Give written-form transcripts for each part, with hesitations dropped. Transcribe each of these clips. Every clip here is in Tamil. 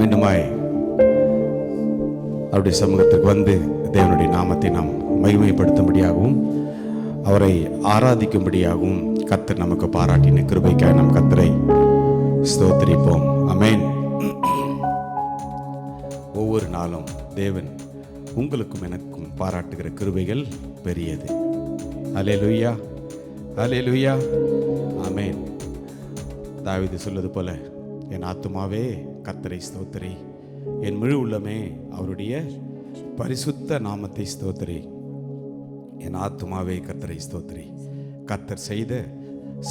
மீண்டுமாய் அவருடைய சமூகத்துக்கு வந்து தேவனுடைய நாமத்தை நாம் மகிமைப்படுத்தும்படியாகவும் அவரை ஆராதிக்கும்படியாகவும் கர்த்தர் நமக்கு பாராட்டின கிருபைக்காய் நாம் கர்த்தரை ஸ்தோத்திரிப்போம். ஆமென். ஒவ்வொரு நாளும் தேவன் உங்களுக்கும் எனக்கும் பாராட்டுகிற கிருபைகள் பெரியது. அல்லேலூயா, அல்லேலூயா, ஆமென். தாவீது சொல்வது போல, என் ஆத்துமாவே கர்த்தரை ஸ்தோத்திரி, என் முழு உள்ளமே அவருடைய பரிசுத்த நாமத்தை ஸ்தோத்திரி. என் ஆத்துமாவே கர்த்தரை ஸ்தோத்திரி, கர்த்தர் செய்த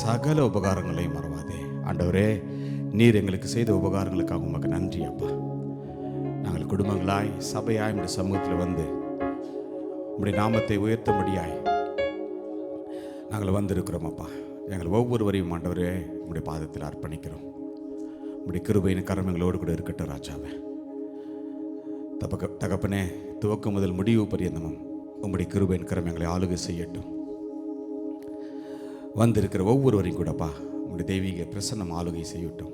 சகல உபகாரங்களை மறவாதே. ஆண்டவரே, நீர் எங்களுக்கு செய்த உபகாரங்களுக்காக உமக்கு நன்றி அப்பா. நாங்கள் குடும்பங்களாய் சபையாய் உடைய சமூகத்தில் வந்து உம்முடைய நாமத்தை உயர்த்தும்படியாய் நாங்கள் வந்திருக்கிறோம் அப்பா. எங்கள் ஒவ்வொருவரையும் ஆண்டவரே உம்முடைய பாதத்தில் அர்ப்பணிக்கிறோம். உம்முடைய கிருபையின் கரம் எங்களோடு கூட இருக்கட்டும் ராஜாவே. தகப்பனே, துவக்கம் முதல் முடிவு பரியந்தமும் உம்முடைய கிருபையின் கரம் எங்களை ஆளுகை செய்யட்டும். வந்திருக்கிற ஒவ்வொருவரையும் கூடப்பா உம்முடைய தெய்வீக பிரசன்னம் ஆளுகை செய்யட்டும்.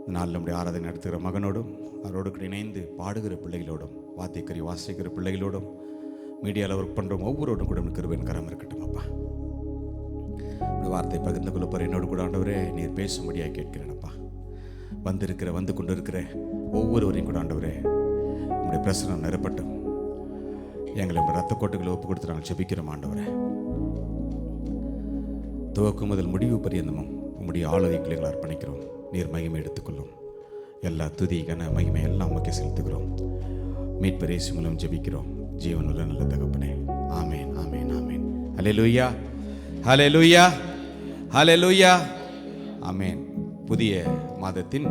இந்த நாளில் நம்முடைய ஆராதனை நடத்துகிற மகனோடும் அவரோடு கூட இணைந்து பாடுகிற பிள்ளைகளோடும் வாத்தியக்கறி வாசிக்கிற பிள்ளைகளோடும் மீடியாவில் ஒர்க் பண்ணுறவங்க ஒவ்வொருவரும் கூட கிருபையின் கரம் இருக்கட்டும் அப்பா. இந்த வார்த்தை பகிர்ந்து கொள்ளப்போற என்னோடு கூட ஆண்டவரே நீர் பேசும்படியாக கேட்கிறேனப்பா. வந்து கொண்டு இருக்கிற ஒவ்வொருவரையும் கூட ஆண்டவரே உங்களுடைய பிரசனம் நிரப்பட்டும். எங்களை ரத்த கோட்டுகளை ஒப்பு கொடுத்து நாங்கள் ஜெபிக்கிறோம் ஆண்டவரே. துவக்கம் முதல் முடிவு பரியந்தமும் உம்முடைய ஆளுகைகளை எங்களை அர்ப்பணிக்கிறோம். நீர் மகிமை எடுத்துக்கொள்ளும். எல்லா துதி கன மகிமை எல்லாம் உமக்கே செலுத்துகிறோம். மீட்பர் இயேசு மூலம் ஜெபிக்கிறோம் ஜீவனுள்ள நல்ல தகப்பனே. ஆமேன், ஆமேன், ஆமேன். ஹல்லேலூயா, ஹல்லேலூயா, ஹல்லேலூயா, ஆமேன். புதிய மாதத்தின்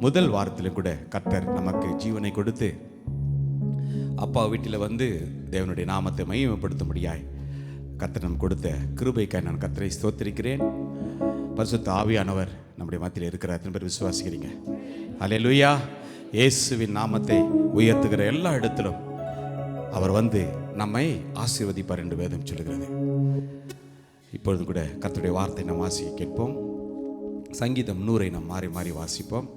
முதல் வாரத்திலும் கூட கர்த்தர் நமக்கு ஜீவனை கொடுத்து அப்பா வீட்டில் வந்து தேவனுடைய நாமத்தை மகிமைப்படுத்தும்படியாய் கர்த்தர் நமக்கு கொடுத்த கிருபைக்காய் நான் கர்த்தரை ஸ்தோத்திரிக்கிறேன். பரிசுத்த ஆவியானவர் நம்முடைய மத்தியில் இருக்கிற எத்தனை பேர் விசுவாசிக்கிறீங்க? அல்லேலூயா. இயேசுவின் நாமத்தை உயர்த்துகிற எல்லா இடத்திலும் அவர் வந்து நம்மை ஆசீர்வதிப்பார் என்று வேதம் சொல்லுகிறது. இப்பொழுதும் கூட கர்த்தருடைய வார்த்தை நாம் வாசிக்க கேட்போம். சங்கீதம் 100 நாம் மாறி மாறி வாசிப்போம்.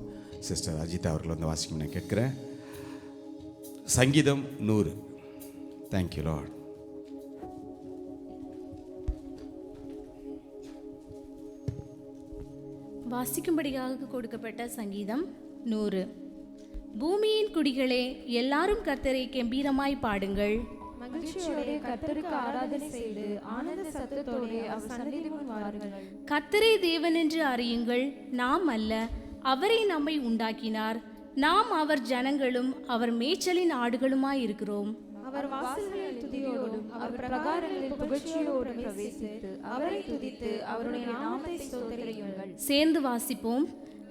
சிஸ்டர் அஜிதா அவர்கள் வந்து வாசிக்கும் நான் கேட்கிறேன். சங்கீதம் 100. Thank you Lord. வாசிக்கும்படியாக கொடுக்கப்பட்ட சங்கீதம் 100. பூமியின் குடிகளே, எல்லாரும் கர்த்தரை கெம்பீரமாய் பாடுங்கள். மகிழ்ச்சியோடு கர்த்தருக்கு ஆராதனை செய்து ஆனந்த சத்தத்தோடு அவர் சந்நிதி முன் வாருங்கள். கர்த்தரை தேவன் என்று அறியுங்கள், நாம் அல்ல, அவரே நம்மை உண்டாக்கினார். நாம் அவர் ஜனங்களும் அவர் மேய்ச்சலின் ஆடுகளுமாய் இருக்கிறோம். அவர் வாசல்களில் துதியோடும் அவர் பிரகாரங்களில் புகழ்ச்சியோடும் பிரவேசித்து அவரை துதித்து அவருடைய நாமத்தை ஸ்தோத்திரியுங்கள். சேர்ந்து வாசிப்போம்.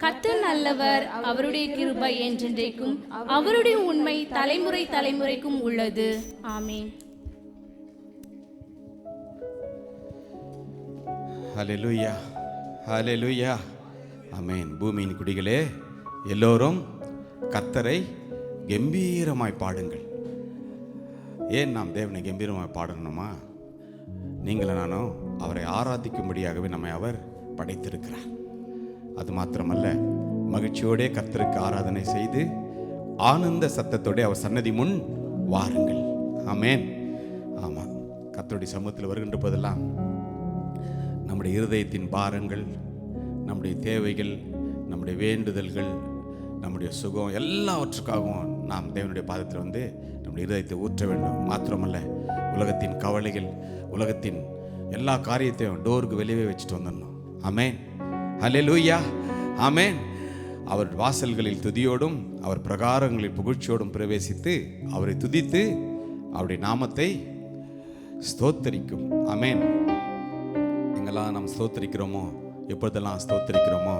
கர்த்தர் நல்லவர், அவருடைய கிருபை என்றென்றைக்கும், அவருடைய உண்மை தலைமுறை தலைமுறைக்கும் உள்ளது. ஆமென். ஹல்லேலூயா, ஹல்லேலூயா, ஆமென். பூமியின் குடிகளே, எல்லோரும் கர்த்தரை கம்பீரமாய் பாடுங்கள். ஏன் நாம் தேவனை கம்பீரமாய் பாடணுமா? நீங்களும் நானும் அவரை ஆராதிக்கும்படியாகவே நம்மை அவர் படைத்திருக்கிறார். அது மாத்திரமல்ல, மகிழ்ச்சியோடே கர்த்தருக்கு ஆராதனை செய்து ஆனந்த சத்தத்தோடு அவர் சன்னதி முன் வாருங்கள். ஆமென். ஆமாம், கர்த்தருடைய சமூகத்தில் வருகின்ற போதெல்லாம் நம்முடைய இருதயத்தின் பாரங்கள், நம்முடைய தேவைகள், நம்முடைய வேண்டுதல்கள், நம்முடைய சுகம் எல்லாவற்றுக்காகவும் நாம் தேவனுடைய பாதத்தில் வந்து நம்முடைய இருதயத்தை ஊற்ற வேண்டும். மாத்திரமல்ல, உலகத்தின் கவலைகள், உலகத்தின் எல்லா காரியத்தையும் டோருக்கு வெளியே வச்சுட்டு வந்துடணும். ஆமென், ஹல்லேலூயா, ஆமென். அவர் வாசல்களில் துதியோடும் அவர் பிரகாரங்களில் புகழ்ச்சியோடும் பிரவேசித்து அவரை துதித்து அவருடைய நாமத்தை ஸ்தோத்தரிக்கும். ஆமென். எங்கெல்லாம் நாம் ஸ்தோத்தரிக்கிறோமோ, எப்பொழுதெல்லாம் ஸ்தோத்தரிக்கிறோமோ,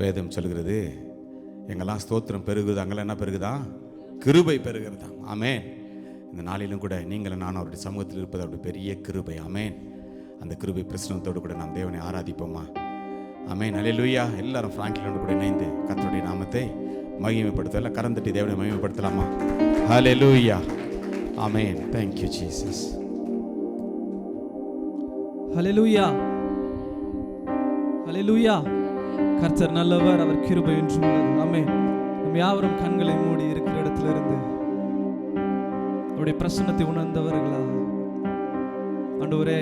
வேதம் சொல்கிறது எங்கெல்லாம் ஸ்தோத்திரம் பெருகுது அங்கெல்லாம் என்ன பெருகுதா? கிருபை பெருகிறதா. ஆமென். இந்த நாளிலும் கூட நீங்களும் நான் அவருடைய சமூகத்தில் இருப்பது அவருடைய பெரிய கிருபை. ஆமென். அந்த கிருபை பிரசனத்தோடு கூட நாம் தேவனை ஆராதிப்போமா? ஆமென், அல்லேலூயா. எல்லாரும் பிராங்கிலோடு கூட இணைந்து கர்த்தருடைய நாமத்தை மகிமைப்படுத்தல கரந்தட்டி தேவனை மகிமைப்படுத்தலாமா? ஹல்லேலூயா, ஆமென். Thank you Jesus. ஹல்லேலூயா, ஹல்லேலூயா. கர்த்தர் நல்லவர், அவர் கிருபை என்றும் உள்ளது. ஆமென். நம் யாவரும் கண்களை மூடி இருக்கிற இடத்துல இருந்து அவருடைய பிரசன்னத்தை உணர்ந்தவர்களா ஆண்டவரே,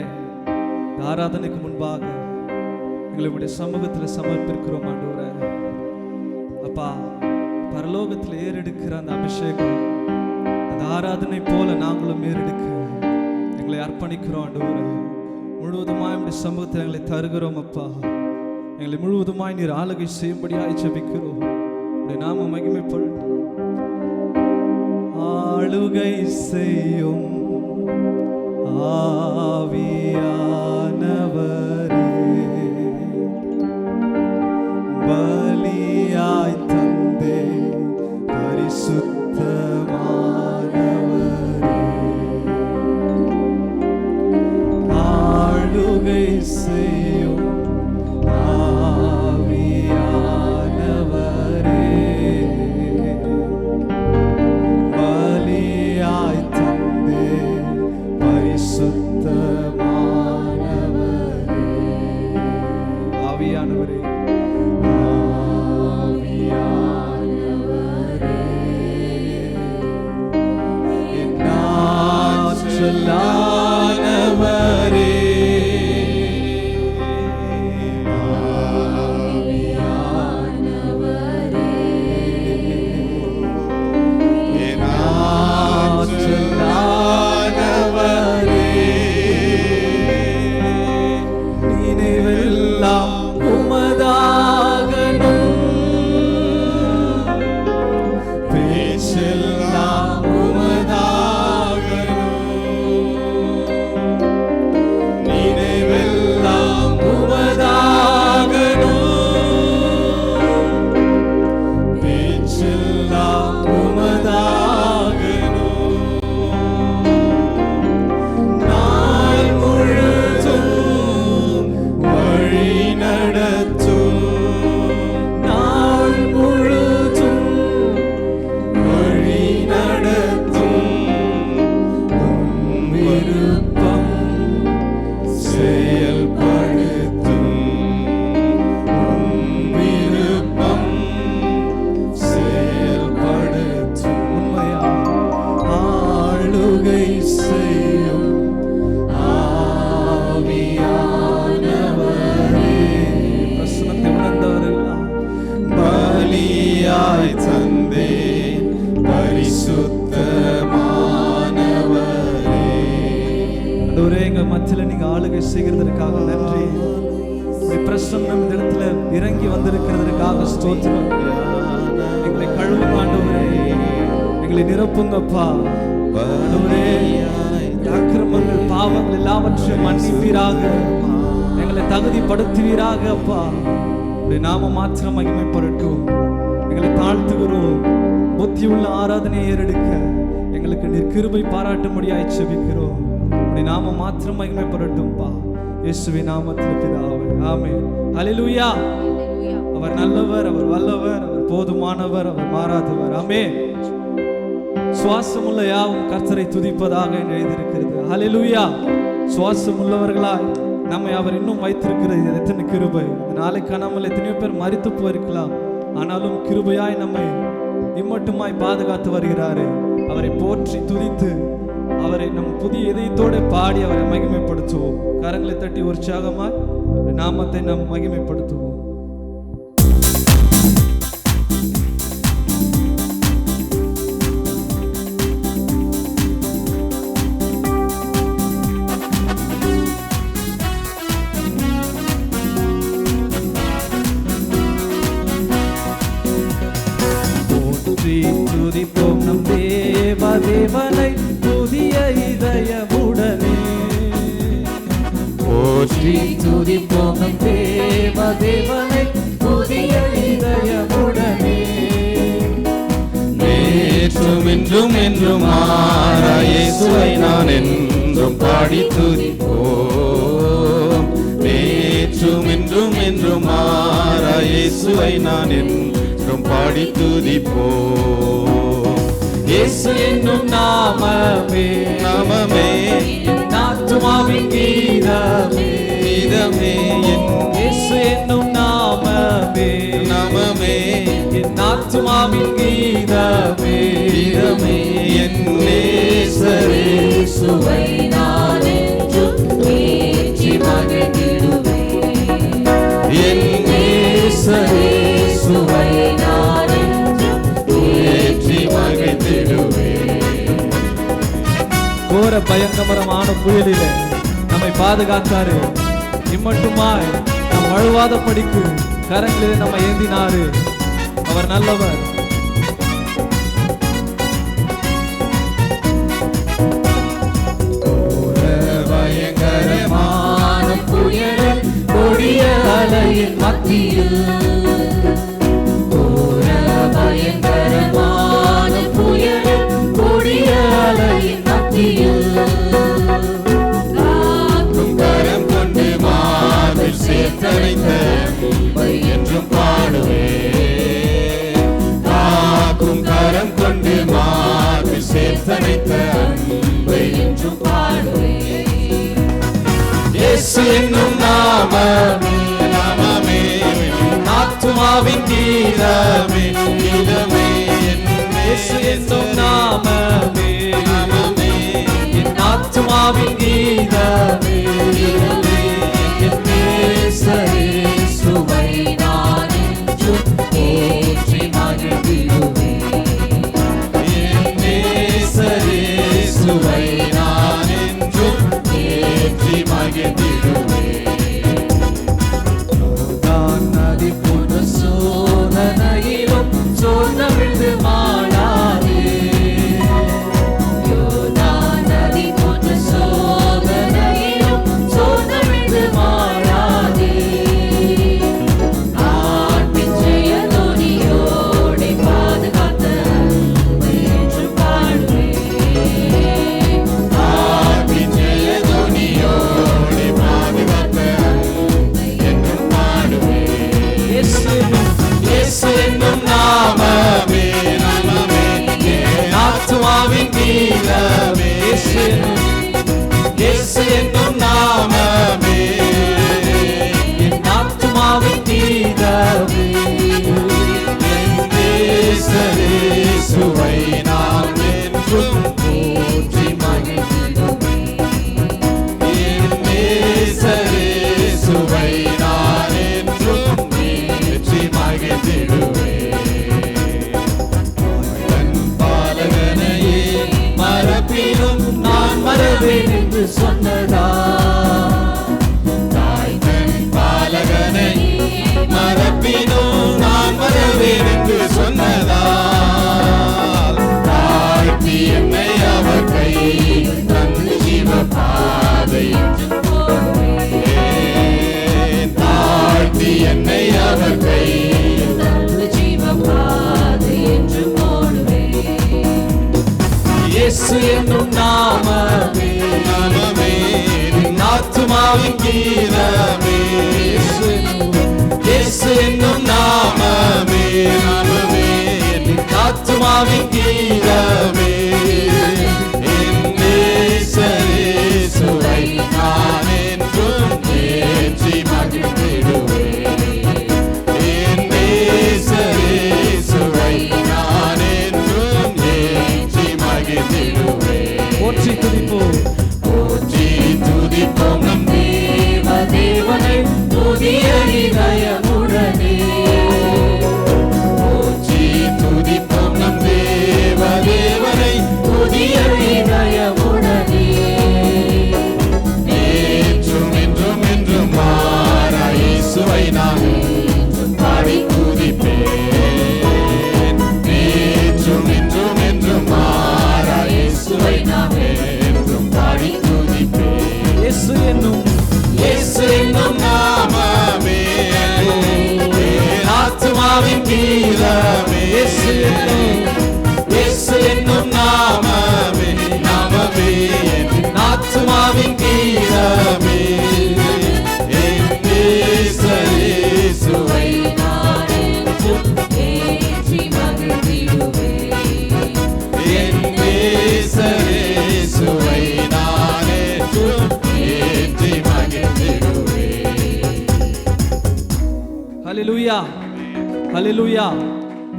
இந்த ஆராதனைக்கு முன்பாக எங்களுடைய சமூகத்தில் சமர்ப்பிக்கிறோம். ஆண்டவரே அப்பா, பரலோகத்தில் ஏறெடுக்கிற அந்த அபிஷேகம், அந்த ஆராதனை போல நாங்களும் ஏறெடுக்க எங்களை அர்ப்பணிக்கிறோம். ஆண்டவரே முழுவதுமாய் நம்முடைய சமூகத்தில் எங்களை தருகிறோம். அப்பா, எங்களை முழுவதுமாய் நீர் ஆளுகை செய்யும்படியாய் ஜெபிக்கிறோம். உம்முடைய நாமம் மகிமைப்படட்டும். ஆளுகை செய்யும் ஆவியானவரே, பலியாய் தந்தே பரிசுத்தமானவரே, ஆளுகை செய்யும் ஆவியானவரே, பலியாய் தந்தே பரிசுத்தமானவரே, ஆவியானவரே, ஆவியானவரே, என் ஆற்றலானவரே, மத்தியில நீங்க ஆளுகை செய்கிறதற்காக நன்றி. பிரசன்னம் இந்த இடத்துல இறங்கி வந்திருக்கிறதற்காக ஸ்தோத்திரம். எங்களை கழுவுங்க ஆண்டவரே, எங்களை நிரப்புங்கப்பா ஆண்டவரே. அக்கிரமங்கள் பாவங்கள் எல்லாவற்றையும் மன்னிப்பீராக, எங்களை தகுதிப்படுத்துவீராக. அப்பா, உடைய நாம மாத்திரம் மகிமைப்படட்டும். எங்களை தாழ்த்துகிறோம். புத்தியுள்ள ஆராதனையை ஏறெடுக்க எங்களுக்கு நீர் கிருபை பாராட்டும்படியாய் ஜெபிக்கிறோம். உடைய நாம மாத்திரம் மகிமைப்படட்டும்பா, இயேசுவின் நாமத்தில் பிதாவே, ஆமென். ஹல்லேலூயா. அவர் நல்லவர், அவர் வல்லவர், அவர் போதுமானவர், அவர் மாறாதவர். ஆமென். சுவாசமுள்ள யாவும் கர்த்தரை துதிப்பதாக எழுதியிருக்கிறது. ஹல்லேலூயா. சுவாசம் உள்ளவர்களாய் நம்மை அவர் இன்னும் வைத்திருக்கிறது எத்தனை கிருபை. நாளை காணாமல் எத்தனையோ பேர் மரித்து போயிருக்கலாம், ஆனாலும் கிருபையாய் நம்மை இம்மட்டுமாய் பாதுகாத்து வருகிறாரு. அவரை போற்றி துதித்து அவரை நம் புதிய இதயத்தோடு பாடி அவரை மகிமைப்படுத்துவோம். கரங்களை தட்டி உற்சாகமாய் நாமத்தை நாம் மகிமைப்படுத்துவோம். துதிப்போம் நம் தேவனை புதிய இதயமுடனே, போற்றி துதிப்போம் நம் தேவனை புதிய இதயமுடனே. நேற்றும் இன்றும் என்றும் மாறா இயேசுவை நான் என்றும் பாடி துதிப்போம். நேற்றும் இன்றும் என்றும் மாறா இயேசுவை நான் என்றும் பாடி துதிப்போம். இயேசு என்னும் நாமமே, நாமமே என் ஆத்துமாவின் கீதமே, கீதமே. இயேசு என்னும் நாமமே, நாமமே நாமமே என் ஆத்துமாவின் கீதமே கீதமே என் நேசரே சுவை நான் என்றும் ஏற்றி மகிழ்ந்திடுவேன். என் நேசரே சுவை நான் என்றும் ஏற்றி மகிழ்ந்திடுவே. கோர பயங்கரமான புயலிலே நம்மை பாதுகாத்தாரு. இம்மட்டுமாய் நம் அழுவாத படிக்கு கரங்களிலே நம்ம ஏந்தினாரு. அவர் நல்லவர். பயங்கரமான புயல் கொடிய அலையின் மத்தியில் பயங்கரமான புயல் கொடிய அலையின் மத்தியில் காக்கும் கரம் கொண்டு மார்பில் சேர்த்தணைத்த அன்பை என்றும் பாடுவே. காக்கும் கரம் கொண்டு மார்பில் சேர்த்தணைத்த அன்பை என்றும் பாடுவே. இயேசு என்னும் நாமமே நாமமே ஆத்துமாவின் கீதமே கீதமே இயேசு என்னும் நாமமே நாமமே என் ஆத்துமாவின் கீதமே என் நேசரே சுவை நான் என்றும் ஏற்றி மகிழ்ந்திடுவேன். என் நேசரே சுவை நான் என்றும் ஏற்றி மகிழ்ந்திடுவே. நான் நதி போன்ற சோதனையிலும் சோர்ந்தவிழ்ந்து மாளாதே. யோர்தான் நதி போன்ற சோதனையிலும் சோர்ந்தவிழ்ந்து மாளாதே. ஆர்ப்பின் ஜெயதொனியோடே பாதுகாத்த அன்பை என்றும் பாடுவேன். ஆவின் ஜெயதொனியோடு பாதுகாத்த அன்பை என்றும் பாடுவே. இயேசு இயேசு என்னும் நாமமே நாமமே என் ஆத்துமாவின் கீதமே. இயேசு என்னும் நாமமே என் ஆத்துமாவின் கீதமே என் நேசரே சுவை நான் என்றும் போற்றி மகிழ்ந்திடுவேன். என் நேசரே சுவை நான் என்றும் ஏற்றி மகிழ்ந்திடுவேன். தன் பாலகனையே மறப்பினும் நான் மறவேன் என்று சொன்னதா. தாய் தன் பாலகனை மறப்பினும் நான் மறவேன் என்று சொன்னதால் தாழ்த்தி என்னை அவர் கையில் தந்து ஜீவ பாதை தாழ்த்தி என்னை அவர் கையில் தந்து ஜீவபாதை என்று போடுவேன். இயேசு என்னும் நாமமே நாமமே என் ஆத்துமாவின் கீதமே. இயேசு என்னும் நாமமே நாமமே என் ஆத்துமாவின் கீதமே. என் நேசரே சுவை நான் என்றும் ஏற்றி மகிழ்ந்திடுவேன். என் நேசரே சுவை நான் என்றும் ஏற்றி மகிழ்ந்திடுவேன். போற்றி துதிப்போம். போற்றி துதிப்போம் நம் தேவனை புதிய இதயமுடனே போற்றி துதிப்போம் நம் ஹல்லேலூயா.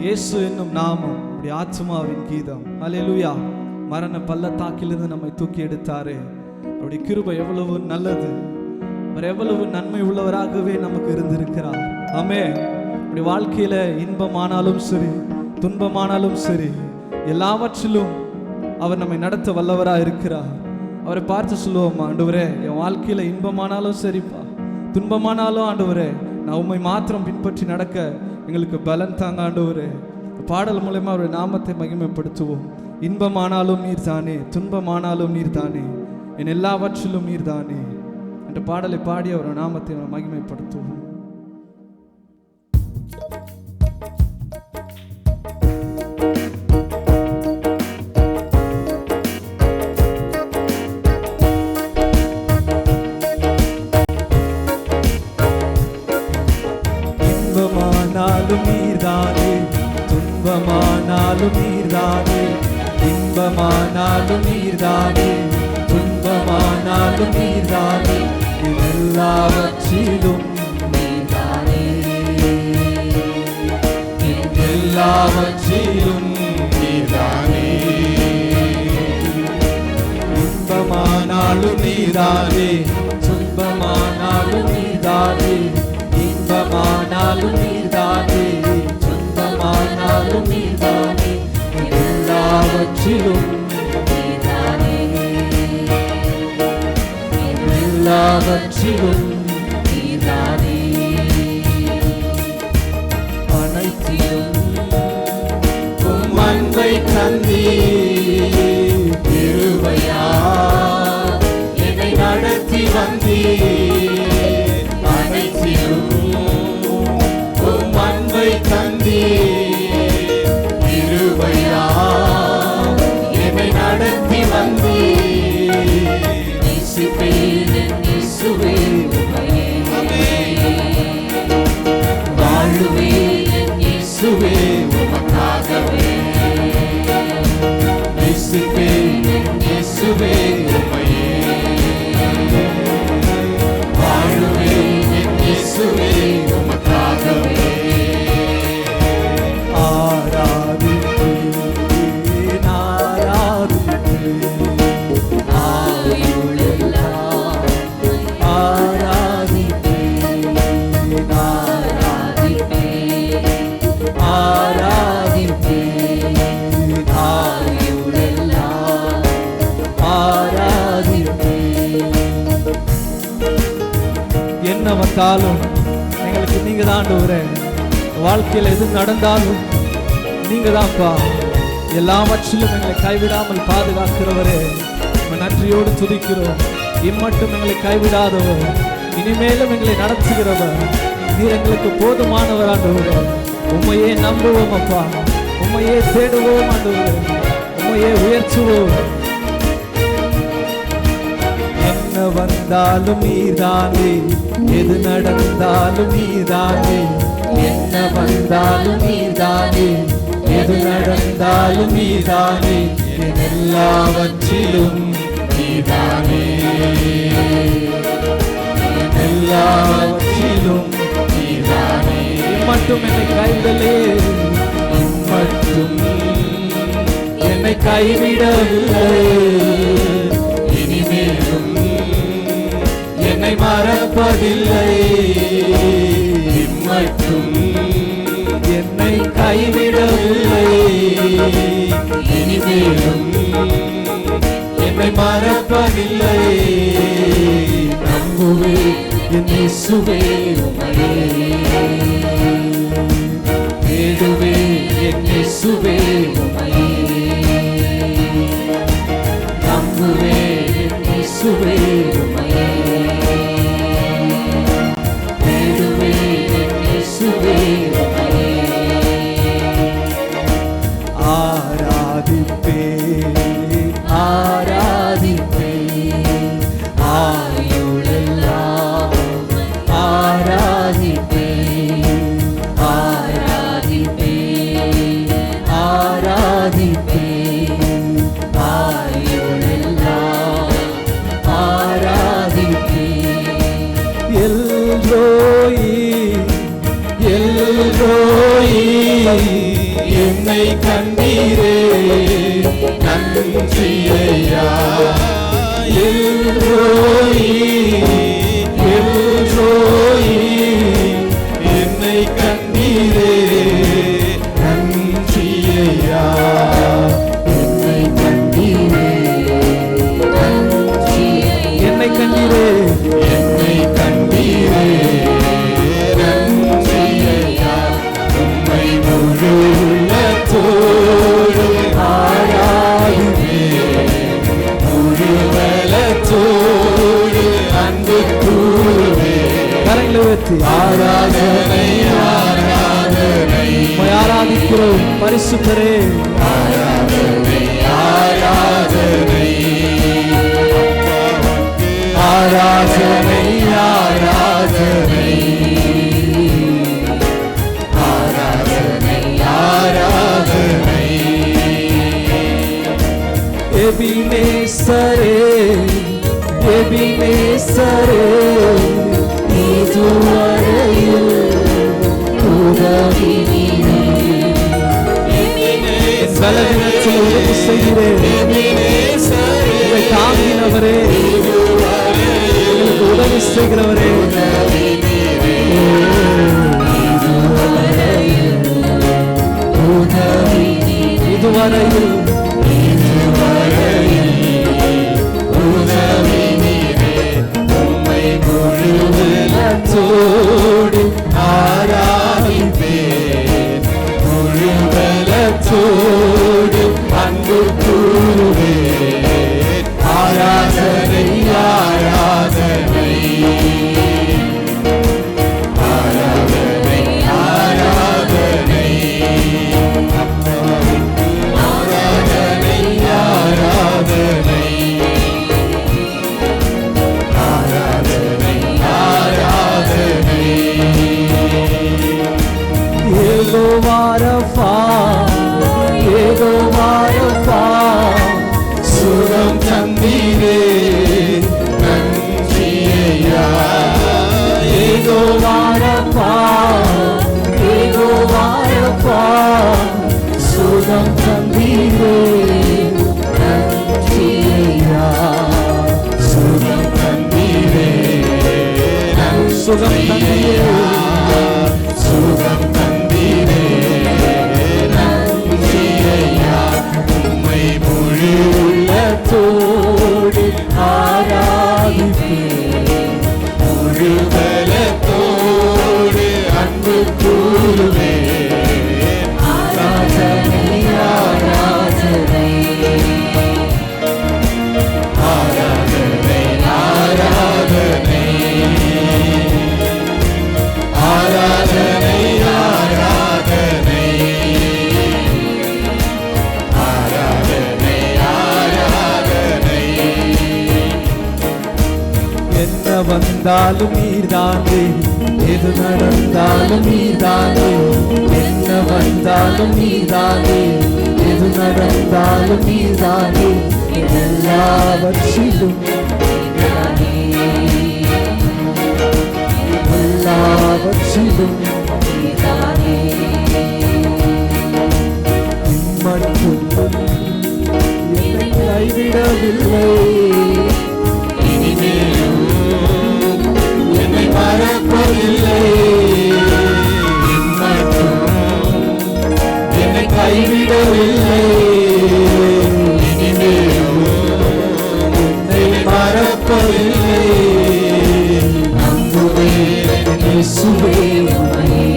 இயேசு என்னும் நாமம் நம்முடைய ஆத்மாவின் கீதம். ஹல்லேலூயா. மரண பள்ளத்தாக்கிலிருந்து நம்மை தூக்கி எடுத்தாரே, அவருடைய கிருபை எவ்வளவு நல்லது. அவர் எவ்வளவு நன்மை உள்ளவராகவே நமக்கு இருந்திருக்கிறார். ஆமென். நம்முடைய வாழ்க்கையில இன்பமானாலும் சரி, துன்பமானாலும் சரி, எல்லாவற்றிலும் அவர் நம்மை நடத்த வல்லவராக இருக்கிறார். அவரை பார்த்து சொல்லுவோம், ஆண்டவரே என் வாழ்க்கையில இன்பமானாலும் சரிப்பா, துன்பமானாலும் ஆண்டவரே நான் உம்மை மாத்திரம் பின்பற்றி நடக்க எங்களுக்கு பலன் தாங்க ஆண்டவரே. பாடல் மூலமா அவருடைய நாமத்தை மகிமைப்படுத்துவோம். இன்பமானாலும் நீர் தானே, துன்பமானாலும் நீர் தானே, என் எல்லாவற்றிலும் நீர் தானே என்ற பாடலை பாடி அவருடைய நாமத்தை மகிமைப்படுத்துவோம். இன்பமானாலும் நீர்தானே, துன்பமானாலும் நீர்தானே, இன்பமானாலும் நீர்தானே, துன்பமானாலும் நீர்தானே, எல்லாவற்றிலும் நீர்தானே, எல்லாவற்றிலும் நீர்தானே, இன்பமானாலும் நீர்தானே, துன்பமானாலும் நீர்தானே, இன்பமானாலும் நீர்தானே, துன்பமானாலும் நீர்தானே, எல்லாவற்றிலும் நீர்தானே, எல்லாவற்றிலும் நீர்தானே, அனைத்திலும் உம் அன்பை தந்தீர், கிருபையால் என்னை நடத்தி வந்தீர், அனைத்திலும் உம் அன்பை தந்தீர், கிருபையால் என்னை நடத்தி வந்தீர், நேசிப்பேன் இயேசுவே உம்மையே, வாழுவேன் இயேசுவே உமக்காகவே, நேசிப்பேன் இயேசுவே உம்மையே, வாழுவேன் இயேசுவே உமக்காகவே, ஆராதிப்பேன் ஆராதிப்பேன், ஆயுளெல்லாம் ஆராதிப்பேன் ஆராதிப்பேன், ஆராதிப்பேன் ஆயுளெல்லாம் ஆராதிப்பேன். என்ன வந்தாலும் எங்களுக்கு நீங்க தான் ஆண்டவரே, வாழ்க்கையில் எது நடந்தாலும் நீங்க தான்ப்பா, எல்லாவற்றிலும் எங்களை கைவிடாமல் பாதுகாக்கிறவரே, நன்றியோடு துதிக்கிறோம். இம்மட்டும் எங்களை கைவிடாதவர், இனிமேலும் எங்களை நடத்துகிறவர், நீர் எங்களுக்கு போதுமானவர் ஆண்டவரே. உம்மையே நம்புவோம் அப்பா, உம்மையே தேடுவோம் ஆண்டவரே, உம்மையே உயர்த்துவோம். என்ன வந்தாலும் நீர்தானே, எது நடந்தாலும் நீர்தானே, என்ன வந்தாலும் நீர்தானே, எது நடந்தாலும் நீர்தானே, எல்லாவற்றிலும் நீர்தானே, எல்லாவற்றிலும் நீர்தானே, மட்டும் என்னை கைவிடலே, மட்டும் என்னை கைவிடவில்லை, இனிமேலும் என்னை மறப்பதில்லை, மட்டும் என்னை கைவிடவில்லை, இனிமேலும் என்னை மறப்பதில்லை, நம்புவேன் என் இயேசுவே உம்மையே, தேடுவேன் என் இயேசுவே உம்மையே, நம்புவேன் என் இயேசுவே உம்மையே, தேடுவேன் என் இயேசுவே உம்மையே, ஆராதிப்பேன் ஆராதிப்பேன் ஆயுளெல்லாம் ஆராதிப்பேன் ஆராதிப்பேன் ஆராதிப்பேன் என்னை கண்டீரே நன்றி ஐயா. எல்ரோயி எல்ரோயி என்னை கண்டீரே நன்றி ஐயா. என்னை கண்டீரே என்னை கண்டீரே என்னை கண்டீரே நன்றி ஐயா. உம்மை முழு உள்ளத்தோடு ஆராதிப்பேன், முழு பலத்தோடு அன்பு கூறுவேன். கரங்களை உயர்த்தி ஆராதனை ஆராதனை ஆராதிக்கிறோம் பரிசுத்தரே. ஆராதனை ஆராதனை ஆராதனை ஆராதனை ஆராதனை ஆராதனை. எபினேசரே எபினேசரே இதுவரையில் உதவி பலவீனத்தில் உதவி செய்கிறேன். என்னை தாங்கினவரே, எனக்கு உதவி செய்கிறவரே, இதுவரையில் உதவி நீரே. உம்மை முழு பலத்தோடு ஆராதிப்பேன், முழு பலத்தோடு அன்பு கூறுவேன். ஆராதனை ஆராதனை ஆராதனை ஆராதனை ஆராதனை ஆராதனை ஆராதனை ஆராதனை. யெகோவா ரஃபா யெகோவா ரஃபா சுகம் தந்தீரே நன்றி ஐயா. யெகோவா ரஃபா யெகோவா ரஃபா சுகம் தந்தீரே நன்றி ஐயா. சுகம் தந்தீரே சுகம் தந்தீரே சுகம் தந்தீரே நன்றி ஐயா. உம்மை முழு உள்ளத்தோடு ஆராதிப்பேன், முழு பலத்தோடு அன்பு கூறுவேன். ஆராதனை ஆராதனை ஆராதனை ஆராதனை ஆராதனை ஆராதனை ஆராதனை ஆராதனை. என்ன வந்தாலும் நீர்தானே, எது நடந்தாலும் நீர்தானே. என்ன வந்தாலும் நீர்தானே, எது நடந்தாலும் நீர்தானே. எல்லாவற்றிலும் எல்லாவற்றிலும் மட்டும் என்னை கைவிடவில்லை. இனிமேலும் என்னை மறப்பதில்லை. மட்டும் என்னை கைவிடவில்லை. இனிமேலும் என்னை மறப்பதில்லை. நம்புவேன் இயேசுவே உம்மையே,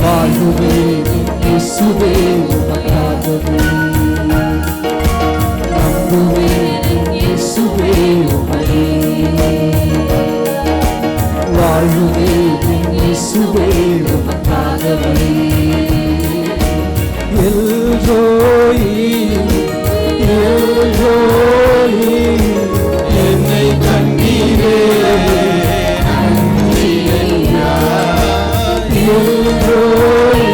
வாழ்வுவேன் இயேசுவே உமக்காகவே. நம்புவேன் இயேசுவே உம்மையே, வாழ்வுவேன் இயேசுவே உமக்காகவே. எல்ரோயி எல்ரோயி என்னை கண்டீரே நன்றி ஐயா. எல்ரோயி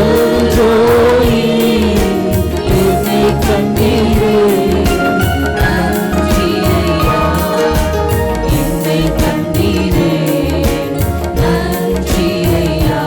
எல்ரோயி என்னை கண்டீரே நன்றி ஐயா. என்னை கண்டீரே நன்றி ஐயா.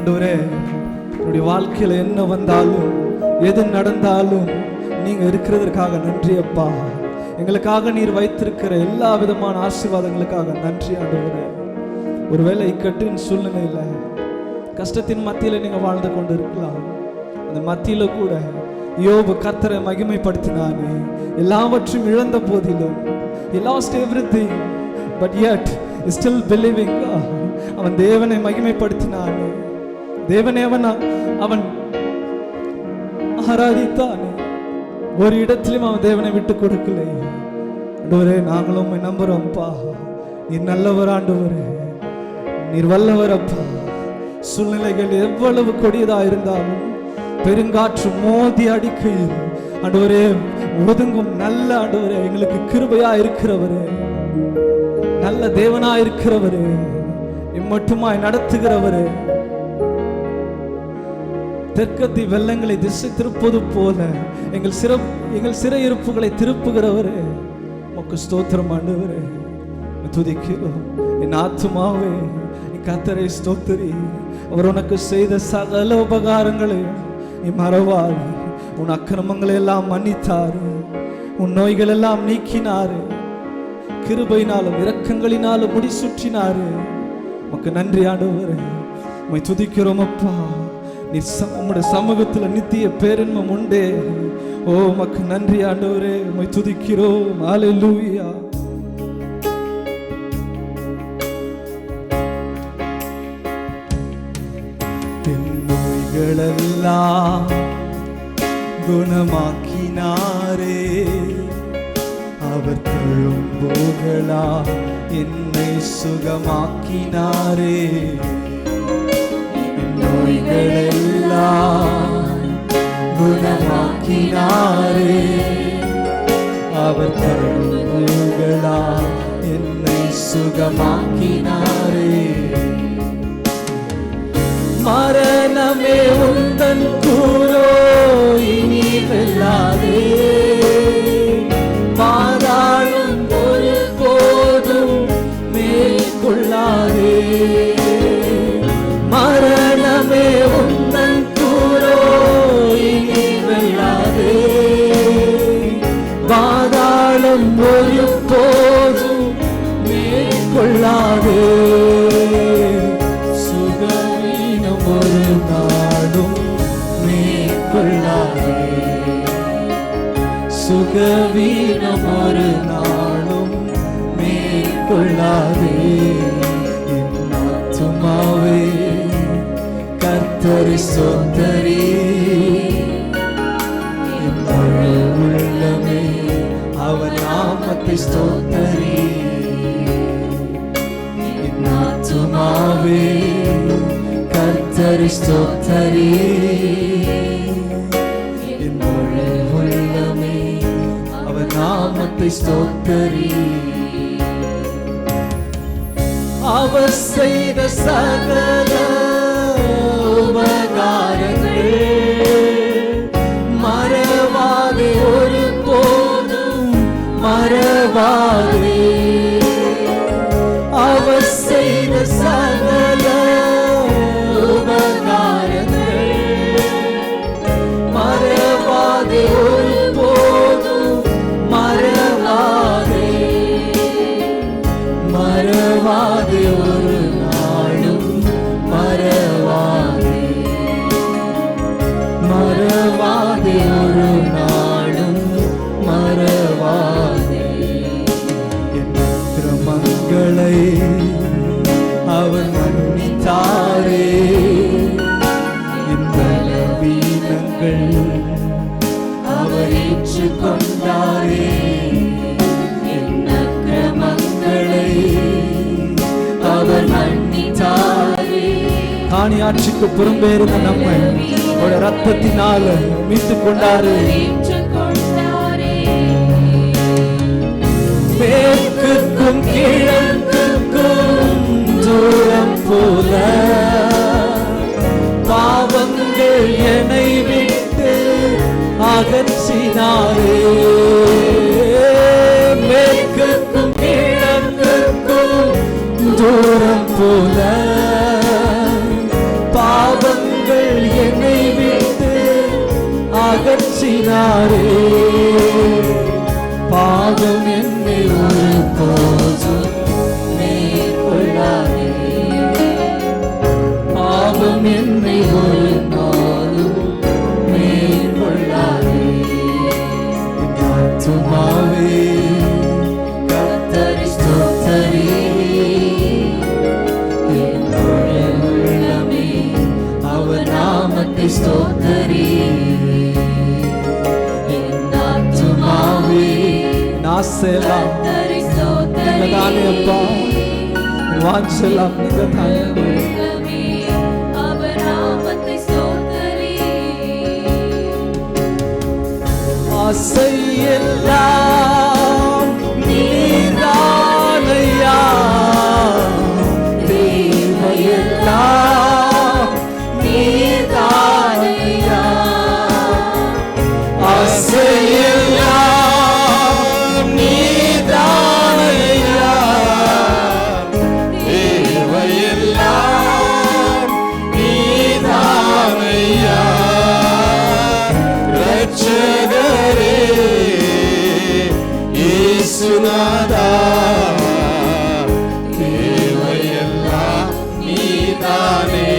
ஆண்டவரே, என்னுடைய வாழ்க்கையில என்ன வந்தாலும் எது நடந்தாலும் நீங்க இருக்கிறதற்காக நன்றி அப்பா. எங்களுக்காக நீர் வைத்திருக்கிற எல்லா விதமான ஆசீர்வாதங்களுக்காக நன்றி ஆண்டவரே. ஒருவேளை இக்கட்டின் சூழ்நிலையில கஷ்டத்தின் மத்தியில நீங்க வாழ்ந்து கொண்டு இருக்கலாம். அந்த மத்தியில கூட யோபு கர்த்தரை மகிமைப்படுத்தினானே. எல்லாவற்றையும் இழந்த போதிலும் he lost everything but yet he still believing. அவன் தேவனை மகிமைப்படுத்தினானே. தேவனை அவன் ஆராதித்தானே. ஒரு இடத்திலும் அவன் தேவனை விட்டு கொடுக்கலை. ஆண்டவரே, நாங்களும் நம்புறோம்ப்பா, நீர் நல்லவர் ஆண்டவரே, நீர் வல்லவர் அப்பா. சூழ்நிலைகள் எவ்வளவு கொடியதா இருந்தாலும் பெருங்காற்று மோதி அடிக்கையில் ஆண்டவரே ஒதுங்கும் நல்ல ஆண்டவரே, எங்களுக்கு கிருபையா இருக்கிறவரே, நல்ல தேவனா இருக்கிறவரே, இம்மட்டுமாய் நடத்துகிறவரே, தெற்கத்தி வெள்ளங்களை திசை திருப்பது போல எங்கள் சிறையிருப்புகளை திருப்புகிறவரே, உமக்கு ஸ்தோத்திரம் ஆண்டவரே. துதிக்கிறோம். என் ஆத்துமாவே நீ கர்த்தரை ஸ்தோத்திரி. அவர் உனக்கு செய்த சகல உபகாரங்களையும் நீ மறவாது. உன் அக்கிரமங்களை எல்லாம் மன்னித்தாரு, உன் நோய்கள் எல்லாம் நீக்கினாரு, கிருபையினாலும் இரக்கங்களினாலும் முடிசூற்றினாரு. உமக்கு நன்றி ஆண்டவரே, உம்மை துதிக்கிறோம் அப்பா. நீ உம்முடைய சமூகத்தில் நித்திய பேரின்பம் உண்டே. ஓ உமக்கு நன்றி ஆண்டவரே, உம்மை துதிக்கிறோம். ஹல்லேலூயா. நோய்களெல்லாம் குணமாக்கினாரே, அவர் தழும்புகளா என்னை சுகமாக்கினாரே. நோய்களெல்லாம் குணமாக்கினாரே, அவர் தழும்புகளா என்னை சுகமாக்கினாரே. மரணமே உந்தன் கூரோ இனி வெல்லாதே, பாதாளம் ஒரு போதும் மேற்கொள்ளாதே. மரணமே உந்தன் கூரோ இனி வெல்லாதே, பாதாளம் ஒரு போதும் மேற்கொள்ளாதே. ஒரு நாடும் மேற்கொள்ளாதே, சுகவீனம் ஒரு நாடும் மேற்கொள்ளாதே. என் ஆத்துமாவே கர்த்தரை ஸ்தோத்திரி, என் முழு உள்ளமே அவர் நாமத்தை ஸ்தோத்திரி. என் ஆத்துமாவே கர்த்தரை ஸ்தோத்திரி, என் முழு உள்ளமே அவர் நாமத்தை ஸ்தோத்திரி. அவர் செய்த சகல உபகாரங்கள் மறவாதே, ஒரு போதும் மறவாதே. அவர் செய்த சகல உபகாரங்கள் மறவாதே, ஒரு போதும் மறவாதே. மறவாதே, ஒரு நாளும் மறவாதே. மறவாதே, ஒரு நாளும் மறவாதே. என் அக்கிரமங்களை அவர் மன்னித்தாரே, என் பலவீனங்கள் அவர் ஏற்றுக்கொண்டாரே. என் அக்கிரமங்களை அவர் மன்னித்தாரே. காணியாட்சிக்கு புறம்பேறின நம்மை ஒரு ரத்தத்தினால மீட்டுக் கொண்டாரே. மேற்குக்கும் கிழக்குக்கும் தூரம் போல பாவங்கள் என்னை விட்டு அகற்றினாரே. மேற்குக்கும் கிழக்குக்கும் தூரம் போல பாவ செய்தாரே, பாவம் என்னை ஒருபோதும் மேற்கொள்ளாதே, பாவம் என்னை ஒரு நாளும் மேற்கொள்ளாதே. ஆத்துமாவே கர்த்தரை ஸ்தோத்திரி, என் முழு உள்ளமே அவர் நாமத்தை ஸ்தோத்திரி. என் ஆத்துமாவே நாசெல்லாம் நீங்கதானே அப்பா, வாஞ்செல்லாம் நீங்கதானே. ஆசையெல்லாம் நீதானையா, தேவையெல்லாம் நீதானையா. ஆசையெல்லாம் நீதானையா, தேவையெல்லாம் நீதானையா. ரட்சகரே இயேசுநாதா, தேவையெல்லாம் நீதானே.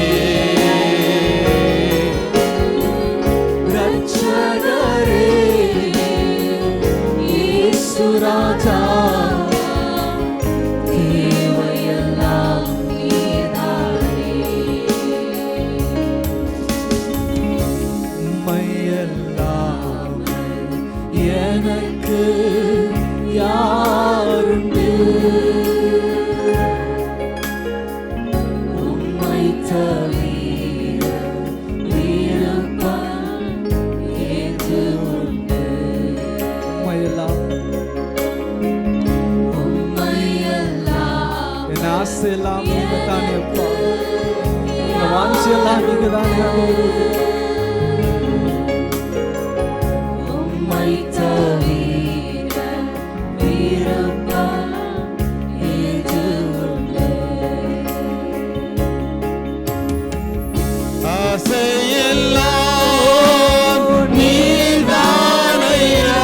ரட்சகரே இயேசுராஜா, தேவையெல்லாம் நீதானே. உம்மையெல்லாம் எனக்கு யாருண்டு, உம்மை தவிர விருப்பம் ஏது உண்டு. உம்மையெல்லாம் என் ஆசையெல்லாம் நீங்க தானே அப்பா, என் வாஞ்சையெல்லாம் நீங்க தானே. உம்மை தவிர விருப்பம் ஏது உண்டு. ஆசையெல்லாம் நீதானையா,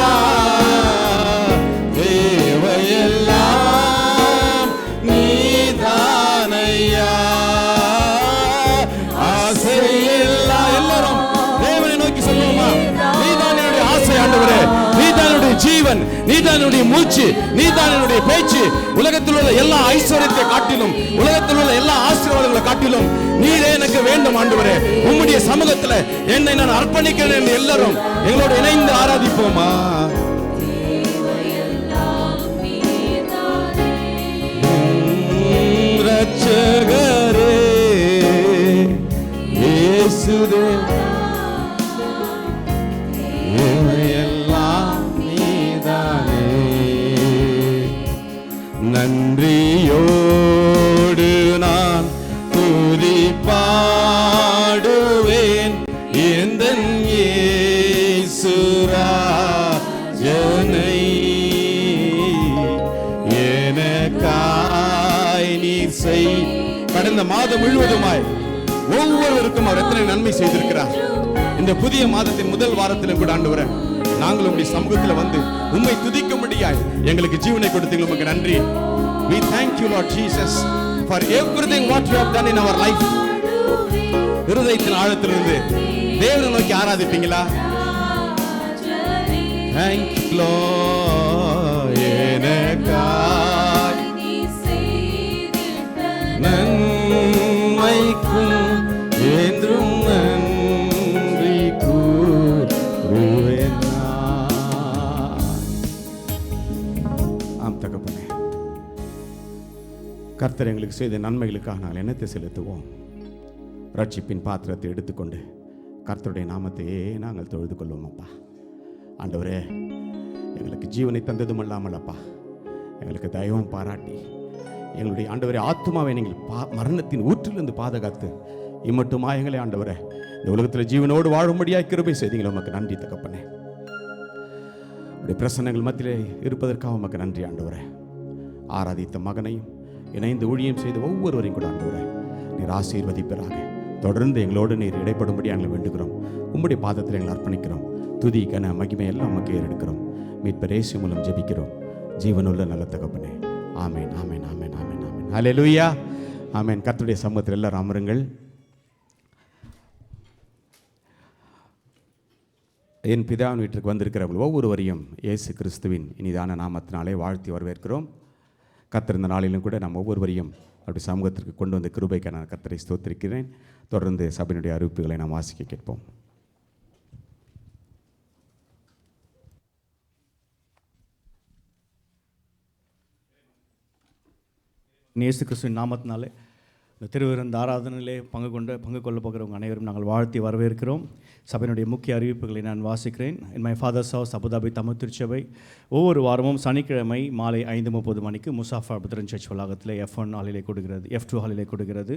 தேவையெல்லாம் நீதானையா. ஆசையெல்லாம் எல்லாரும் தேவனை நோக்கி சொல்லுவோமா? நீதான் என்னுடைய ஆசை ஆண்டவரே, நீதான் என்னுடைய ஜீவன், நீதான் என்னுடைய மூச்சு, நீதான் என்னுடைய பேச்சு. உலகத்தில் உள்ள எல்லா ஐஸ்வர்யத்தை காட்டிலும், உலகத்தில் உள்ள எல்லா ஆசீர்வாதங்களை காட்டிலும் நீரே எனக்கு வேண்டும் ஆண்டவரே. உம்முடைய சமூகத்துல என்னை நான் அர்ப்பணிக்கிறேன் என்று எல்லாரும் எங்களோடு இணைந்து ஆராதிப்போமா? ரட்சகரே இயேசுதேவா, தேவையெல்லாம் நீதானே. நன்றியோடு நான் துதி பாடுவேன் எந்தன் இயேசுராஜனை. எனக்காய் நீர் செய். கடந்த மாதம் முழுவதுமாய் ஒவ்வொருவருக்கும் அவர் எத்தனை நன்மை செய்திருக்கிறார். இந்த புதிய மாதத்தின் முதல் வாரத்திலும் கூட ஆண்டவரே, நாங்களும் உம்முடைய சமூகத்தில் வந்து உம்மை துதிக்கும்படியாய் எங்களுக்கு ஜீவனை கொடுத்தீங்க. உமக்கு நன்றி. We thank you Lord Jesus for everything what you have done in our life. இருதயத்தின் ஆழத்திலிருந்து தேவனை நோக்கி ஆராதிப்பீங்களா? Thank you Lord, எனக்காய் நன்மைக்கும் என்றும் நன்றி கூறுவேன். ஆம் தகப்பனே, கர்த்தர் எங்களுக்கு செய்த நன்மைகளுக்காக நாங்கள் என்னத்தை செலுத்துவோம்? ரட்சிப்பின் பாத்திரத்தை எடுத்துக்கொண்டு கர்த்தருடைய நாமத்தையே நாங்கள் தொழுது கொள்வோம். அப்பா ஆண்டவரே, எங்களுக்கு ஜீவனை தந்ததும் அல்லாமல் அப்பா, எங்களுக்கு தயவும் பாராட்டி எங்களுடைய ஆண்டவரே ஆத்துமாவை நீங்கள் மரணத்தின் ஊற்றிலிருந்து பாதுகாத்து இம்மட்டுமா எங்களை ஆண்டவரே இந்த உலகத்தில் ஜீவனோடு வாழும்படியாக கிருபை செய்தீங்களா? உமக்கு நன்றி தகப்பனே. உடைய பிரசன்னங்கள் மத்தியிலே இருப்பதற்காக உமக்கு நன்றி ஆண்டவரே. ஆராதித்த மகனையும் இணைந்து ஊழியம் செய்த ஒவ்வொருவரையும் கூட ஆண்டவரே நீர் ஆசீர்வதிப்பீராக. தொடர்ந்து எங்களோடு நீர் இடைப்படும்படி நாங்கள் வேண்டுகிறோம். உம்முடைய பாதத்தில் எங்களை அர்ப்பணிக்கிறோம். துதி கன மகிமை எல்லாம் நமக்கு ஏறெடுக்கிறோம். மீட்பர் இயேசு மூலம் ஜெபிக்கிறோம் ஜீவனுள்ள நல்ல தகப்பனே. ஆமென், ஆமென், ஆமென், ஆமென், ஆமென். ஹல்லேலூயா, ஆமென். கர்த்தருடைய சமூகத்தில் எல்லாரும் அமருங்கள். என் பிதாவின் வீட்டிற்கு வந்திருக்கிறவர்கள் ஒவ்வொருவரையும் இயேசு கிறிஸ்துவின் இனிதான நாமத்தினாலே வாழ்த்தி வரவேற்கிறோம். கர்த்தர் இந்த நாளிலும் கூட நாம் ஒவ்வொருவரையும் அப்படி சமூகத்திற்கு கொண்டு வந்த கிருபைக்கு நான் கர்த்தரை ஸ்தோத்திரிக்கிறேன். தொடர்ந்து சபையினுடைய அறிவிப்புகளை நாம் வாசிக்க கேட்போம். இயேசு கிறிஸ்துவின் நாமத்தினாலே இந்த திருவிருந்த ஆராதனையிலே பங்கு கொள்ள போகிறவங்க அனைவரும் நாங்கள் வாழ்த்தி வரவேற்கிறோம். சபையினுடைய முக்கிய அறிவிப்புகளை நான் வாசிக்கிறேன். In my fathers house Abu Dhabi Tamil திருச்சபை ஒவ்வொரு வாரமும் சனிக்கிழமை மாலை 5:30 மணிக்கு முசாஃபா புத்திரன் சர்ச் வளாகத்தில் F1 ஹாலிலே கொடுக்கிறது, F2 ஹாலிலே கொடுக்கிறது.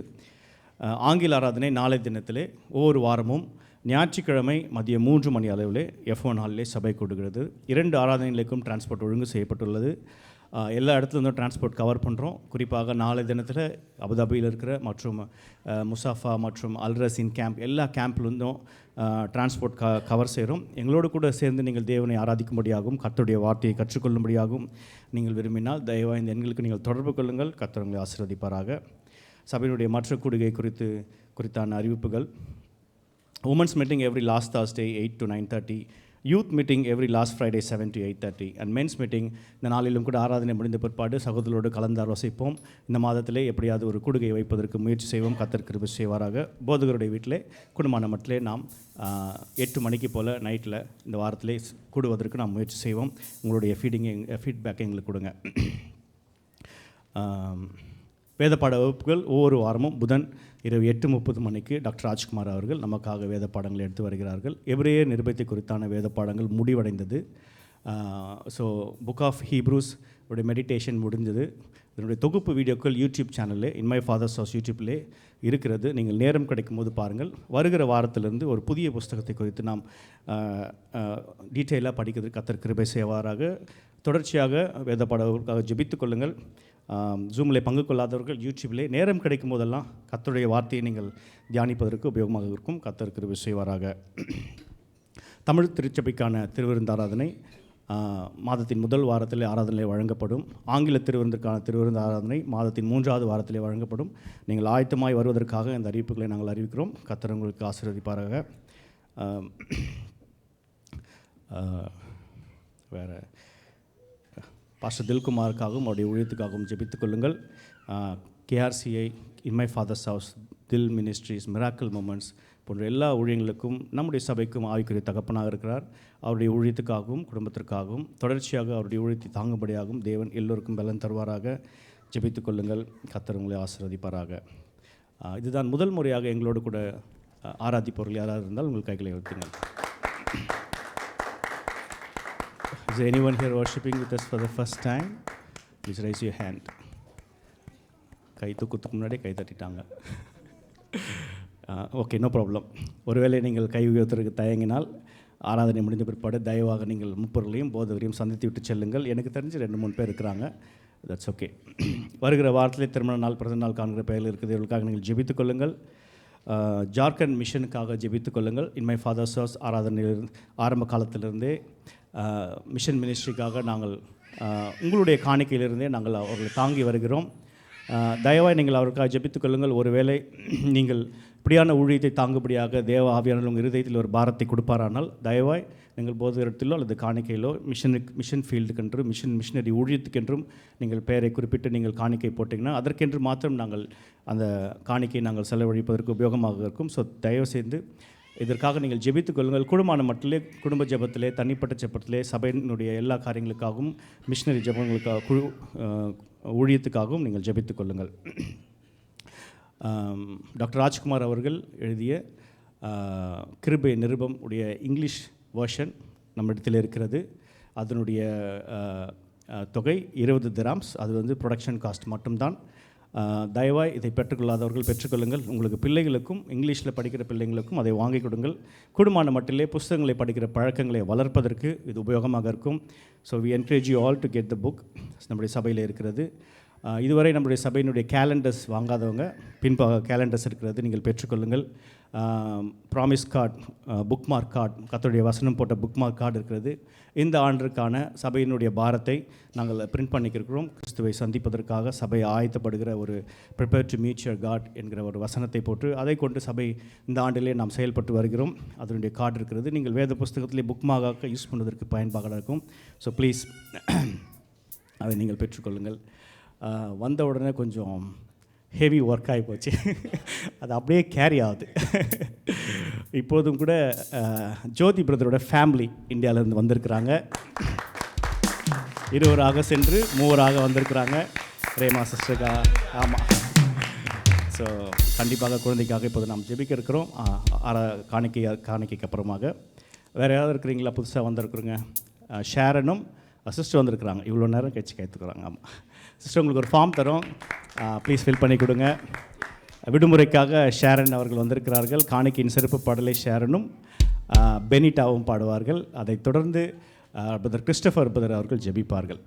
ஆங்கில ஆராதனை நாளை தினத்திலே ஒவ்வொரு வாரமும் ஞாயிற்றுக்கிழமை மதியம் 3 மணி அளவிலே F1 ஹாலிலே சபை கொடுக்கிறது. 2 ஆராதனைகளுக்கும் டிரான்ஸ்போர்ட் ஒழுங்கு செய்யப்பட்டுள்ளது. எல்லா இடத்துலேருந்தும் டிரான்ஸ்போர்ட் கவர் பண்ணுறோம். குறிப்பாக நாளை தினத்தில் அபுதாபியில் இருக்கிற மற்றும் முசாஃபா மற்றும் அல்ரசின் கேம்ப் எல்லா கேம்ப்லேருந்தும் டிரான்ஸ்போர்ட் கவர் செய்கிறோம். எங்களோடு கூட சேர்ந்து நீங்கள் தேவனை ஆராதிக்கும்படியாகவும் கர்த்தருடைய வார்த்தையை கற்றுக்கொள்ளும்படியாகவும் நீங்கள் விரும்பினால் தயவாக இந்த எண்களுக்கு நீங்கள் தொடர்பு கொள்ளுங்கள். கர்த்தர் உங்களை ஆசீர்வதிப்பாராக. சபையினுடைய மற்ற கூடுகை குறித்தான அறிவிப்புகள்: women's meeting every last Thursday 8 to 9:30, youth meeting every last Friday 7 to 8:30 and men's meeting இந்த நாளிலும் கூட ஆராதனை முடிந்த பிற்பாடு சகோதரரோடு கலந்து ஆலோசிப்போம். இந்த மாதத்திலே எப்படியாவது ஒரு கூடுகையை வைப்பதற்கு முயற்சி செய்வோம். கர்த்தர் கிருபை செய்வாராக. போதகருடைய வீட்டிலே குடும்பமான மட்டிலே நாம் 8 மணிக்கு போல் நைட்டில் இந்த வாரத்திலே கூடுவதற்கு நாம் முயற்சி செய்வோம். உங்களுடைய ஃபீட்பேக்கை எங்களுக்கு கொடுங்க. வேதப்பாட வகுப்புகள் ஒவ்வொரு வாரமும் புதன் இரவு 8:30 மணிக்கு டாக்டர் ராஜ்குமார் அவர்கள் நமக்காக வேத பாடங்களை எடுத்து வருகிறார்கள். எபிரேயர் நிருபத்தை குறித்தான வேத பாடங்கள் முடிவடைந்தது. ஸோ புக் ஆஃப் ஹீப்ரூஸ் உடைய மெடிடேஷன் முடிஞ்சது. இதனுடைய தொகுப்பு வீடியோக்கள் யூடியூப் சேனலில் இன் மை ஃபாதர்ஸ் ஹவுஸ் யூடியூப்லே இருக்கிறது. நீங்கள் நேரம் கிடைக்கும் போது பாருங்கள். வருகிற வாரத்திலிருந்து ஒரு புதிய புஸ்தகத்தை குறித்து நாம் டீட்டெயிலாக படிக்கிறதுக்கு கர்த்தர் கிருபை செய்வாராக. தொடர்ச்சியாக வேத பாடங்களுக்காக ஜெபித்துக் கொள்ளுங்கள். ஜூமில் பங்கு கொள்ளாதவர்கள் யூடியூப்லே நேரம் கிடைக்கும் போதெல்லாம் கர்த்தருடைய வார்த்தையை நீங்கள் தியானிப்பதற்கு உபயோகமாக இருக்கும். கர்த்தர் கிருபை செய்வாராக. தமிழ் திருச்சபைக்கான திருவிருந்த ஆராதனை மாதத்தின் முதல் வாரத்திலே ஆராதனை வழங்கப்படும். ஆங்கில திருவிருந்திற்கான திருவிருந்த ஆராதனை மாதத்தின் 3வது வாரத்திலே வழங்கப்படும். நீங்கள் ஆயத்தமாய் வருவதற்காக இந்த அறிவிப்புகளை நாங்கள் அறிவிக்கிறோம். கர்த்தர் உங்களுக்கு ஆசீர்வதிப்பாராக. வேறு பாஸ்டர் தில்குமாருக்காகவும் அவருடைய ஊழியத்துக்காகவும் ஜெபித்துக் கொள்ளுங்கள். KRCI, in my fathers house, தில் மினிஸ்ட்ரிஸ், மிராக்கிள் மூமெண்ட்ஸ் போன்ற எல்லா ஊழியங்களுக்கும் நம்முடைய சபைக்கும் ஆவிக்குரிய தகப்பனாக இருக்கிறார். அவருடைய ஊழியத்துக்காகவும் குடும்பத்திற்காகவும் தொடர்ச்சியாக அவருடைய ஊழியத்தை தாங்கும்படியாகவும் தேவன் எல்லோருக்கும் பலன் தருவாராக. ஜெபித்துக் கொள்ளுங்கள். கர்த்தர் உங்களை ஆசீர்வதிப்பாராக. இதுதான் முதல் முறையாக எங்களோடு கூட ஆராதிப்பவர்கள் யாராவது இருந்தால் உங்கள் கைகளை வைத்துங்கள். Is there anyone here worshiping with us for the first time? Please raise your hand. கை தூக்கத்துக்கு முன்னாடி கை தட்டிட்டாங்க. Okay, no problem. ஒருவேளை நீங்கள் கை உயர்த்துறதுக்கு தயங்கினால் ஆராதனை முடிந்த பிற்பாடு தயவாக நீங்கள் முப்பொருளையும் போதவரையும் சந்தித்து விட்டு செல்லுங்கள். எனக்கு தெரிஞ்சு 2-3 பேர் இருக்கிறாங்க. That's okay. வருகிற வாரத்திலே திருமண நாள் பிறந்த நாள் காண்கிற பெயரில் இருக்குது. இவர்களுக்காக நீங்கள் ஜெபித்துக் கொள்ளுங்கள். ஜார்க்கண்ட் மிஷனுக்காக ஜெபித்துக் கொள்ளுங்கள். இன் மை ஃபாதர்ஸ் ஹவுஸ் ஆராதனையிலிருந்து ஆரம்ப காலத்திலிருந்தே மிஷன் மினிஸ்ட்ரிக்காக நாங்கள் உங்களுடைய காணிக்கையிலிருந்தே நாங்கள் அவர்களை தாங்கி வருகிறோம். தயவாய் நீங்கள் அவருக்காக ஜெபித்துக் கொள்ளுங்கள். ஒருவேளை நீங்கள் இப்படியான ஊழியத்தை தாங்கும்படியாக தேவ ஆவியானவர் உங்கள் இருதயத்தில் ஒரு பாரத்தை கொடுப்பாரானால் தயவாய் நீங்கள் போதகத்திலோ அல்லது காணிக்கையிலோ மிஷன் ஃபீல்டுக்கென்றும் மிஷனரி ஊழியத்துக்கென்றும் நீங்கள் பெயரை குறிப்பிட்டு நீங்கள் காணிக்கை போட்டிங்கன்னா அதற்கென்று மாத்திரம் நாங்கள் அந்த காணிக்கையை நாங்கள் செலவழிப்பதற்கு உபயோகமாக இருக்கும். ஸோ தயவு செய்து இதற்காக நீங்கள் ஜெபித்துக் கொள்ளுங்கள். குடும்பமான மட்டிலே குடும்ப ஜெபத்திலே தனிப்பட்ட ஜெபத்திலே சபையினுடைய எல்லா காரியங்களுக்காகவும் மிஷனரி ஜெபங்களுக்காக குழு ஊழியத்துக்காகவும் நீங்கள் ஜெபித்துக் கொள்ளுங்கள். டாக்டர் ராஜ்குமார் அவர்கள் எழுதிய கிருபை நிருபம் உடைய இங்கிலீஷ் வெர்ஷன் நம்மிடத்தில் இருக்கிறது. அதனுடைய தொகை 20 dirhams. அது ப்ரொடக்ஷன் காஸ்ட் மட்டும்தான். தயவாய் இதை பெற்றுக்கொள்ளாதவர்கள் பெற்றுக்கொள்ளுங்கள். உங்களுக்கு பிள்ளைகளுக்கும் இங்கிலீஷில் படிக்கிற பிள்ளைங்களுக்கும் அதை வாங்கி கொடுங்கள். கூடுமான மட்டிலே புஸ்தகங்களை படிக்கிற பழக்கங்களை வளர்ப்பதற்கு இது உபயோகமாக இருக்கும். So we encourage you all to get the book. நம்முடைய சபையில் இருக்கிறது. இதுவரை நம்முடைய சபையினுடைய கேலண்டர்ஸ் வாங்காதவங்க பின்பாக கேலண்டர்ஸ் இருக்கிறது, நீங்கள் பெற்றுக்கொள்ளுங்கள். Promise card, book mark card, கர்த்தருடைய வசனம் போட்ட புக் மார்க் கார்டு இருக்கிறது. இந்த ஆண்டிற்கான சபையினுடைய பாரத்தை நாங்கள் பிரிண்ட் பண்ணிக்கிறோம். கிறிஸ்துவை சந்திப்பதற்காக சபை ஆயத்தப்படுகிற ஒரு prepare to meet your God என்கிற ஒரு வசனத்தை போட்டு அதை கொண்டு சபை இந்த ஆண்டிலே நாம் செயல்பட்டு வருகிறோம். அதனுடைய கார்டு இருக்கிறது. நீங்கள் வேத புஸ்தகத்திலே புக் மார்க்காக யூஸ் பண்ணுவதற்கு பயன்பாக இருக்கும். ஸோ ப்ளீஸ் அதை நீங்கள் பெற்றுக்கொள்ளுங்கள். வந்த உடனே கொஞ்சம் ஹெவி ஒர்க் ஆகி போச்சு, அது அப்படியே கேரி ஆகுது. இப்போதும் கூட ஜோதி பிரதரோட ஃபேமிலி இந்தியாவிலேருந்து வந்திருக்கிறாங்க. 20 சென்று 3 வந்திருக்கிறாங்க. ரேமா சிஸ்டருக்கா, ஆமாம். ஸோ கண்டிப்பாக குழந்தைக்காக இப்போது நாம் ஜெபிக்க இருக்கிறோம். காணிக்கைக்கு அப்புறமாக வேறு யாராவது இருக்கிறீங்களா? புதுசாக வந்திருக்குறோங்க. ஷேரனும் சிஸ்டர் வந்திருக்கிறாங்க. இவ்வளோ நேரம் கழிச்சு கேட்டுக்கிறாங்க. ஆமாம் சிஸ்டர், உங்களுக்கு ஒரு ஃபார்ம் தரோம், ப்ளீஸ் ஃபில் பண்ணி கொடுங்க. விடுமுறைக்காக ஷேரன் அவர்கள் வந்திருக்கிறார்கள். காணிக்கையின் சிறப்பு பாடலை ஷேரனும் பெனிட்டாவும் பாடுவார்கள். அதைத் தொடர்ந்து பிரதர் கிறிஸ்டோபர் பிரதர் அவர்கள் ஜெபிப்பார்கள்.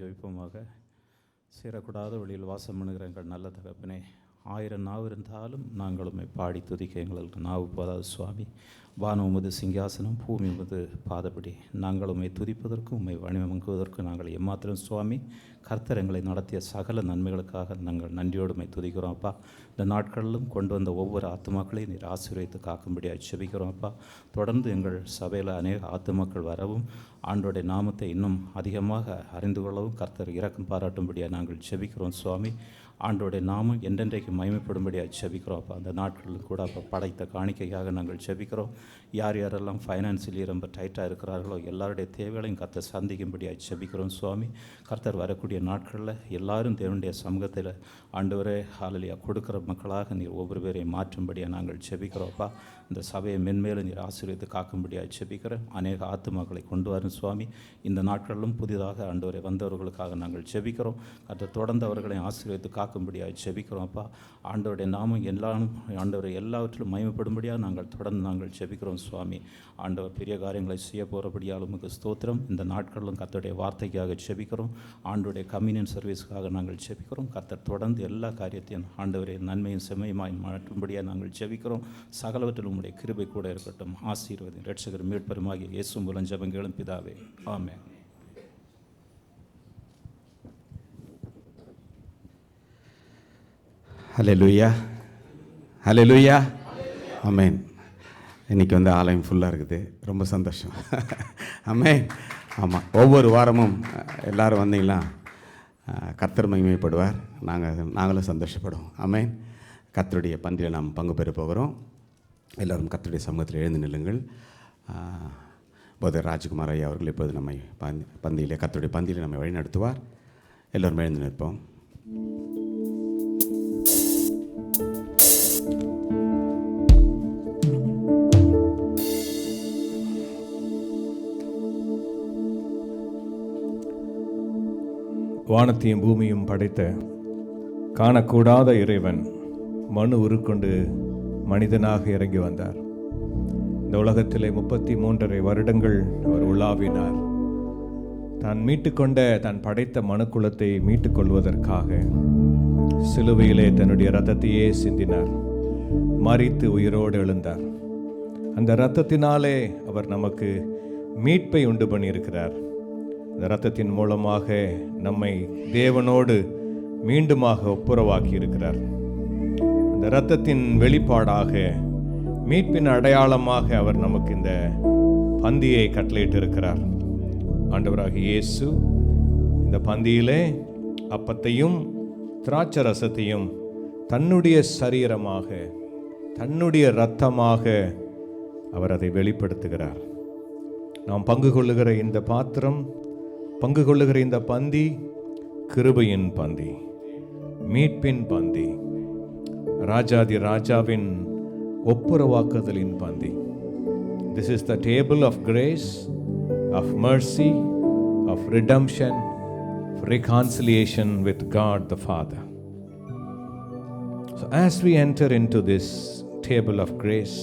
ஜெபிப்போமாக. சேரக்கூடாத வழியில் வாசம் பண்ணுகிற எங்கள் நல்ல தகப்பனே, 1000 நாவு இருந்தாலும் நாங்கள் உம்மை பாடி துதிக்க எங்களுக்கு நாவு போதாது சுவாமி. வானம் உமது சிங்காசனம், பூமி உமது பாதப்படி. நாங்கள் உம்மை துதிப்பதற்கும் உம்மை வணிவங்குவதற்கும் நாங்கள் எம்மாத்திரம் சுவாமி. கர்த்தர் எங்களை நடத்திய சகல நன்மைகளுக்காக நாங்கள் நன்றியோடு உம்மை துதிக்கிறோம் அப்பா. இந்த நாட்களிலும் கொண்டு வந்த ஒவ்வொரு ஆத்துமாக்களையும் நீர் ஆசீர்வதித்து காக்கும்படியாக ஜெபிக்கிறோம் அப்பா. தொடர்ந்து எங்கள் சபையில் அநேக ஆத்துமாக்கள் வரவும், ஆண்டோடைய நாமத்தை இன்னும் அதிகமாக அறிந்து கொள்ளவும் கர்த்தர் இரக்கம் பாராட்டும்படியாக நாங்கள் ஜெபிக்கிறோம் சுவாமி. ஆண்டோடைய நாமம் என்றென்றைக்கு மகிமைப்படும்படியாக ஜெபிக்கிறோம் அப்பா. அந்த நாட்களிலும் கூட அப்போ படைத்த காணிக்கைக்காக நாங்கள் ஜெபிக்கிறோம். யார் யாரெல்லாம் ஃபைனான்சியலி ரொம்ப டைட்டாக இருக்கிறார்களோ எல்லாருடைய தேவைகளையும் கர்த்தர் சந்திக்கும்படியாக ஜெபிக்கிறோம் சுவாமி. கர்த்தர் வரக்கூடிய நாட்களில் எல்லாரும் தேவனுடைய சமூகத்தில் ஆண்டவரே ஹல்லேலூயா கொடுக்குற மக்களாக நீர் ஒவ்வொரு பேரையும் மாற்றும்படியாக நாங்கள் ஜெபிக்கிறோம்ப்பா. இந்த சபையை மென்மேலும் நீர் ஆசீர்வதித்து காக்கும்படியாக ஜெபிக்கிறேன். அநேக ஆத்துமாக்களை கொண்டு வரும் சுவாமி. இந்த நாட்களிலும் புதிதாக ஆண்டவரை வந்தவர்களுக்காக நாங்கள் ஜெபிக்கிறோம். கர்த்தர் தொடர்ந்து அவர்களை ஆசீர்வதித்து காக்கும்படியாக ஜெபிக்கிறோம் அப்பா. ஆண்டவருடைய நாமம் எல்லாம் ஆண்டவரை எல்லாவற்றிலும் மகிமைப்படும்படியாக நாங்கள் ஜெபிக்கிறோம் சுவாமி. ஆண்டவர் பெரிய காரியங்களை செய்ய போகிறபடியால் உமக்கு ஸ்தோத்திரம். இந்த நாட்களிலும் கர்த்தருடைய வார்த்தைக்காக ஜெபிக்கிறோம். ஆண்டவருடைய கம்யூனியன் சர்வீஸுக்காக நாங்கள் ஜெபிக்கிறோம். கர்த்தர் தொடர்ந்து எல்லா காரியத்தையும் ஆண்டவரை நன்மையும் செம்மையுமாய் மாற்றும்படியாக நாங்கள் ஜெபிக்கிறோம். சகலவற்றிலும் உம்முடைய கிருபை கூட இருக்கட்டும். ஆசீர்வதி இரட்சகர் மீட்பருமாகிய இயேசு மூலம் ஜெபங்களும் பிதாவே, ஆமென். ஹல்லேலூயா, ஹல்லேலூயா, ஆமென். இன்றைக்கி ஆலயம் ஃபுல்லாக இருக்குது, ரொம்ப சந்தோஷம். ஆமென். ஆமாம், ஒவ்வொரு வாரமும் எல்லோரும் வந்தீங்களா கர்த்தர் மகிமைப்படுவார், நாங்களும் சந்தோஷப்படுவோம். ஆமென். கர்த்தருடைய பந்தியில் நாம் பங்கு பெற போகிறோம். எல்லோரும் கர்த்தருடைய சமூகத்தில் எழுந்து நில்லுங்கள். போதர் ராஜ்குமார் ஐயா அவர்கள் இப்போது நம்மை கர்த்தருடைய பந்தியில் நம்மை வழி நடத்துவார். எல்லோரும் எழுந்து நிற்போம். வானத்தையும் பூமியும் படைத்த காணக்கூடாத இறைவன் மனு உருக்கொண்டு மனிதனாக இறங்கி வந்தார். இந்த உலகத்திலே 33.5 வருடங்கள் அவர் உலாவினார். தான் மீட்டுக்கொண்ட தான் படைத்த மனுக்குலத்தை மீட்டுக்கொள்வதற்காக சிலுவையிலே தன்னுடைய இரத்தத்தையே சிந்தினார். மரித்து உயிரோடு எழுந்தார். அந்த இரத்தத்தினாலே அவர் நமக்கு மீட்பை உண்டு பண்ணியிருக்கிறார். இந்த இரத்தத்தின் மூலமாக நம்மை தேவனோடு மீண்டுமாக ஒப்புரவாக்கி இருக்கிறார். இந்த இரத்தத்தின் வெளிப்பாடாக மீட்பின் அடையாளமாக அவர் நமக்கு இந்த பந்தியை கட்டளையிட்டு இருக்கிறார். ஆண்டவராகிய இயேசு இந்த பந்தியிலே அப்பத்தையும் திராட்சை ரசத்தையும் தன்னுடைய சரீரமாக தன்னுடைய இரத்தமாக அவர் அதை வெளிப்படுத்துகிறார். நாம் பங்கு கொள்ளுகிற இந்த பாத்திரம், பங்கு கொள்ளுகிற இந்த பந்தி கிருபையின் பந்தி, மீட்பின் பந்தி, ராஜாதி ராஜாவின் ஒப்புரவாக்குதலின் பந்தி. This is the table of grace, of mercy, of redemption, of reconciliation with God the Father. So as we enter into this table of grace,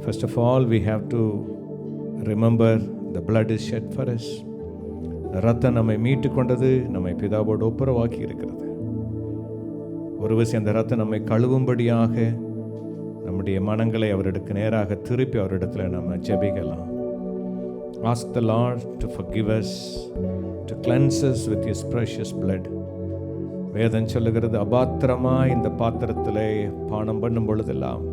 first of all we have to remember the blood is shed for us. ரத்தம் நம்மை மீட்டு கொண்டது, நம்மை பிதாவோடு ஒப்புரவாக்கி இருக்கிறது. ஒரு விஷயம், அந்த ரத்தம் நம்மை கழுவும்படியாக நம்முடைய மனங்களை அவரிடத்துக்கு நேராக திருப்பி அவரிடத்தில் நம்ம ஜெபிக்கலாம். Ask the Lord to forgive us, to cleanse us with His precious blood. வேதம் சொல்லுகிறது, அபாத்திரமாய் இந்த பாத்திரத்திலே பானம் பண்ணும் பொழுதெல்லாம்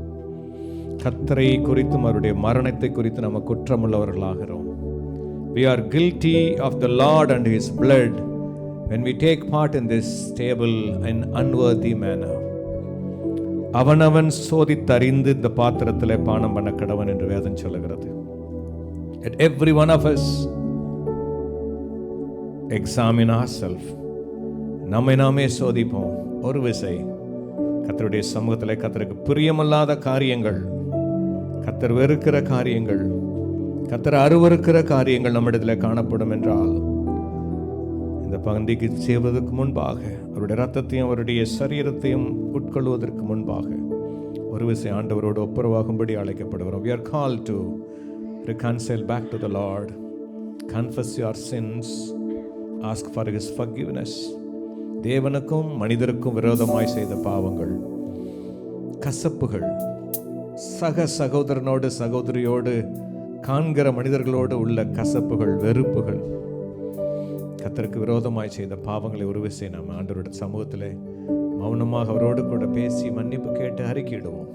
கர்த்தரை குறித்தும் அவருடைய மரணத்தை குறித்து நம்ம குற்றமுள்ளவர்களாகிறோம். We are guilty of the Lord and His blood when we take part in this table in unworthy manner. அவனவன் சோதித்தறிந்து இந்த பாத்திரத்திலே பானம் பண்ண கடவன் என்று வேதம் சொல்லுகிறது. Let every one of us examine ourselves. நம்மை நாமே சோதிப்போம். ஒரு விசை கர்த்தருடைய சமூகத்திலே கர்த்தருக்கு பிரியமல்லாத காரியங்கள், கர்த்தர் வெறுக்கிற காரியங்கள், கர்த்தர் அருவருக்கிற காரியங்கள் நம்மிடத்தில் காணப்படும் என்றால், இந்த பந்திக்கு செய்வதற்கு முன்பாக, அவருடைய இரத்தத்தையும் அவருடைய சரீரத்தையும் உட்கொள்வதற்கு முன்பாக ஒரு விசை ஆண்டவரோடு ஒப்புரவாகும்படி அழைக்கப்படுகிறோம். We are called to reconcile back to the Lord, confess your sins, Ask for his forgiveness. தேவனுக்கும் மனிதருக்கும் விரோதமாய் செய்த பாவங்கள், கசப்புகள், சக சகோதரனோடு சகோதரியோடு காண்கிற மனிதர்களோடு உள்ள கசப்புகள், வெறுப்புகள், கர்த்தருக்கு விரோதமாய் செய்த பாவங்களை ஒரு விசை நாம் ஆண்டவருடைய சமூகத்தில் மௌனமாக அவரோடு கூட பேசி மன்னிப்பு கேட்டு அறிக்கையிடுவோம்.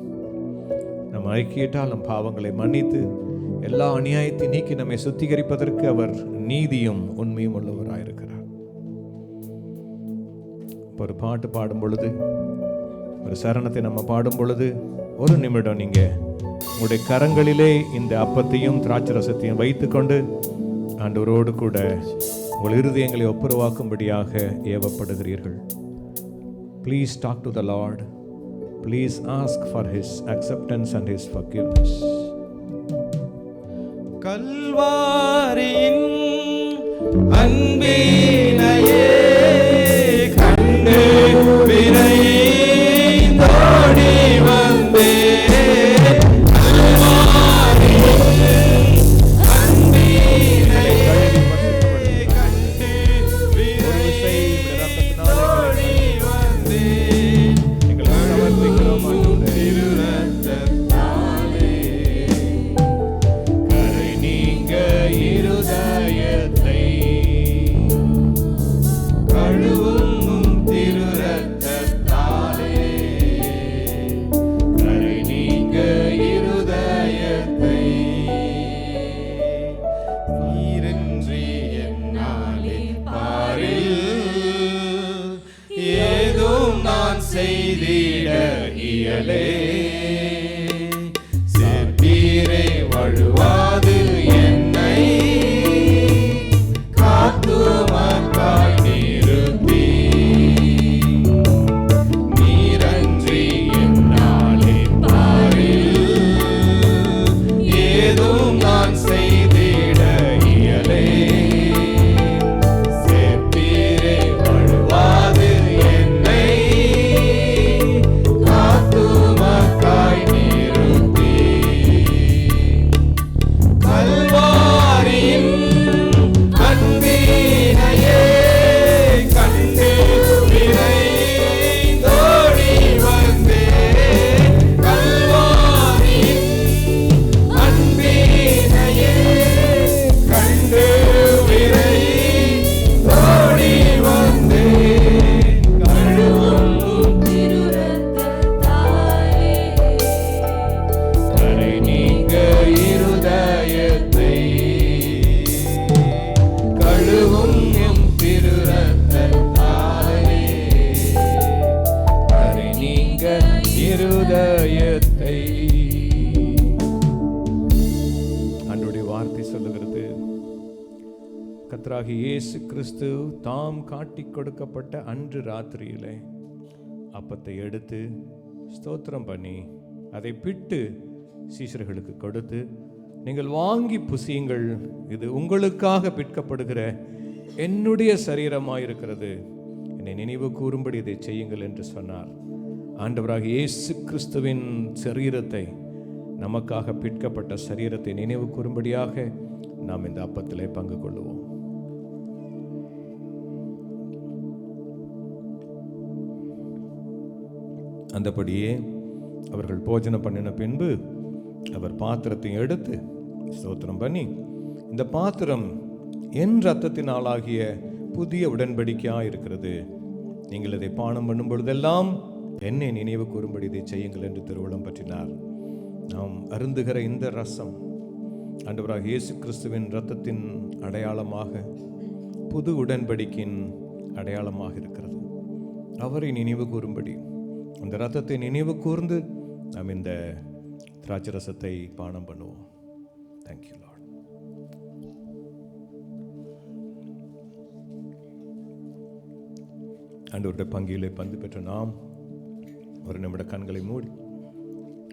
நம்ம அறிக்கையிட்டால் நம் பாவங்களை மன்னித்து எல்லா அநியாயத்தை நீக்கி நம்மை சுத்திகரிப்பதற்கு அவர் நீதியும் உண்மையும் உள்ளவராயிருக்கிறார். ஒரு பாட்டு பாடும் பொழுது, ஒரு சரணத்தை நம்ம பாடும் பொழுது, ஒரு நிமிடம் நீங்க உங்களுடைய கரங்களிலே இந்த அப்பத்தையும் திராட்சை ரசத்தையும் வைத்துக்கொண்டு ஆண்டவரோடு கூட உங்கள் இருதயங்களை ஒப்புரவாக்கும்படியாக ஏவப்படுகிறீர்கள். Please talk to the Lord. Please ask for his acceptance and his forgiveness. கல்வாரியின் அன்பினையே கண்டு விரைந்தோடி வந்தே. செய்திட இயலே சேர்ப்பீரை வழுவாது என்னை காத்துமக்காய் நிறுத்தி நீரன்றி என்னாலே பாரில் ஏதும் நான் செய்திட இயலே சேர்ப்பீரை வழுவாது என்னை காத்துமக்காய் நிறுத்தி கல்வாரியின் அன்பினையே கண்டு விரைந்தோடி வந்தே. கல்வாரியின் அன்பினையே கண்டு விரைந்தோடி வந்தே. கரை நீங்க இருதயத்தை கழுவும் எம் திரு ரத்தத்தாலே. கரை நீங்க இருதயத்தை. ஆண்டவருடைய வார்த்தை சொல்லுகிறது, கர்த்தராகிய இயேசு கிறிஸ்து தாம் காட்டிக் கொடுக்கப்பட்ட அன்று ராத்திரியிலே அப்பத்தை எடுத்து ஸ்தோத்திரம் பண்ணி அதை பிட்டு சீஷர்களுக்கு கொடுத்து, நீங்கள் வாங்கி புசியுங்கள், இது உங்களுக்காக பிற்கப்படுகிற என்னுடைய சரீரமாயிருக்கிறது, என்னை நினைவு கூறும்படி இதை செய்யுங்கள் என்று சொன்னார். ஆண்டவராகிய இயேசு கிறிஸ்துவின் சரீரத்தை, நமக்காக பிற்கப்பட்ட சரீரத்தை நினைவு கூறும்படியாக நாம் இந்த அப்பத்திலே பங்கு கொள்ளுவோம். அந்தபடியே அவர்கள் போஜனம் பண்ணின பின்பு அவர் பாத்திரத்தை எடுத்து ஸ்தோத்திரம் பண்ணி, இந்த பாத்திரம் என் இரத்தத்தினாலாகிய புதிய உடன்படிக்கையாக இருக்கிறது, நீங்கள் இதை பானம் பண்ணும் பொழுதெல்லாம் என்னை நினைவு கூறும்படி இதை செய்யுங்கள் என்று திருவுளம் பற்றினார். நாம் அருந்துகிற இந்த ரசம் ஆண்டவராகிய இயேசு கிறிஸ்துவின் இரத்தத்தின் அடையாளமாக, புது உடன்படிக்கையின் அடையாளமாக இருக்கிறது. அவரை நினைவு கூறும்படி அந்த இரத்தத்தை நினைவு கூர்ந்து நாம் இந்த திராட்சை ரசத்தை பானம் பண்ணுவோம். Thank you Lord. ஆண்டவருடைய பங்கிலே பங்கு பெற்ற நாம் ஒரு நிமிட கண்களை மூடி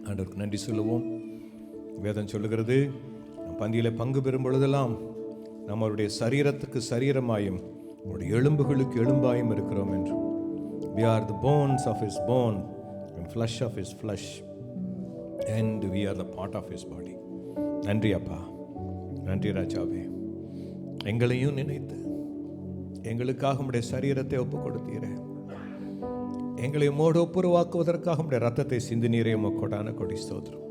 ஆண்டவருக்கு நன்றி சொல்லுவோம். வேதம் சொல்லுகிறது, நம் பந்தியிலே பங்கு பெறும் பொழுதெல்லாம் நாம் அவருடைய சரீரத்துக்கு சரீரமாயும் அவருடைய எலும்புகளுக்கு எலும்பாயும் இருக்கிறோம் என்று. We are the bones of his bone and flesh of his flesh, and we are the part of his body. நன்றி அப்பா, நன்றி ராஜாவே, எங்களையும் நினைத்து எங்களுக்காக உம்முடைய சரீரத்தை ஒப்பு கொடுத்தீரே, எங்களை உம்மோடு ஒப்புரவாக்குவதற்காக உம்முடைய ரத்தத்தை சிந்தினீரே. உமக்கொடான கொடி ஸ்தோத்திரம்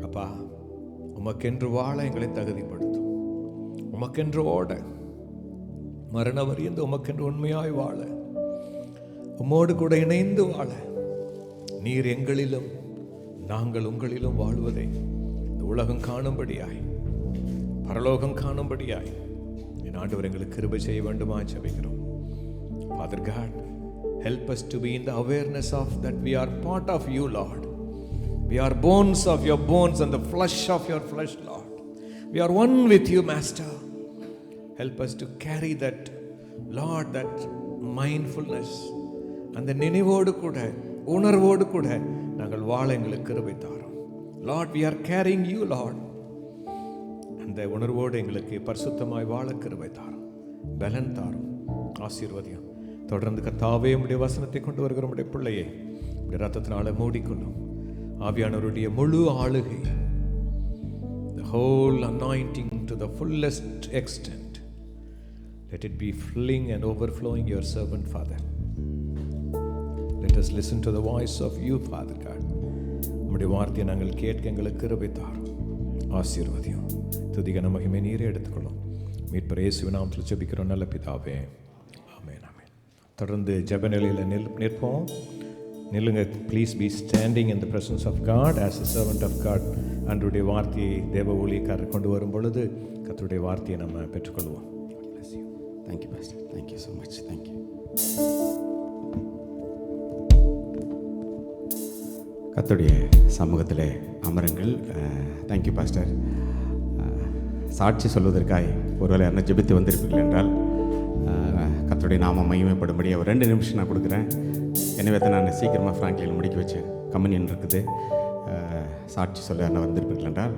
அப்பா. உமக்கென்று வாழ எங்களை தகுதிப்படுத்தும். உமக்கென்று ஓட மரண வரியந்து உமக்கென்று உண்மையாய் வாழ, உம்மோடு கூட இணைந்து வாழ, நீர் எங்களிலும் நாங்கள் உங்களிலும் வாழ்வதை இந்த உலகம் காணும்படியாய், பரலோகம் காணும்படியாய் என் ஆண்டவர் எங்களுக்கு கிருபை செய்ய வேண்டுமா ஜெபிக்கிறோம். Father God, help us to be in the awareness of that we are part of you, Lord. We are bones of your bones and the flesh of your flesh, Lord. We are one with you, Master. Help us to carry that, Lord, that mindfulness and the நினைவோடு கூட உணர்வோடு கூட நாங்கள் வாழ எங்களுக்கு கிருபை தாரும். Lord, we are carrying you, Lord. அந்த உணர்வோடு எங்களுக்கு பரிசுத்தமாய் வாழ கிருபை தாரும், பலன் தாரும், ஆசீர்வதியும். தொடர்ந்து கர்த்தாவே உம்முடைய வசனத்தை கொண்டு வருகிற உம்முடைய பிள்ளையை உம்முடைய ரத்தத்தினால மூடிக்கொள்ளும். ஆவியானவருடைய முழு ஆளுகை, the whole anointing to the fullest extent, let it be filling and overflowing your servant, Father. Let us listen to the voice of you, Father God. உம்முடைய வார்த்தையை நாங்கள் கேட்க எங்களுக்கு கிருபை தாரும், ஆசீர்வதியும். துதிகன மகிமை நீரே எடுத்துக்கொள்ளும். மீட்பர் இயேசுவின் நாமத்தில் ஜெபிக்கிறோம் நல்ல பிதாவே, ஆமென், ஆமென். தொடர்ந்து ஜெப நிலையில் நிற்போம். நில்லுங்க. Please be standing in the presence of God as a servant of God. அன்றைய வார்த்தையை தேவ ஊழியக்காரர் கொண்டு வரும் பொழுது கர்த்தருடைய வார்த்தையை நம்ம பெற்றுக்கொள்வோம். Thank you pastor, thank you so much, thank you. கர்த்தருடைய சமூகத்தில் அமருங்கள். Thank you pastor. சாட்சி சொல்வதற்காய் ஒருவேளை யாரும் ஜெபித்து வந்திருப்பீர்கள் என்றால் கர்த்தருடைய நாமம் மகிமைப்படும்படி ஒரு 2 நிமிஷம் நான் கொடுக்குறேன். எனவே தான் நான் சீக்கிரமாக ஃப்ராங்க்லின் முடிக்க வச்சேன். கம்யூனியன் இருக்குது. சாட்சி சொல்ல யாரும் வந்திருப்பீர்கள் என்றால்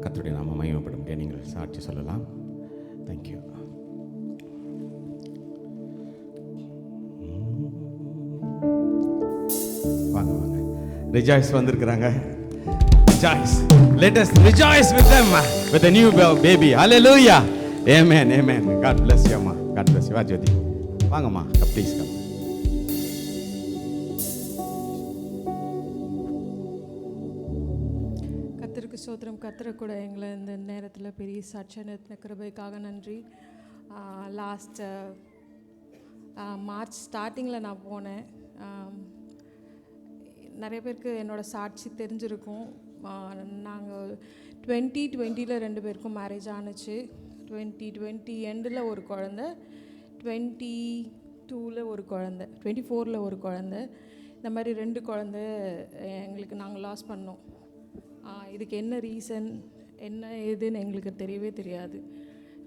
கர்த்தருடைய நாமம் மகிமைப்படும்படியாக நீங்கள் சாட்சி சொல்லலாம். தேங்க்யூ. வாங்க வாங்க. ரிஜாய்ஸ் வந்திருக்கிறாங்க. Rejoice. Let us rejoice with them, with the new baby. Hallelujah. Amen. Amen. God bless you, amma. God bless you. Vajodi. Vaangama. Please come. கர்த்தருக்கு ஸ்தோத்திரம். கர்த்தரை கூட எங்களை இந்த நேரத்தில் பெரிய சாட்சியான கிருபைக்காக நன்றி. லாஸ்ட் மார்ச் ஸ்டார்டிங்கில் நான் போனேன். நிறைய பேருக்கு என்னோடய சாட்சி தெரிஞ்சிருக்கும். நாங்கள் 2020 2 பேருக்கும் மேரேஜ் ஆணுச்சு. 2020 எண்டில் ஒரு குழந்தை, 22 ஒரு குழந்தை, 24 ஒரு குழந்தை. இந்த மாதிரி 2 குழந்தை எங்களுக்கு நாங்கள் லாஸ் பண்ணோம். இதுக்கு என்ன ரீசன் என்ன ஏதுன்னு எங்களுக்கு தெரியவே தெரியாது.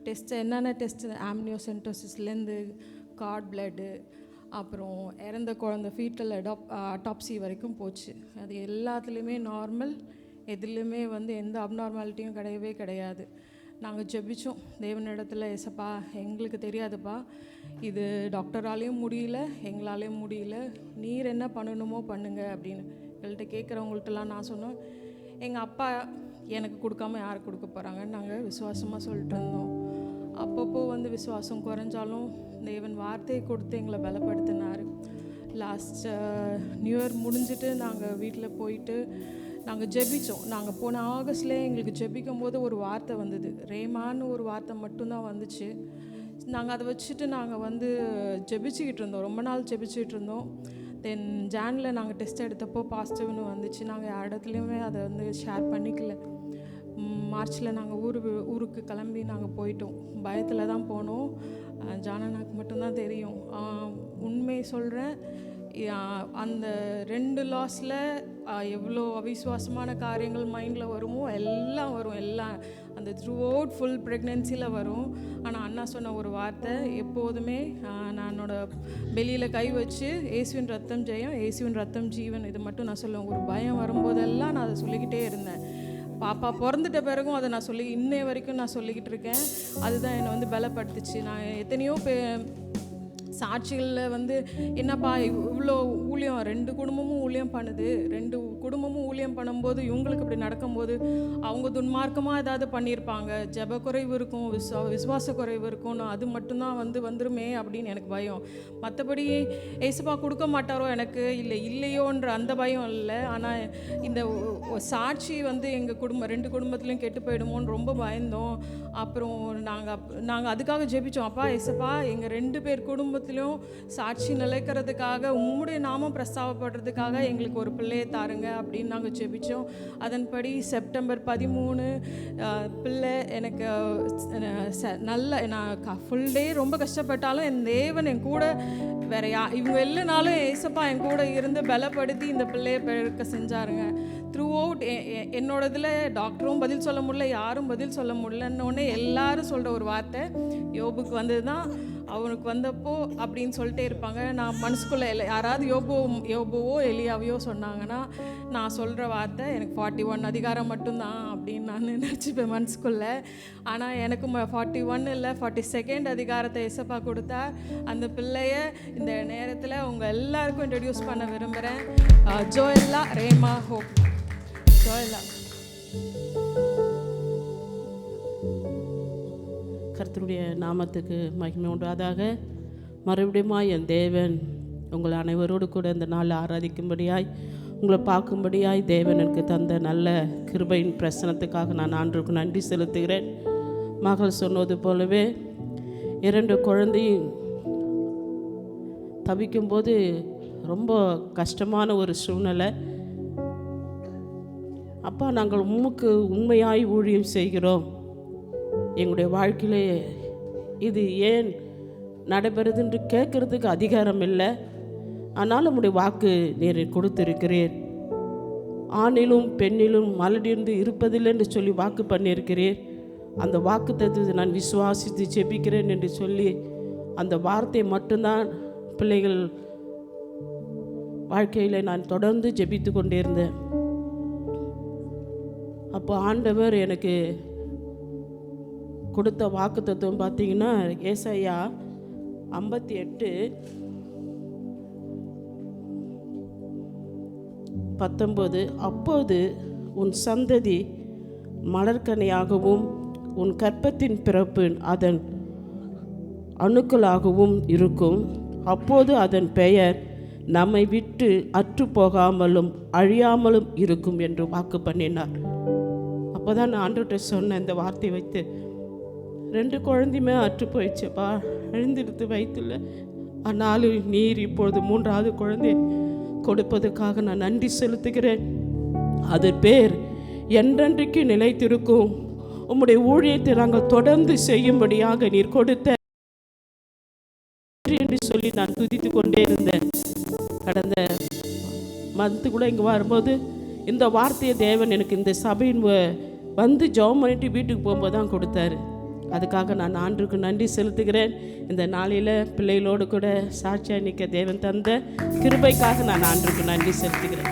டெஸ்ட்டு என்னென்ன டெஸ்ட்டு, ஆம்னியோசென்டோசிஸ்லேருந்து கார்ட் பிளட்டு, அப்புறம் இறந்த குழந்தை ஃபீட்டல் அடாப்சி வரைக்கும் போச்சு. அது எல்லாத்துலேயுமே நார்மல், எதுலேயுமே எந்த அப்நார்மாலிட்டியும் கிடையவே கிடையாது. நாங்கள் ஜெபிச்சோம் தேவனிடத்தில், ஏசப்பா எங்களுக்கு தெரியாதுப்பா, இது டாக்டராலேயும் முடியல, எங்களாலேயும் முடியல, நீர் என்ன பண்ணணுமோ பண்ணுங்க அப்படின்னு எங்கள்கிட்ட கேட்குறவங்கள்ட்டலாம் நான் சொன்னோம், எங்கள் அப்பா எனக்கு கொடுக்காம யார் கொடுக்க போகிறாங்கன்னு நாங்கள் விசுவாசமாக சொல்லிட்டு இருந்தோம். அப்பப்போ விசுவாசம் குறைஞ்சாலும் தேவன் வார்த்தையை கொடுத்து எங்களை பலப்படுத்தினார். லாஸ்ட் நியூ இயர் முடிஞ்சிட்டு நாங்கள் வீட்டில் போயிட்டு நாங்கள் ஜெபித்தோம். நாங்கள் போன ஆகஸ்ட்லேயே எங்களுக்கு ஜெபிக்கும் போது ஒரு வார்த்தை வந்தது, ரேமான்னு ஒரு வார்த்தை மட்டும்தான் வந்துச்சு. நாங்கள் அதை வச்சுட்டு நாங்கள் ஜெபிச்சுக்கிட்டு இருந்தோம், ரொம்ப நாள் ஜெபிச்சுக்கிட்டு இருந்தோம். தென் ஜானில் நாங்கள் டெஸ்ட் எடுத்தப்போ பாசிட்டிவ்னு வந்துச்சு. நாங்கள் இடத்துலையுமே அதை ஷேர் பண்ணிக்கல. மார்ச்சில் நாங்கள் ஊருக்கு கிளம்பி நாங்கள் போயிட்டோம். பயத்தில் தான் போனோம். ஜானனாக்கு மட்டும்தான் தெரியும். உண்மையை சொல்கிறேன், அந்த 2 லாஸில் எவ்வளோ அவிசுவாசமான காரியங்கள் மைண்டில் வருமோ எல்லாம் வரும், எல்லாம் அந்த த்ரூ அவுட் ஃபுல் ப்ரெக்னென்சியில் வரும். ஆனால் அண்ணா சொன்ன ஒரு வார்த்தை எப்போதுமே, நான் என்னோடய வெளியில் கை வச்சு இயேசுவின் ரத்தம் ஜெயம், இயேசுவின் ரத்தம் ஜீவன், இது மட்டும் நான் சொல்லுவேன். ஒரு பயம் வரும்போதெல்லாம் நான் அதை சொல்லிக்கிட்டே இருந்தேன். பாப்பா பிறந்துட்ட பிறகும் அதை நான் இன்னைய வரைக்கும் நான் சொல்லிக்கிட்டு இருக்கேன். அதுதான் என்னை பலப்படுத்துச்சு. நான் எத்தனையோ சாட்சிகளில் வந்து என்னப்பா இவ்வளோ ஊழியம், 2 குடும்பமும் ஊழியம் பண்ணுது, 2 குடும்பமும் ஊழியம் பண்ணும்போது இவங்களுக்கு இப்படி நடக்கும்போது அவங்க துன்மார்க்கமாக ஏதாவது பண்ணியிருப்பாங்க, ஜெப குறைவு இருக்கும், விசுவாச குறைவு இருக்கும்னு அது மட்டும்தான் வந்துருமே அப்படின்னு எனக்கு பயம். மற்றபடி ஏசப்பா கொடுக்க மாட்டாரோ எனக்கு இல்லையோன்ற அந்த பயம் இல்லை. ஆனால் இந்த சாட்சி எங்கள் குடும்பம் 2 குடும்பத்துலேயும் கெட்டு போயிடுமோன்னு ரொம்ப பயந்தோம். அப்புறம் நாங்கள் அதுக்காக ஜெபிச்சோம். அப்பா ஏசப்பா எங்கள் 2 பேர் குடும்பத்திலும் சாட்சி நிலைக்கிறதுக்காக உம்முடைய நாமம் பிரஸ்தாபப்படுறதுக்காக எங்களுக்கு ஒரு பிள்ளையை தாருங்க அப்படின்னு நாங்கள் ஜெபிச்சோம். அதன்படி செப்டம்பர் 13 பிள்ளை எனக்கு நல்ல, நான் ஃபுல் டே ரொம்ப கஷ்டப்பட்டாலும் என் தேவன் என் கூட வேற இவங்க இல்லைனாலும் ஏசப்பா என் கூட இருந்து பலப்படுத்தி இந்த பிள்ளையை பிறக்க செஞ்சாருங்க. த்ரூ அவுட் என்னோட இதில் டாக்டரும் பதில் சொல்ல முடியல, யாரும் பதில் சொல்ல முடியலன்னொடனே எல்லாரும் சொல்கிற ஒரு வார்த்தை, யோபுக்கு வந்தது தான் அவனுக்கு வந்தப்போ அப்படின்னு சொல்லிட்டே இருப்பாங்க. நான் மனசுக்குள்ளே யாராவது யோபுவோ எலியாவையோ சொன்னாங்கன்னா நான் சொல்கிற வார்த்தை எனக்கு 41 அதிகாரம் மட்டும்தான் அப்படின்னு நான் நினச்சிப்பேன் மனசுக்குள்ளே. ஆனால் எனக்கு 41 இல்லை 42 அதிகாரத்தை ஏசப்பா கொடுத்தா. அந்த பிள்ளைய இந்த நேரத்தில் உங்கள் எல்லாருக்கும் இன்ட்ரடியூஸ் பண்ண விரும்புகிறேன். ஜோயல்லா ரேமா ஹோப். ஜோயல்லா. கர்த்தருடைய நாமத்துக்கு மகிமை உண்டாதாக. மறுபடியும் என் தேவன் உங்கள் அனைவரோடு கூட இந்த நாள் ஆராதிக்கும்படியாய், உங்களை பார்க்கும்படியாய் தேவன் எனக்கு தந்த நல்ல கிருபையின் பிரசனத்துக்காக நான் ஆண்டவருக்கு நன்றி செலுத்துகிறேன். மகள் சொன்னது போலவே 2 குழந்தையும் தவிக்கும்போது ரொம்ப கஷ்டமான ஒரு சூழ்நிலை. அப்பா, நாங்கள் உமக்கு உண்மையாய் ஊழியம் செய்கிறோம், எங்களுடைய வாழ்க்கையிலே இது ஏன் நடைபெறுது என்று கேட்குறதுக்கு அதிகாரம் இல்லை. ஆனால் உம்முடைய வாக்கு நீர் கொடுத்திருக்கிறீர். ஆணிலும் பெண்ணிலும் மலடிருந்து இருப்பதில்லை என்று சொல்லி வாக்கு பண்ணியிருக்கிறீர். அந்த வாக்கு தத்துவத்தை நான் விசுவாசித்து ஜெபிக்கிறேன் என்று சொல்லி அந்த வார்த்தையை மட்டும்தான் பிள்ளைகள் வாழ்க்கையில் நான் தொடர்ந்து ஜெபித்து கொண்டே இருந்தேன். அப்போ ஆண்டவர் எனக்கு கொடுத்த வாக்கு தத்துவம் பார்த்தீங்கன்னா ஏசாயா 58:19, அப்போது உன் சந்ததி மலர்கனியாகவும் உன் கற்பத்தின் பிறப்பு அதன் அணுக்களாகவும் இருக்கும். அப்போது அதன் பெயர் நம்மை விட்டு அற்று போகாமலும் அழியாமலும் இருக்கும் என்று வாக்கு பண்ணினார். அப்போ தான் நான் ஆண்டவர்கிட்ட சொன்னேன் இந்த வார்த்தையை வைத்து. 2 குழந்தையுமே அற்று போயிடுச்சுப்பா, அழிந்திருத்து வயிற்றுல. ஆனாலும் நீர் இப்பொழுது 3வது குழந்தை கொடுப்பதற்காக நான் நன்றி செலுத்துகிறேன். அது பேர் என்றென்றைக்கு நிலைத்திருக்கும். உம்முடைய ஊழியத்தை நாங்கள் தொடர்ந்து செய்யும்படியாக நீர் கொடுத்த என்று சொல்லி நான் துதித்து கொண்டே இருந்தேன். கடந்த மந்த்து கூட இங்கே வரும்போது இந்த வார்த்தையை தேவன் எனக்கு இந்த சபையின் ஜெபம் பண்ணிட்டு வீட்டுக்கு போகும்போது தான் கொடுத்தாரு. அதுக்காக நான் ஆண்டவருக்கு நன்றி செலுத்துகிறேன். இந்த நாளில் பிள்ளைகளோடு கூட சாட்சியாக நிற்க தேவன் தந்த கிருபைக்காக நான் ஆண்டவருக்கு நன்றி செலுத்துகிறேன்.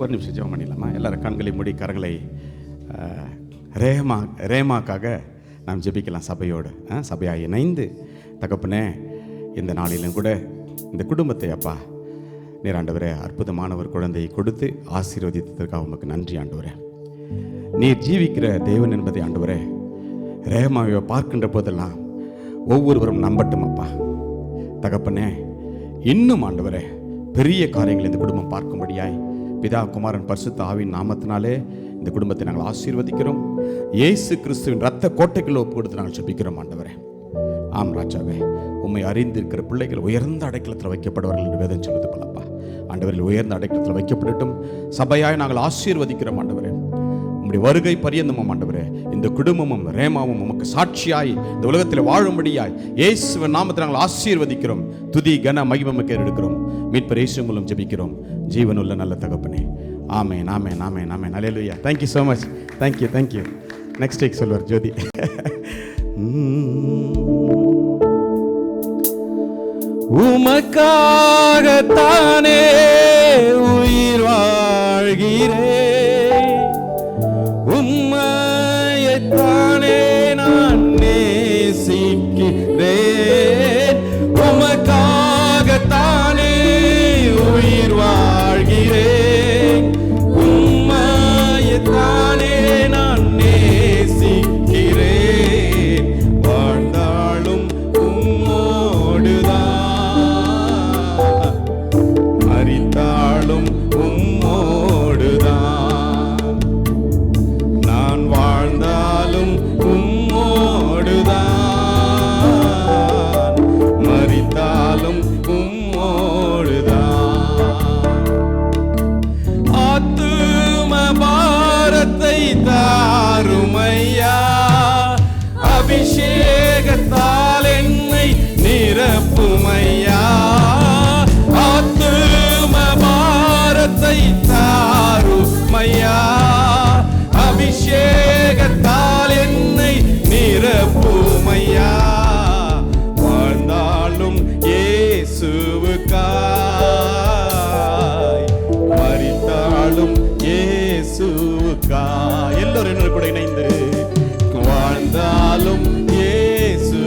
ஒரு நிமிஷம் ஜெபம் பண்ணிடலாமா? எல்லாரும் கண்களை மூடி கரங்களை ரேமாக்காக நாம் ஜெபிக்கலாம் சபையோடு. சபையாக இணைந்து தகப்பனே, இந்த நாளிலும் கூட இந்த குடும்பத்தை அப்பா நீர் ஆண்டவரே அற்புதமான ஒரு குழந்தையை கொடுத்து ஆசீர்வதித்ததற்காக உமக்கு நன்றி ஆண்டவரே. நீர் ஜீவிக்கிற தேவன் என்பதை ஆண்டவரே ரேமாவை பார்க்கின்ற போதெல்லாம் ஒவ்வொருவரும் நம்பட்டும் அப்பா. தகப்பனே, இன்னும் ஆண்டவரே பெரிய காரியங்கள் இந்த குடும்பம் பார்க்கும்படியாய் பிதா குமாரன் பரிசுத்த ஆவியின் நாமத்தினாலே இந்த குடும்பத்தை நாங்கள் ஆசீர்வதிக்கிறோம். இயேசு கிறிஸ்துவின் இரத்த கோட்டைக்குள்ள ஒப்பு கொடுத்து நாங்கள் ஜெபிக்கிறோம் ஆண்டவரே. ஆம் ராஜாவே, உம்மை அறிந்திருக்கிற பிள்ளைகள் உயர்ந்த அடைக்கலத்தில் வைக்கப்படுவார்கள் என்று வேதம் சொல்லுது போலப்பா. ஆண்டவரில் உயர்ந்த அடைக்கலத்தில் வைக்கப்படட்டும். சபையாய் நாங்கள் ஆசீர்வதிக்கிறோம் ஆண்டவரே. உம்முடைய வருகை பரியந்தமும் ஆண்டவரே இந்த குடும்பமும் ரேமாவும் உமக்கு சாட்சியாய் இந்த உலகத்தில் வாழும்படியாய் இயேசுவின் நாமத்தை நாங்கள் ஆசீர்வதிக்கிறோம். துதி கன மகிமைக்கு எடுக்கிறோம். மீட்பர் இயேசு மூலம் ஜெபிக்கிறோம் ஜீவனுள்ள நல்ல தகப்பனே. ஆமென், ஆமென், ஆமென், ஆமென். அல்லேலூயா. Thank you so much. Thank you, thank you. Next week சொல்வார் ஜோதி. உமக்காகத்தானே உயிர் வாழ்கிறேன், உம்மையை உம்மையத்தானே நான் நேசிக்கிறேன், உமக்காகத்தானே உயிர் வாழ்கிறேன், உம்மையத்தானே நான் நேசிக்கிறேன், வாழ்ந்தாலும் உம்மோடுதான், மரித்தாலும் உம்மோடுதான், நான் வாழ்ந்தாலும் உம்மோடுதான், மரித்தாலும் உம்மோடுதான். ஆத்தும பாரத்தை தாருமையா, அபிஷேகத்தால் என்னை நிரப்புமையா, ஆத்தும பாரத்தை தாருமையா, அபிஷேகத்தால் என்னை நிரப்புமையா, வாழ்ந்தாலும் இயேசுவுக்காய், மரித்தாலும் இயேசுவுக்காய். எல்லோரும் என்னோட கூட இணைந்து வாழ்ந்தாலும் இயேசுவுக்காய்,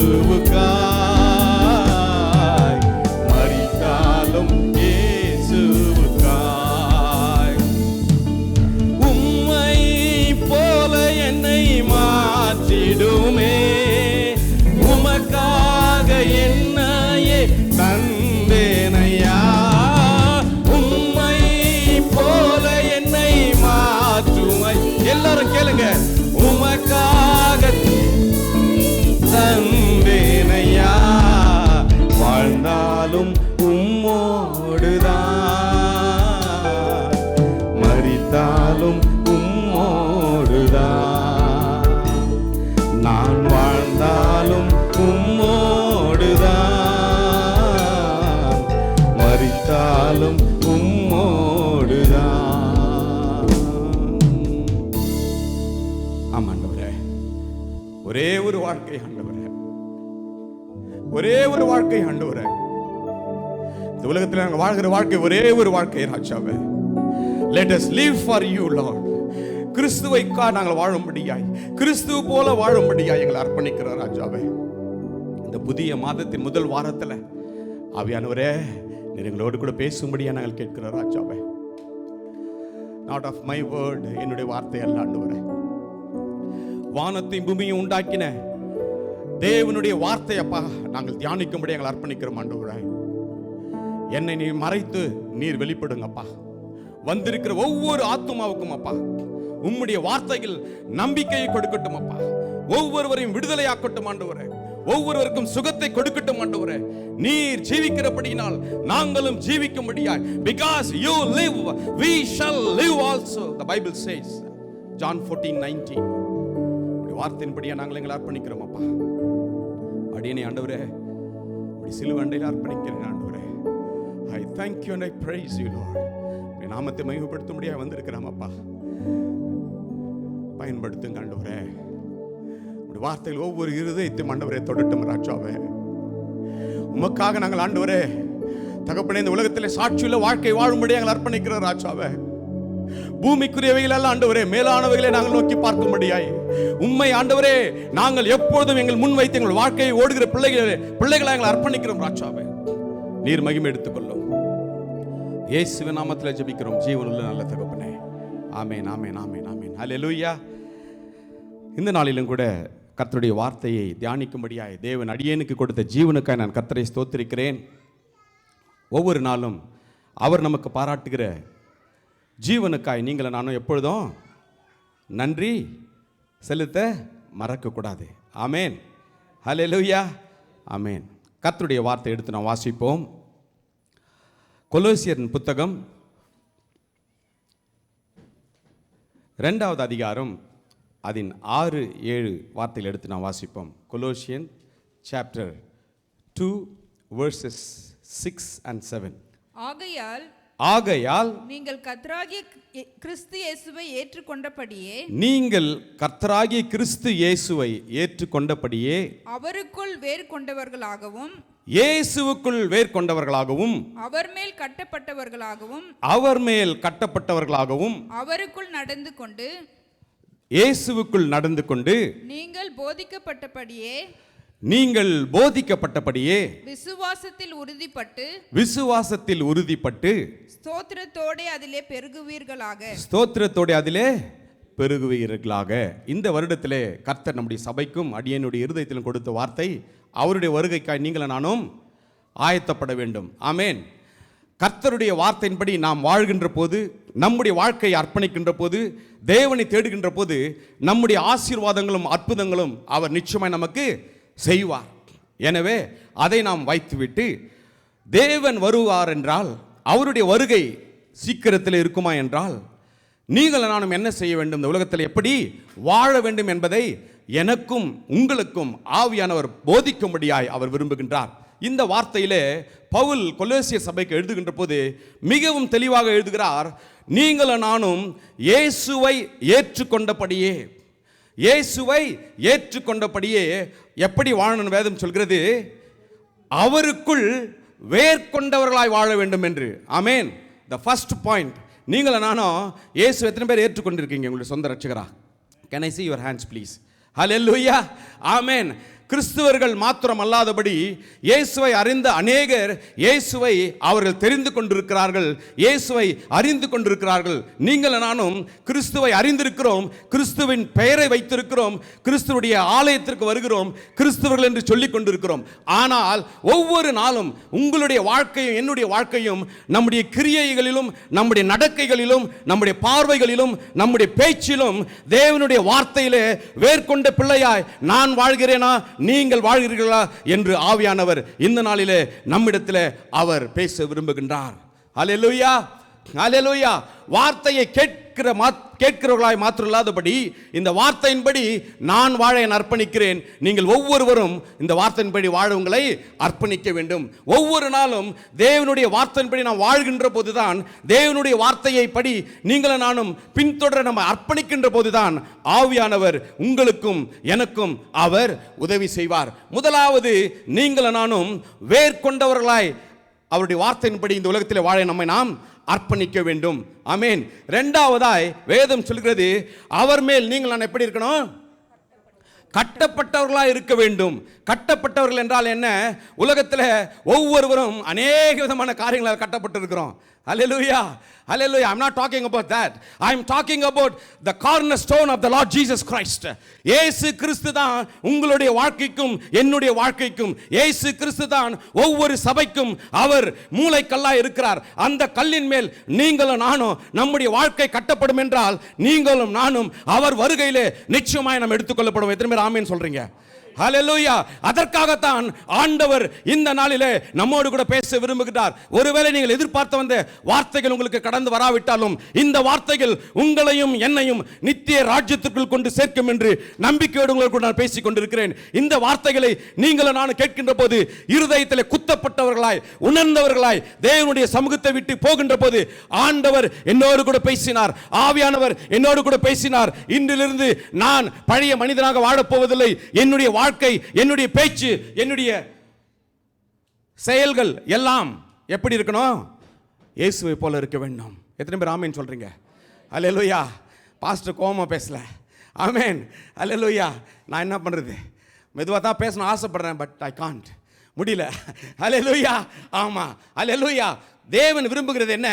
மரித்தாலும் இயேசுவுக்காய். உம்மை போல என்னை மாற்றிடுமே, உமக்காக என்னையே தந்தேனையா, உம்மை போல என்னை மாற்றுமை. எல்லாரும் கேளுங்க, உமக்காக தந்தேனையா, வாழ்ந்தாலும் உம்மோடுதான், மரித்தாலும் உம்மோடுதான், நான் வாழ்ந்தாலும் உம்மோடுதான், மரித்தாலும் உம்மோடுதான். ஆமா ஆண்டவரே, ஒரே ஒரு வாழ்க்கை ஆண்டவரே, ஒரே ஒரு வாழ்க்கை ஆண்டவரே. இந்த உலகத்தில் நாங்கள் வாழ்கிற வாழ்க்கை ஒரே ஒரு வாழ்க்கை ராஜாவே. Let us live for you, Lord. கிறிஸ்துவைக்கா நாங்கள் வாழும்படியாய், கிறிஸ்துவ போல வாழும்படியாய் எங்களை அர்ப்பணிக்கிறோம் ராஜாவே. இந்த புதிய மாதத்தின் முதல் வாரத்தில் ஆவியானவரே நீர் எங்களோடு கூட பேசும்படியா நாங்கள் கேட்கிறோம் ராஜாவே. நாட் ஆஃப் மை வேர்ட், என்னுடைய வார்த்தை அல்ல ஆண்டவரே, வானத்தையும் பூமியை உண்டாக்கின தேவனுடைய வார்த்தையப்பா நாங்கள் தியானிக்கும்படி எங்களை அர்ப்பணிக்கிறோம் ஆண்டவரே. என்னை நீ மறைத்து நீர் வெளிப்படுங்கப்பா. வந்திருக்கிற ஒவ்வொரு ஆத்துமாவுக்கும் அப்பா உம்முடைய வார்த்தைகள் நம்பிக்கையை கொடுக்கட்டும் அப்பா. ஒவ்வொருவரையும் விடுதலையாக்கட்டும் ஆண்டவரே. ஒவ்வொருவருக்கும் சுகத்தை கொடுக்கட்டும் ஆண்டவரே. நீர் ஜீவிக்கிறபடியினால் நாங்களும் ஜீவிக்கும்படியாய், because you live we shall live also, the Bible says, John 14:19. வார்த்தையின்படியா நாங்கள் எங்களை அர்ப்பணிக்கிறோம் அப்பா. அடியேனை ஆண்டவரே உம்முடைய சிலுவை அண்டையில் அர்ப்பணிக்கிறேன் ஆண்டவரே. I thank you and I praise you, Lord. உம்முடைய நாமத்தை மகிமைப்படுத்தும்படியா வந்திருக்கிறோம் அப்பா. பயன்படுத்துங்க ஆண்டவரே. உம்முடைய வார்த்தைகள் ஒவ்வொரு இருதயத்தையும் ஆண்டவரே தொடட்டும் ராஜாவே. உமக்காக நாங்கள் ஆண்டவரே தகப்பனே இந்த உலகத்தில் சாட்சியுள்ள வாழ்க்கை வாழும்படி நாங்கள் அர்ப்பணிக்கிறோம் ராஜாவே. பூமிக்குரியவைகள் அல்ல ஆண்டவரே, மேலானவைகளை நாங்கள் நோக்கி பார்க்கும்படியாய் உம்மை ஆண்டவரே நாங்கள் எப்பொழுதும் எங்கள் முன் வைத்து எங்கள் வாழ்க்கையை ஓடுகிற பிள்ளைகளை நாங்கள் அர்ப்பணிக்கிறோம் ராஜாவே. நீர் மகிமை எடுத்துக்கொள்ளும். இயேசுவின் நாமத்தில் ஜெபிக்கிறோம் ஜீவனுள்ள நல்ல தகப்பனே. ஆமென், ஆமென், ஆமென், ஆமென். ஹல்லேலூயா. இந்த நாளிலும் கூட கர்த்தருடைய வார்த்தையை தியானிக்கும்படியாய் தேவன் அடியேனுக்கு கொடுத்த ஜீவனுக்காய் நான் கர்த்தரை ஸ்தோத்திரிக்கிறேன். ஒவ்வொரு நாளும் அவர் நமக்கு பாராட்டுகிற ஜீவனுக்காய் நீங்கள நானும் எப்பொழுதும் நன்றி செலுத்த மறக்கக்கூடாது. ஆமேன், ஹல்லேலூயா, ஆமேன். கர்த்தருடைய வார்த்தை எடுத்து நாம் வாசிப்போம். கொலோசியரின் புத்தகம் 2வது அதிகாரம் அதன் 6-7 வார்த்தைகள் எடுத்து நாம் வாசிப்போம். Colossian chapter 2 verses 6 and 7. ஆகையால் நீங்கள் கர்த்தராகிய கிறிஸ்து இயேசுவை ஏற்றுக்கொண்டபடியே அவருக்குள் வேர் கொண்டவர்களாகவும் இயேசுவுக்குள் வேர் கொண்டவர்களாகவும் அவர் மேல் கட்டப்பட்டவர்களாகவும் அவருக்குள் நடந்து கொண்டு இயேசுவுக்குள் நடந்து கொண்டு நீங்கள் போதிக்கப்பட்டபடியே விசுவாசத்தில் உறுதிப்பட்டு ஸ்தோத்திரத்தோடே அதிலே பெருகுவீர்களாக. இந்த வருடத்திலே கர்த்தர் நம்முடைய சபைக்கும் அடியனுடைய இருதயத்திலும் கொடுத்த வார்த்தை, அவருடைய வருகைக்காய் நீங்கள் நானும் ஆயத்தப்பட வேண்டும். ஆமேன். கர்த்தருடைய வார்த்தையின்படி நாம் வாழ்கின்ற போது, நம்முடைய வாழ்க்கையை அர்ப்பணிக்கின்ற போது, தேவனை தேடுகின்ற போது, நம்முடைய ஆசீர்வாதங்களும் அற்புதங்களும் அவர் நிச்சயமாய் நமக்கு செய்வார். எனவே அதை நாம் வைத்துவிட்டு, தேவன் வருவார் என்றால், அவருடைய வருகை சீக்கிரத்தில் இருக்குமா என்றால், நீங்கள் நானும் என்ன செய்ய வேண்டும், இந்த உலகத்தில் எப்படி வாழ வேண்டும் என்பதை எனக்கும் உங்களுக்கும் ஆவியானவர் போதிக்கும்படியாய் அவர் விரும்புகின்றார். இந்த வார்த்தையிலே பவுல் கொலோசிய சபைக்கு எழுதுகின்ற போது மிகவும் தெளிவாக எழுதுகிறார். நீங்கள் நானும் இயேசுவை ஏற்றுக்கொண்டபடியே எப்படி வாழணும் வேதம் சொல்கிறது, அவருக்குள் வேர்கொண்டவர்களாய் வாழ வேண்டும் என்று. ஆமேன். த ஃபர்ஸ்ட் பாயிண்ட், நீங்கள் நானும் இயேசு எத்தனை பேர் ஏற்றுக்கொண்டிருக்கீங்க உங்களுடைய சொந்த ரட்சகரா? Can I see your hands please? Hallelujah. Amen. கிறிஸ்துவர்கள் மாத்திரம் அல்லாதபடி இயேசுவை அறிந்த அநேகர் இயேசுவை அவர்கள் தெரிந்து கொண்டிருக்கிறார்கள், இயேசுவை அறிந்து கொண்டிருக்கிறார்கள். நீங்கள் நானும் கிறிஸ்துவை அறிந்திருக்கிறோம், கிறிஸ்துவின் பெயரை வைத்திருக்கிறோம், கிறிஸ்துவுடைய ஆலயத்திற்கு வருகிறோம், கிறிஸ்துவர்கள் என்று சொல்லிக் கொண்டிருக்கிறோம். ஆனால் ஒவ்வொரு நாளும் உங்களுடைய வாழ்க்கையும் என்னுடைய வாழ்க்கையும் நம்முடைய கிரியைகளிலும், நம்முடைய நடக்கைகளிலும், நம்முடைய பார்வைகளிலும், நம்முடைய பேச்சிலும் தேவனுடைய வார்த்தையிலே வேர்கொண்ட பிள்ளையாய் நான் வாழ்கிறேனா, நீங்கள் வாழ்கிறீர்களா என்று ஆவியானவர் இந்த நாளிலே நம்மிடத்தில் அவர் பேச விரும்புகின்றார். அல்லேலூயா, அல்லேலூயா. வார்த்தையை கேட்கிறவர்களாய் மாத்திரம் இல்லாதபடி இந்த வார்த்தையின்படி நான் வாழ அர்ப்பணிக்கிறேன். நீங்கள் ஒவ்வொருவரும் இந்த வார்த்தையின்படி வாழ உங்களை அர்ப்பணிக்க வேண்டும். ஒவ்வொரு நாளும் தேவனுடைய வார்த்தையின்படி நாம் வாழ்கின்ற போதுதான், தேவனுடைய வார்த்தையை படி நீங்களும் நானும் பின்தொடர நம்ம அர்ப்பணிக்கின்ற போதுதான் ஆவியானவர் உங்களுக்கும் எனக்கும் அவர் உதவி செய்வார். முதலாவது, நீங்களும் நானும் வேர்கொண்டவர்களாய் அவருடைய வார்த்தையின்படி இந்த உலகத்தில் வாழ நம்மை நாம் அர்ப்பணிக்க வேண்டும். ஆமென். இரண்டாவதாய் வேதம் சொல்கிறது, அவர் மேல் நீங்கள் நான் எப்படி இருக்கணும்? கட்டப்பட்டவர்களாக இருக்க வேண்டும். கட்டப்பட்டவர்கள் என்றால் என்ன? உலகத்தில் ஒவ்வொருவரும் அநேக விதமான காரியங்களால் கட்டப்பட்டிருக்கிறோம். Hallelujah. Hallelujah. I'm not talking about that. I'm talking about the cornerstone of the Lord Jesus Christ. இயேசு கிறிஸ்து தான் உங்களுடைய வாழ்க்கைக்கும் என்னுடைய வாழ்க்கைக்கும், இயேசு கிறிஸ்து தான் ஒவ்வொரு சபைக்கும் அவர் மூலைக்கல்லாய் இருக்கிறார். அந்த கல்லின் மேல் நீங்களும் நானும் நம்முடைய வாழ்க்கை கட்டப்படும் என்றால், நீங்களும் நானும் அவர் வருகையிலே நிச்சயமாய் நாம் எடுத்துக்கொள்ளப்படும். எத்தனை பேர் ஆமென் சொல்றீங்க? ஹல்லேலூயா. அதற்காகத்தான் ஆண்டவர் இந்த நாளிலே நம்மோடு கூட பேச விரும்புகிறார். ஒருவேளை நீங்கள் எதிர்பார்த்த வந்த வார்த்தைகள் உங்களுக்கு கடந்து வராவிட்டாலும், இந்த வார்த்தைகள் உங்களையும் என்னையும் நித்திய ராஜ்யத்திற்குள் கொண்டு சேர்க்கும் என்று நம்பிக்கையோடு உங்களுக்கு கூட நான் பேசிக் கொண்டிருக்கிறேன். இந்த வார்த்தைகளை நீங்களும் நான் கேட்கின்ற போது இருதயத்தில் குத்தப்பட்டவர்களாய், உணர்ந்தவர்களாய் தேவனுடைய சமூகத்தை விட்டு போகின்ற போது ஆண்டவர் என்னோடு கூட பேசினார், ஆவியானவர் என்னோடு கூட பேசினார். இன்றிலிருந்து நான் பழைய மனிதனாக வாழப்போவதில்லை. என்னுடைய வாழ்க்கை, என்னுடைய பேச்சு, என்னுடைய செயல்கள் எல்லாம் எப்படி இருக்கணும்? இயேசுவை போல இருக்க வேண்டும். எத்தனை பேர் ஆமென் சொல்றீங்க? அல்லேலூயா. பாஸ்டர் கோமா பேசல. ஆமென். அல்லேலூயா. நான் என்ன பண்றது? மெதுவாக தான் பேசணும் ஆசைப்படுறேன், பட் ஐ காண்ட், முடியல. அல்லேலூயா. ஆமா, அல்லேலூயா. தேவன் விரும்புகிறது என்ன?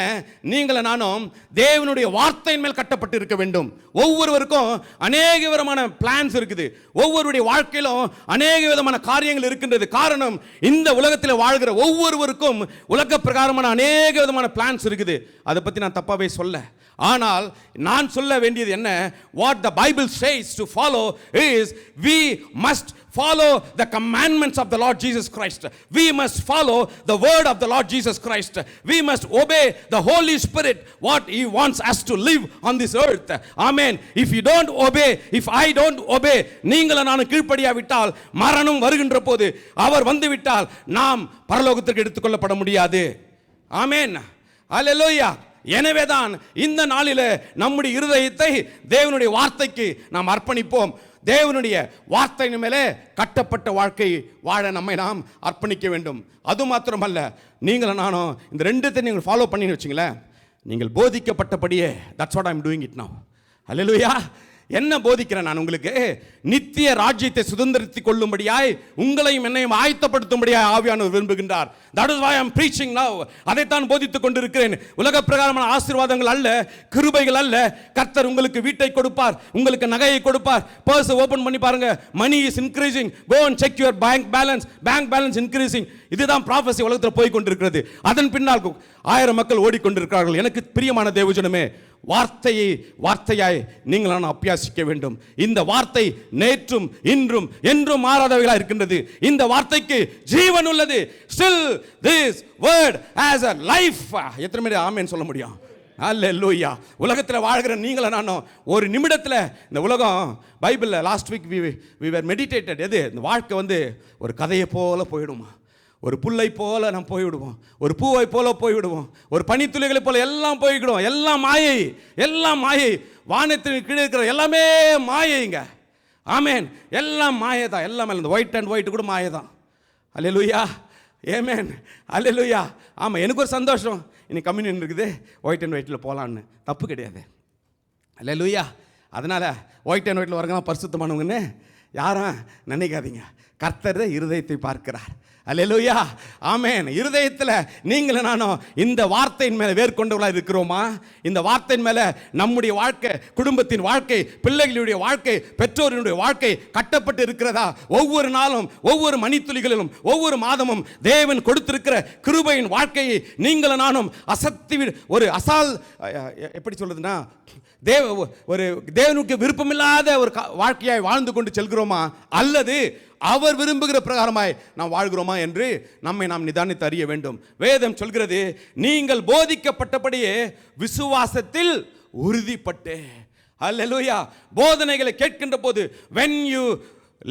நீங்களும் நானும் தேவனுடைய வார்த்தையின் மேல் கட்டப்பட்டு இருக்க வேண்டும். ஒவ்வொருவருக்கும் அநேக விதமான பிளான்ஸ் இருக்குது. ஒவ்வொருடைய வாழ்க்கையிலும் அநேக விதமான காரியங்கள் இருக்கின்றது. காரணம், இந்த உலகத்தில் வாழ்கிற ஒவ்வொருவருக்கும் உலக பிரகாரமான அநேக விதமான பிளான்ஸ் இருக்குது. அதை பற்றி நான் தப்பாவே சொல்ல, ஆனால் நான் சொல்ல வேண்டியது என்ன? what the Bible says to follow is, we must follow the commandments of the Lord Jesus Christ. We must follow the word of the Lord Jesus Christ. We must obey the Holy Spirit, what he wants us to live on this earth. Amen. If you don't obey, if I don't obey, நீங்களும் நானும் கீழ்ப்படியாவிட்டால், மரணம் வருகின்ற போது, அவர் வந்து விட்டால் நாம் பரலோகத்திற்கு எடுத்துக்கொள்ளப்பட முடியாது. ஆமென். அல்லேலூயா. எனவேதான் இந்த நாளிலே நம்முடைய இருதயத்தை தேவனுடைய வார்த்தைக்கு நாம் அர்ப்பணிப்போம். தேவனுடைய வார்த்தையின் மேலே கட்டப்பட்ட வாழ்க்கை வாழ நம்மை நாம் அர்ப்பணிக்க வேண்டும். அது மாத்திரமல்ல, நீங்களும் நானும் இந்த ரெண்டுத்தை நீங்கள் ஃபாலோ பண்ணி வச்சுங்களேன், நீங்கள் போதிக்கப்பட்டபடியே, that's what I'm doing it now. அல்லேலூயா. என்ன போதிக்கிறேன் நான் உங்களுக்கு? நித்திய ராஜ்யத்தை சுதந்திரித்துக் கொள்ளும்படியாய் உங்களையும் என்னையும் ஆயத்தப்படுத்தும்படியாய் ஆவியானவர் விரும்புகின்றார். That is why I am preaching now. அதைத்தான் போதித்துக் கொண்டிருக்கிறேன். உலக பிரகாரமான ஆசீர்வாதங்கள் அல்ல, கிருபைகள் அல்ல. கர்த்தர் உங்களுக்கு வீட்டை கொடுப்பார், உங்களுக்கு நகையை கொடுப்பார். பர்ஸ் ஓபன் பண்ணி பாருங்க, money is increasing. Go and check your bank balance increasing. இதுதான் prophecy உலகத்தில் போய் கொண்டிருக்கிறது. அதன் பின்னால் 1000 மக்கள் ஓடிக்கொண்டிருக்கிறார்கள். எனக்கு பிரியமான தேவஜனமே, வார்த்தையாய் நீங்கள் அபியாசிக்க வேண்டும். இந்த வார்த்தை நேற்றும் இன்றும் என்றும் மாறாதவைகளாக இருக்கின்றது. இந்த வார்த்தைக்கு ஜீவன் உள்ளது. Still this word has a life. எத்தனை பேர் ஆமென் சொல்ல முடியும்? அல்லேலூயா. உலகத்தில் வாழ்கிற நீங்களும் நானும் ஒரு நிமிடத்தில் இந்த உலகம், பைபிளில் last week we were meditated. எது இந்த வாழ்க்கை ஒரு கதையை போல போயிடுமா? ஒரு புல்லை போல நாம் போய்விடுவோம், ஒரு பூவை போல போய்விடுவோம், ஒரு பனித்துளிகளை போல எல்லாம் போய்விடுவோம். எல்லாம் மாயை. வானத்தின் கீழே இருக்கிற எல்லாமே மாயைங்க. ஆமேன். எல்லாம் மாயை தான். எல்லாமே இந்த ஒயிட் அண்ட் ஒயிட் கூட மாயை தான். அல்லேலூயா, ஆமென், அல்லேலூயா. ஆமாம், எனக்கு ஒரு சந்தோஷம், இன்னைக்கு கம்யூனியன் இருக்குது, ஒயிட் அண்ட் ஒயிட்டில் போகலான்னு. தப்பு கிடையாது. அல்லேலூயா. அதனால் ஒயிட் அண்ட் ஒயிட்டில் வரங்கலாம் பரிசுத்தமானவங்கன்னு யாரும் நினைக்காதீங்க. கர்த்தர் இருதயத்தை பார்க்கிறார். அல்லேலூயா, ஆமென். இருதயத்தில் நீங்களும் நானும் இந்த வார்த்தையின் மேலே வேர்கொண்டவர்களாக இருக்கிறோமா? இந்த வார்த்தையின் மேலே நம்முடைய வாழ்க்கை, குடும்பத்தின் வாழ்க்கை, பிள்ளைகளுடைய வாழ்க்கை, பெற்றோரினுடைய வாழ்க்கை கட்டப்பட்டு இருக்கிறதா? ஒவ்வொரு நாளும், ஒவ்வொரு மணித்துளிகளிலும், ஒவ்வொரு மாதமும் தேவன் கொடுத்திருக்கிற கிருபையின் வாழ்க்கையை நீங்களும் நானும் எப்படி சொல்றதுன்னா, ஒரு தேவனுக்கு விருப்பமில்லாத ஒரு வாழ்க்கையாய் வாழ்ந்து கொண்டு செல்கிறோமா, அல்லது அவர் விரும்புகிற பிரகாரமாய் நாம் வாழ்கிறோமா என்று நம்மை நாம் நிதானித்து அறிய வேண்டும். வேதம் சொல்கிறது, நீங்கள் போதிக்கப்பட்டபடியே விசுவாசத்தில் உறுதிப்பட்டு. அல்லேலூயா. போதனைகளை கேட்கின்ற போது, when you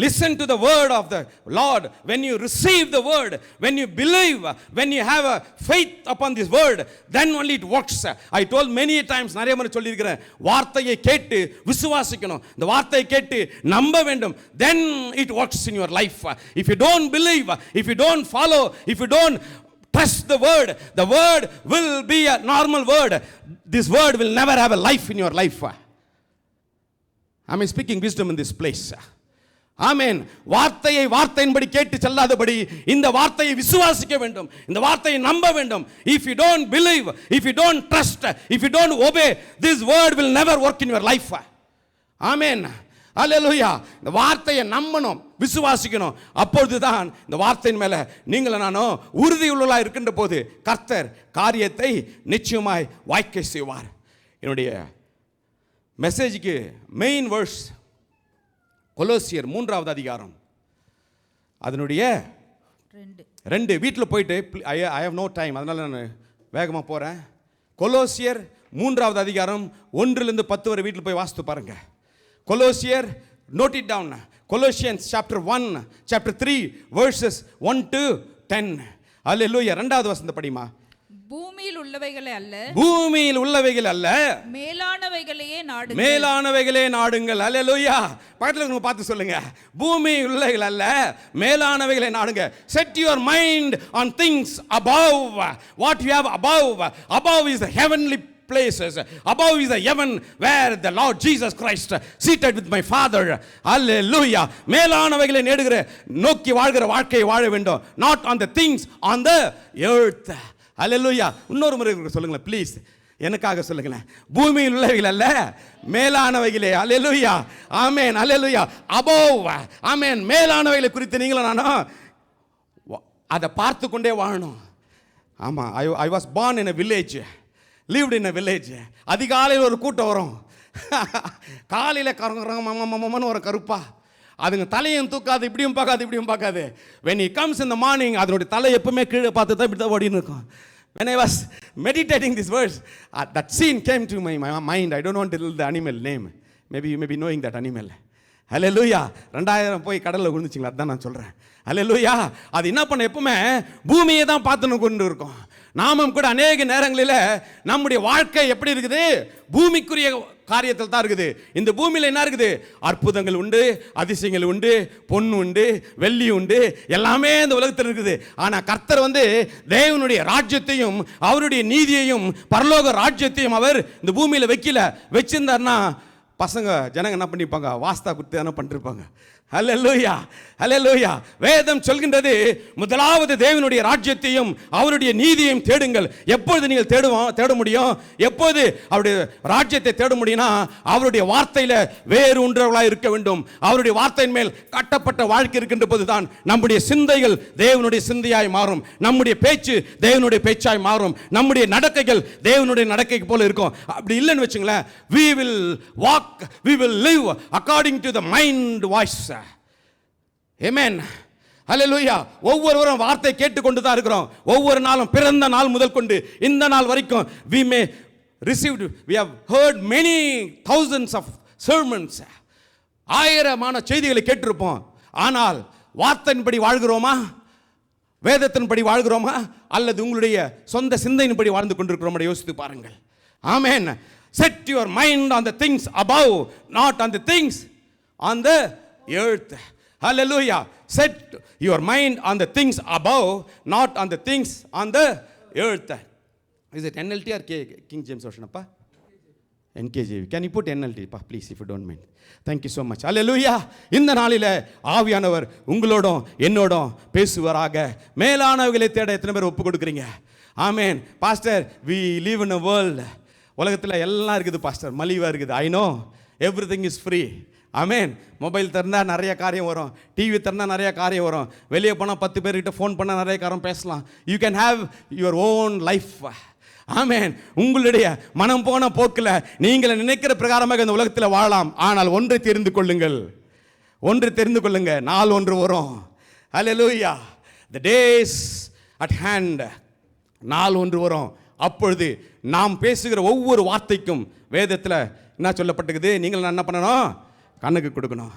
listen to the word of the Lord, when you receive the word, when you believe, when you have a faith upon this word, then only it works. I told many times, நிறைய முறை சொல்லி இருக்கிறேன், வார்த்தையை கேட்டு விசுவாசிக்கணும், இந்த வார்த்தையை கேட்டு நம்ப வேண்டும். Then it works in your life. If you don't believe, if you don't follow, if you don't trust the word will be a normal word. This word will never have a life in your life. I am speaking wisdom in this place. ஆமென். வார்த்தையை வார்த்தையின்படி கேட்டு செல்லாதபடி இந்த வார்த்தையை விசுவாசிக்க வேண்டும், இந்த வார்த்தையை நம்ப வேண்டும். If you don't believe, if you don't trust, if you don't obey, this word will never work in your life. ஆமென். அல்லேலூயா. இந்த வார்த்தையை நம்பணும், விசுவாசிக்கணும். அப்பொழுதுதான் இந்த வார்த்தையின் மேலே நீங்களும் நானும் உறுதியுள்ளவர்களாக இருக்கின்ற போது கர்த்தர் காரியத்தை நிச்சயமாய் வாய்க்க செய்வார். என்னுடைய மெசேஜுக்கு மெயின் வேர்ஸ் கொலோசியர் 3வது அதிகாரம், அதனுடைய 2. வீட்டில் போயிட்டு, ஐ ஹவ் நோ டைம், அதனால் நான் வேகமாக போகிறேன். கொலோசியர் 3வது அதிகாரம் 1லிருந்து 10 வரை வீட்டில் போய் வாசித்து பாருங்க. கொலோசியர், note it down. Colossians chapter 1, chapter 3 verses 1 to 10. அல்லேலூயா. 2வது வசனத்தை படிமா. பூமியில் உள்ளவைகள் அல்ல, மேலானவைகளே நாடுங்கள். அல்லேலூயா. பக்கத்துல பார்த்து சொல்லுங்க, பூமியில் உள்ளவைகள் அல்ல, மேலானவைகளை நாடுங்க. Set your mind on things above. What you have above is the heavenly places. Above is the heaven where the Lord Jesus Christ seated with my Father. Hallelujah. மேலானவைகளை நேடுகிற நோக்கி வாழ்கிற வாழ்க்கையை வாழ வேண்டும். Not on the things on the earth. அல்லேலூயா. இன்னொரு முறை சொல்லுங்களேன் ப்ளீஸ், எனக்காக சொல்லுங்களேன். பூமியில் உள்ளவைகள் அல்ல, மேலானவைகளே. அல்லேலூயா, ஆமென், அல்லேலூயா. அபோவ், ஆமென். மேலானவைகளை குறித்து நீங்களும் நானும் அதை பார்த்து கொண்டே வாழணும். ஆமாம், I was born in a village, lived in a village. அதிகாலையில் ஒரு கூட்டம் வரும், காலையில் கரங்கன்னு ஒரு கருப்பா, அதுங்க தலையும் தூக்காது, இப்படியும் பார்க்காது. when he comes in the morning, அதனுடைய தலை எப்பவுமே கீழே பார்த்து தான் இப்படி தான் ஓடின்னு இருக்கும். When I was meditating this verse, that scene came to my mind. I don't want to tell the animal name. Maybe you may be knowing that animal. Hallelujah. 2000 போய் கடலில் விழுந்துச்சிங்களா, அதுதான் நான் சொல்கிறேன். Hallelujah. அது என்ன பண்ண, எப்பவுமே பூமியை தான் பார்த்துன்னு கொண்டு இருக்கும். நாமும் கூட அநேக நேரங்களில் நம்முடைய வாழ்க்கை எப்படி இருக்குது, பூமிக்குரிய காரியத்தில் தான் இருக்குது. இந்த பூமியில் என்ன இருக்குது, அற்புதங்கள் உண்டு, அதிசயங்கள் உண்டு, பொண்ணு உண்டு, வெள்ளி உண்டு, எல்லாமே இந்த உலகத்தில் இருக்குது. ஆனால் கர்த்தர் தேவனுடைய ராஜ்யத்தையும் அவருடைய நீதியையும் பரலோக ராஜ்யத்தையும் அவர் இந்த பூமியில் வைக்கல. வச்சிருந்தார்னா பசங்க ஜனங்க என்ன பண்ணிப்பாங்க, வாஸ்தா குத்து என்ன பண்ணிருப்பாங்க. ஹல்லேலூயா, ஹல்லேலூயா. வேதம் சொல்கின்றது, முதலாவது தேவனுடைய ராஜ்யத்தையும் அவருடைய நீதியையும் தேடுங்கள். எப்பொழுது நீங்கள் தேட முடியும்? எப்போது அவருடைய ராஜ்யத்தை தேட முடியும்னா, அவருடைய வார்த்தையில வேறு ஒன்றவர்களாக இருக்க வேண்டும். அவருடைய வார்த்தையின் மேல் கட்டப்பட்ட வாழ்க்கை இருக்கின்ற போதுதான் நம்முடைய சிந்தைகள் தேவனுடைய சிந்தையாய் மாறும், நம்முடைய பேச்சு தேவனுடைய பேச்சாய் மாறும், நம்முடைய நடக்கைகள் தேவனுடைய நடக்கை போல இருக்கும். அப்படி இல்லைன்னு வச்சுங்களேன், we will walk, we will live according to the mind voice. Amen. Hallelujah. ஒவ்வொருவரும் வார்த்தை கேட்டுக்கொண்டு தான் இருக்கிறோம். ஒவ்வொரு நாளும், பிறந்த நாள் முதல் கொண்டு இந்த நாள் வரைக்கும் we may received, we have heard many thousands of sermons. ஆயிரமான செய்திகளை கேட்டிருப்போம். ஆனால் வார்த்தையின்படி வாழ்கிறோமா, வேதத்தின்படி வாழ்கிறோமா, அல்லது உங்களுடைய சொந்த சிந்தையின்படி வாழ்ந்து கொண்டிருக்கிறோம்? யோசித்து பாருங்கள். ஆமென். Set your mind on the things above, not on the things on the earth. Hallelujah. Set your mind on the things above, not on the things on the earth. Is it NLT or King James version appa? NKJV. Can you put NLT please, if you don't mind? Thank you so much. Hallelujah. இந்த நாளிலே ஆவியானவர் உங்களோடும் என்னோடும் பேசுவாராக. மேலானவைகளை தேட எத்தனை பேர் ஒப்பு கொடுக்குறீங்க? ஆமென். Pastor, we live in a world, உலகத்தில் எல்லாம் இருக்குது பாஸ்டர், மலிவாக இருக்குது. I know everything is free. Amen. Mobile திறந்தால் நிறைய காரியம் வரும், டிவி திறந்தால் நிறைய காரியம் வரும், வெளியே போனால் 10 பேர்கிட்ட ஃபோன் பண்ணால் நிறைய காரியம் பேசலாம். You can have your own life. ஆமென். உங்களுடைய மனம் போன போக்கில் நீங்கள் நினைக்கிற பிரகாரமாக இந்த உலகத்தில் வாழலாம். ஆனால் ஒன்றை தெரிந்து கொள்ளுங்கள், ஒன்று தெரிந்து கொள்ளுங்க, நாள் ஒன்று வரும். ஹல்லேலூயா. the days at hand, நாள் ஒன்று வரும். அப்பொழுது நாம் பேசுகிற ஒவ்வொரு வார்த்தைக்கும் வேதத்தில் என்ன சொல்லப்பட்டிருக்குது? நீங்கள் என்ன பண்ணணும்? கண்ணுக்கு கொடுக்கணும்.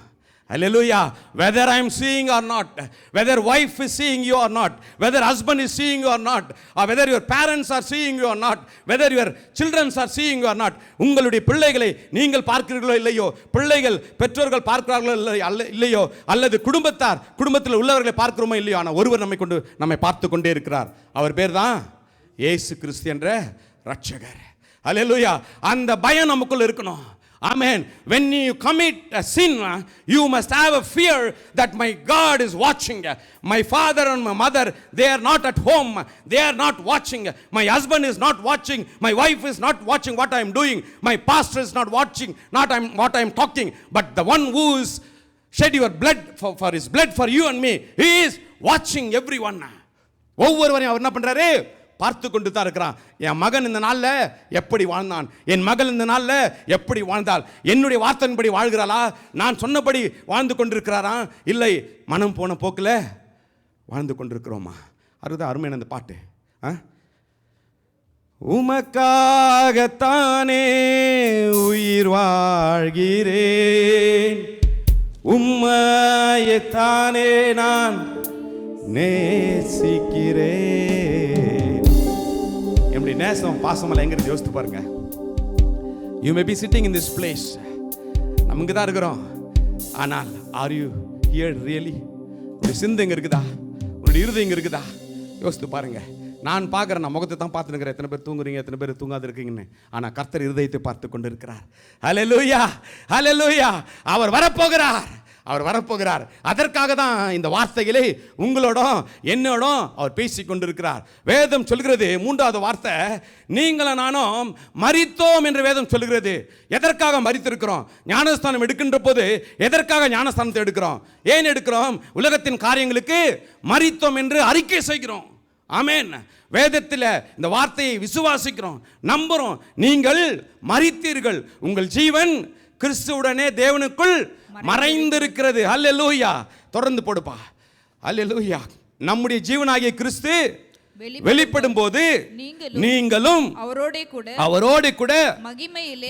Hallelujah. Whether I am seeing or not, whether wife is seeing you or not, whether husband is seeing you or not, or whether your parents are seeing you or not, whether your children are seeing you or not, உங்களுடைய பிள்ளைகளை நீங்கள் பார்க்கிறீர்களோ இல்லையோ, பிள்ளைகள் பெற்றோர்கள் பார்க்கிறார்களோ இல்லையோ, அல்லது குடும்பத்தில் உள்ளவர்களை பார்க்கிறோமோ இல்லையோ, ஆனால் ஒருவர் நம்மை பார்த்து கொண்டே இருக்கிறார். அவர் பேர் தான் இயேசு கிறிஸ்து என்ற ரட்சகர். ஹல்லேலூயா. அந்த பயம் நமக்குள்ள இருக்கணும். Amen. When you commit a sin, you must have a fear that my God is watching. My father and my mother, they are not at home. They are not watching. My husband is not watching. My wife is not watching what I am doing. My pastor is not watching what I am talking. But the one who is shed your blood for his blood for you and me, he is watching everyone. ஒவ்வொருவரையும் அவர் என்ன பண்றாரு? பார்த்து கொண்டு தான் இருக்கிறான். என் மகன் இந்த நாளில் எப்படி வாழ்ந்தான், என் மகள் இந்த நாளில் எப்படி வாழ்ந்தாள், என்னுடைய வார்த்தையின்படி வாழ்கிறாளா, நான் சொன்னபடி வாழ்ந்து கொண்டிருக்கிறாரா, இல்லை மனம் போன போக்கில் வாழ்ந்து கொண்டிருக்கிறோமா? அதுதான் அருமையான அந்த பாட்டு. உமக்காகத்தானே உயிர் வாழ்கிறேன், உம்மையைத்தானே நான் நேசிக்கிறேன். என்னுடைய நேசம் பாசமெல்லாம் எங்க இருந்து யோசித்து பாருங்க. You may be sitting in this place, நமக்கு தான் இருக்கிறோம். ஆனால் ஆர் யூ ஹியர் ரியலி? உங்களுடைய சிந்தை எங்க இருக்குதா? உங்களுடைய இருதயம் எங்க இருக்குதா? யோசித்து பாருங்க. நான் பார்க்குறேன், நான் முகத்தை தான் பார்த்துருக்கிறேன், எத்தனை பேர் தூங்குறீங்க, எத்தனை பேர் தூங்காது இருக்கீங்கன்னு. ஆனால் கர்த்தர் இருதயத்தை பார்த்து கொண்டு இருக்கிறார். ஹல்லேலூயா, ஹல்லேலூயா. அவர் வரப்போகிறார், அவர் வரப்போகிறார். அதற்காக தான் இந்த வார்த்தைகளை உங்களோடும் என்னோடும் அவர் பேசி கொண்டிருக்கிறார். வேதம் சொல்கிறது, 3வது வார்த்தை, நீங்களும் நானும் மரித்தோம் என்று வேதம் சொல்கிறது. எதற்காக மரித்திருக்கிறோம்? ஞானஸ்தானம் எடுக்கின்ற போது எதற்காக ஞானஸ்தானத்தை எடுக்கிறோம்? ஏன் எடுக்கிறோம்? உலகத்தின் காரியங்களுக்கு மரித்தோம் என்று அறிக்கை செய்கிறோம். ஆமென். வேதத்தில் இந்த வார்த்தையை விசுவாசிக்கிறோம், நம்புறோம். நீங்கள் மரித்தீர்கள், உங்கள் ஜீவன் கிறிஸ்துவுடனே தேவனுக்குள் மறைந்திருக்கிறது. ஹல்லேலூயா. தொடர்ந்து போடுப்பா. ஹல்லேலூயா. நம்முடைய ஜீவனாகிய கிறிஸ்து வெளிப்படும் போது நீங்களும் அவரோடு கூட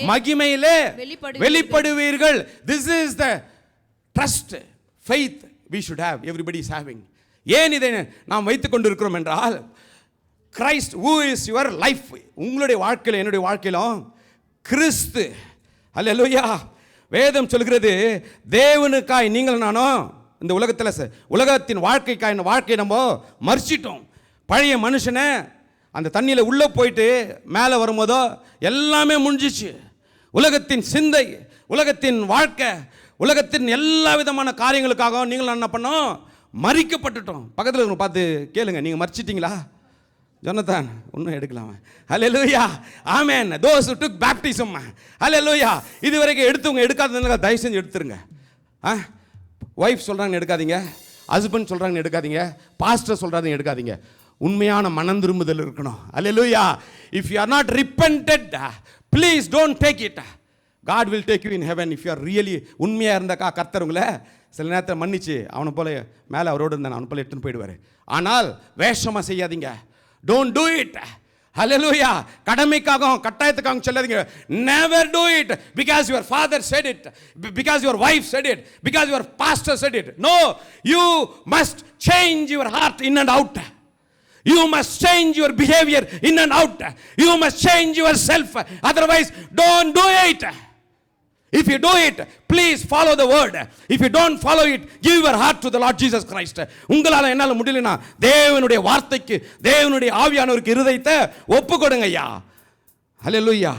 மகிமையிலே வெளிப்படுவீர்கள். This is the trust, faith we should have, everybody is having. ஏன் இதை நாம் வைத்துக் கொண்டிருக்கிறோம் என்றால், Christ who is your life, உங்களுடைய வாழ்க்கையில் என்னுடைய வாழ்க்கையிலும் கிறிஸ்து. ஹல்லேலூயா. வேதம் சொல்கிறது, தேவனுக்காய் நீங்கள் நானும் இந்த உலகத்தின் வாழ்க்கையை நம்ம மறிச்சிட்டோம். பழைய மனுஷனை அந்த தண்ணியில் உள்ளே போயிட்டு மேலே வரும்போதோ எல்லாமே முடிஞ்சிச்சு. உலகத்தின் சிந்தை, உலகத்தின் வாழ்க்கை, உலகத்தின் எல்லா விதமான காரியங்களுக்காக நீங்கள் என்ன பண்ணோம்? மறிக்கப்பட்டுட்டோம். பக்கத்தில் பார்த்து கேளுங்க, நீங்கள் மறிச்சிட்டிங்களா? ஜொனதான் ஒன்றும் எடுக்கலாமா? ஹல்லேலூயா, ஆமென். those who took baptism, ஹல்லேலூயா. இது வரைக்கும் எடுத்தவங்க எடுக்காததுனால தயவு செஞ்சு எடுத்துருங்க. ஒய்ஃப் சொல்கிறாங்கன்னு எடுக்காதீங்க, ஹஸ்பண்ட் சொல்கிறாங்கன்னு எடுக்காதீங்க, பாஸ்டர் சொல்கிறாங்கன்னு எடுக்காதீங்க. உண்மையான மனம் திரும்புதல் இருக்கணும். ஹல்லேலூயா. if you are not repented, please don't take it. God will take you in heaven if you are really உண்மையாக இருந்தாக்கா கர்த்தர் உங்களை சில நேரத்தில் மன்னிச்சு அவனை போல மேலே அவரோடு இருந்தான் அவனை போல எடுத்துன்னு போயிடுவார். ஆனால் வேஷமாக செய்யாதீங்க. Don't do it. ஹல்லேலூயா. கடமைக்காகவும் கட்டாயத்துக்காகவும் சொல்லாதீங்க. Never do it because your father said it, because your wife said it, because your pastor said it. No, you must change your heart in and out. You must change your behavior in and out. You must change yourself. Otherwise, don't do it. If you do it, please follow the word. If you don't follow it, give your heart to the Lord Jesus Christ. உங்களால என்னால முடியலனா தேவனுடைய வார்த்தைக்கு, தேவனுடைய ஆவியானவருக்கு இருதயத்தை ஒப்பு கொடுங்க ஐயா. ஹல்லேலூயா,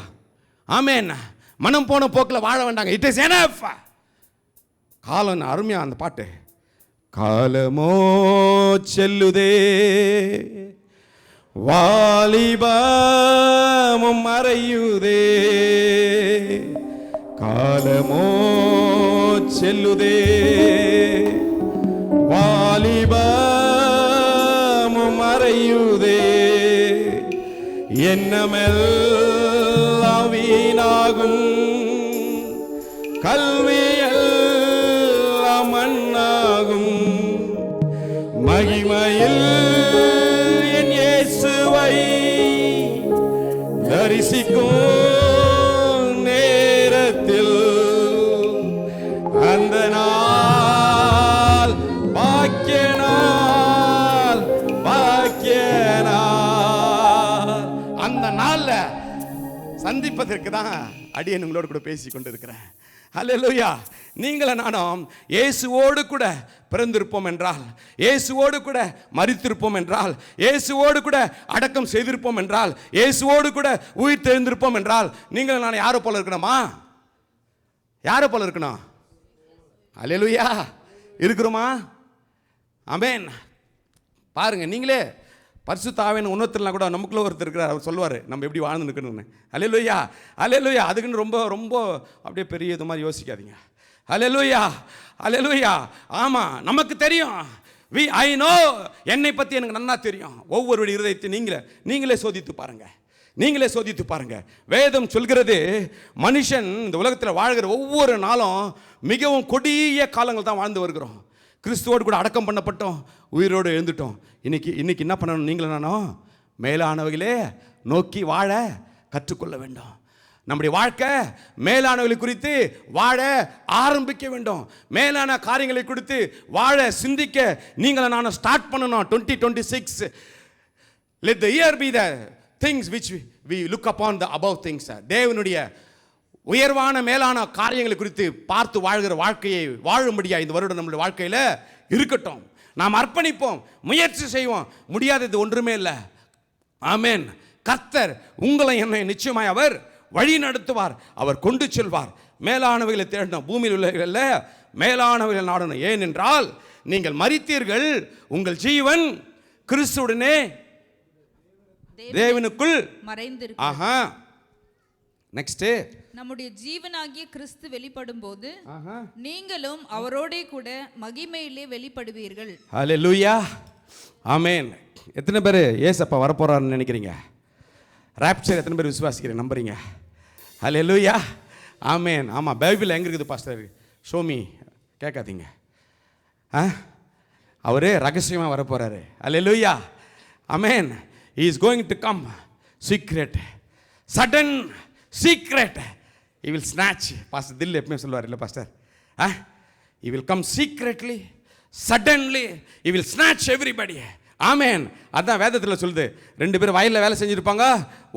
ஆமென். மனம் போன போக்கில் வாழ வேண்டாங்க. It is enough. காலம் அருமையா அந்த பாட்டு. காலமோ செல்லுதே, வாலிபமும் மறையுதே. காலமோ செல்லுதே, வாலிபமும் மறையுதே. எண்ணமெல்லாம் வீணாகும், கல்வியெல்லாம் மண்ணாகும். மகிமையில் என் இயேசுவை தரிசிக்கும் நேரத்தில் அந்த நாள் பாக்கிய நாள், பாக்கிய நாள். அந்த நாள்ல சந்திப்பதற்கு தான் அடியேன் உங்களோடு கூட பேசி கொண்டு இருக்கிறேன். ஹல்லேலூயா. நீங்களும் நானும் இயேசுவோடு கூட பிறந்திருப்போம் என்றால், இயேசுவோடு கூட மரித்திருப்போம் என்றால், இயேசுவோடு கூட அடக்கம் செய்திருப்போம் என்றால், இயேசுவோடு கூட உயிர் தெழுந்திருப்போம் என்றால், நீங்களும் நான் யாரை போல இருக்கணுமா? யாரை போல இருக்கணும்? ஹல்லேலூயா. இருக்கிறோமா? ஆமென். பாருங்க, நீங்களே பரிசுத்த ஆவியான உணர்த்தலாம் கூட நமக்குள்ள ஒருத்தர் இருக்கிறார். அவர் சொல்லுவார் நம்ம எப்படி வாழ்ந்து நிற்கணும்னு. ஹல்லேலூயா, ஹல்லேலூயா. அதுக்குன்னு ரொம்ப ரொம்ப அப்படியே பெரிய இது மாதிரி யோசிக்காதீங்க. ஹல்லேலூயா, ஹல்லேலூயா. ஆமாம், நமக்கு தெரியும். ஐ நோ, என்னை பற்றி எனக்கு நன்னா தெரியும். ஒவ்வொருடைய இருதயத்தை நீங்களே சோதித்து பாருங்க, நீங்களே சோதித்து பாருங்க. வேதம் சொல்கிறது, மனுஷன் இந்த உலகத்தில் வாழ்கிற ஒவ்வொரு நாளும் மிகவும் கொடிய காலங்கள் தான் வாழ்ந்து வருகிறோம். கிறிஸ்துவோடு கூட அடக்கம் பண்ணப்பட்டோம், உயிரோடு எழுந்துட்டோம். இன்னைக்கு என்ன பண்ணணும்? நீங்களும் நானும் மேலானவைகளே நோக்கி வாழ கற்றுக்கொள்ள வேண்டும். நம்முடைய வாழ்க்கை மேலானவர்களை குறித்து வாழ ஆரம்பிக்க வேண்டும். மேலான காரியங்களை குறித்து வாழ சிந்திக்க நீங்களும் நானும் ஸ்டார்ட் பண்ணணும். 2026 let the year be the things which we look upon the above things. தேவனுடைய உயர்வான மேலான காரியங்களை குறித்து பார்த்து வாழ்கிற வாழ்க்கையை வாழும்படியா இந்த வருடம் நம்முடைய வாழ்க்கையில் இருக்கட்டும். நாம் அர்ப்பணிப்போம், முயற்சி செய்வோம். முடியாதது ஒன்றுமே இல்லை. ஆமென். கர்த்தர் உங்களை என்னை நிச்சயமாய் அவர் வழி நடத்துவார், அவர் கொண்டு செல்வார். மேலானவைகளை தேடணும், பூமியில் உள்ளவைகளில் மேலானவைகளை நாடணும். ஏனென்றால் நீங்கள் மரித்தீர்கள், உங்கள் ஜீவன் கிறிஸ்துவுடனே தேவனுக்குள் மறைந்திருக்கிறது. ஆஹா, நெக்ஸ்ட். நம்முடைய ஜீவனாகிய கிறிஸ்து வெளிப்படும் போது நீங்களும் அவரோடே கூட மகிமையிலே வெளிப்படுவீர்கள். ஹல்லேலூயா, ஆமென். எத்தனை பேர் ஏசப்பா வரப்போறாருன்னு நினைக்கிறீங்க? ராப்சர் எத்தனை பேர் விசுவாசிக்கிறீங்க, நம்புறீங்க? ஹல்லேலூயா, ஆமென். ஆமாம், பைபிள் எங்கே இருக்குது பாஸ்டர்? ஷோமி கேட்காதீங்க. அவரே ரகசியமாக வரப்போறாரு. ஹல்லேலூயா, ஆமென். He is going to come secret, sudden secret. He will snatch. Pastor தில் எப்பவுமே சொல்லுவார் இல்லை pastor? He will come secretly, suddenly. He will snatch everybody. ஆமென். அதான் வேதத்தில் சொல்லுது. 2 பேர் வயலில் வேலை செஞ்சுருப்பாங்க,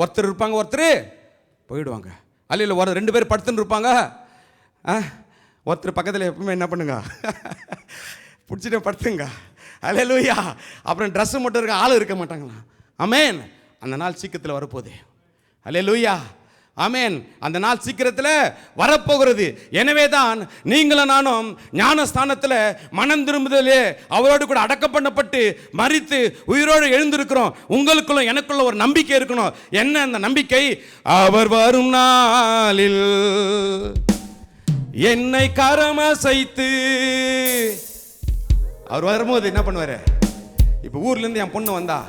ஒருத்தர் இருப்பாங்க, ஒருத்தர் போயிடுவாங்க. அல்ல, ஒரு 2 பேர் படுத்துன்னு இருப்பாங்க, ஒருத்தர் பக்கத்தில் எப்பவுமே என்ன பண்ணுங்க, பிடிச்சிட்டு படுத்துங்க. ஹல்லேலூயா. அப்புறம் ட்ரெஸ்ஸு மட்டும் இருக்க, ஆள் இருக்க மாட்டாங்களா? ஆமென். அந்த நாள் சீக்கிரத்தில் வரப்போகுது. ஹல்லேலூயா, ஆமென். அந்த நாள் சீக்கிரத்தில் வரப்போகிறது. எனவே தான் நீங்களும் நானும் ஞானஸ்தானத்தில் மனம் திரும்புதலே அவரோடு கூட அடக்கம் பண்ணப்பட்டு மரித்து உயிரோடு எழுந்திருக்கிறோம். உங்களுக்குள்ள எனக்குள்ள ஒரு நம்பிக்கை இருக்கணும். என்ன அந்த நம்பிக்கை? அவர் வரும் நாளில் என்னை கரமசைத்து. அவர் வரும்போது என்ன பண்ணுவார்? இப்போ ஊர்லேருந்து என் பொண்ணு வந்தா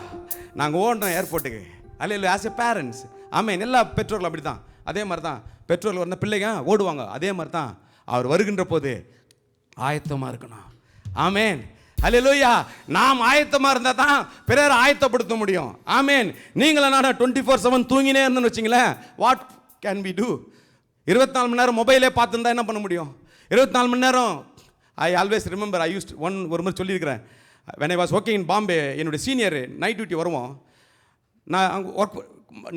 நாங்கள் ஓடுறோம் ஏர்போர்ட்டுக்கு. அல்ல ஆஸ் எ பேரண்ட்ஸ். ஆமாம், எல்லா பெற்றோர்களும் அப்படி தான். அதே மாதிரி தான் பெற்றோர்கள் வந்த பிள்ளைங்க ஓடுவாங்க. அதே மாதிரி தான் அவர் வருகின்ற போது ஆயத்தமாக இருக்கணும். ஆமேன். அல்லேலூயா. நாம் ஆயத்தமாக இருந்தால் தான் பிறரை ஆயத்தப்படுத்த முடியும். ஆமேன். நீங்களும் நான் 24/7 தூங்கினே இருந்தேன்னு வச்சிங்களேன், வாட் கேன் வி டூ? 24 மணி நேரம் மொபைலே பார்த்துருந்தா என்ன பண்ண முடியும்? 24 மணி நேரம். I always remember, I used ஒரு மாதிரி சொல்லியிருக்கிறேன். when I was working in Bombay, என்னுடைய சீனியர் நைட் டியூட்டி வருவோம். நான் அங்கே ஒர்க்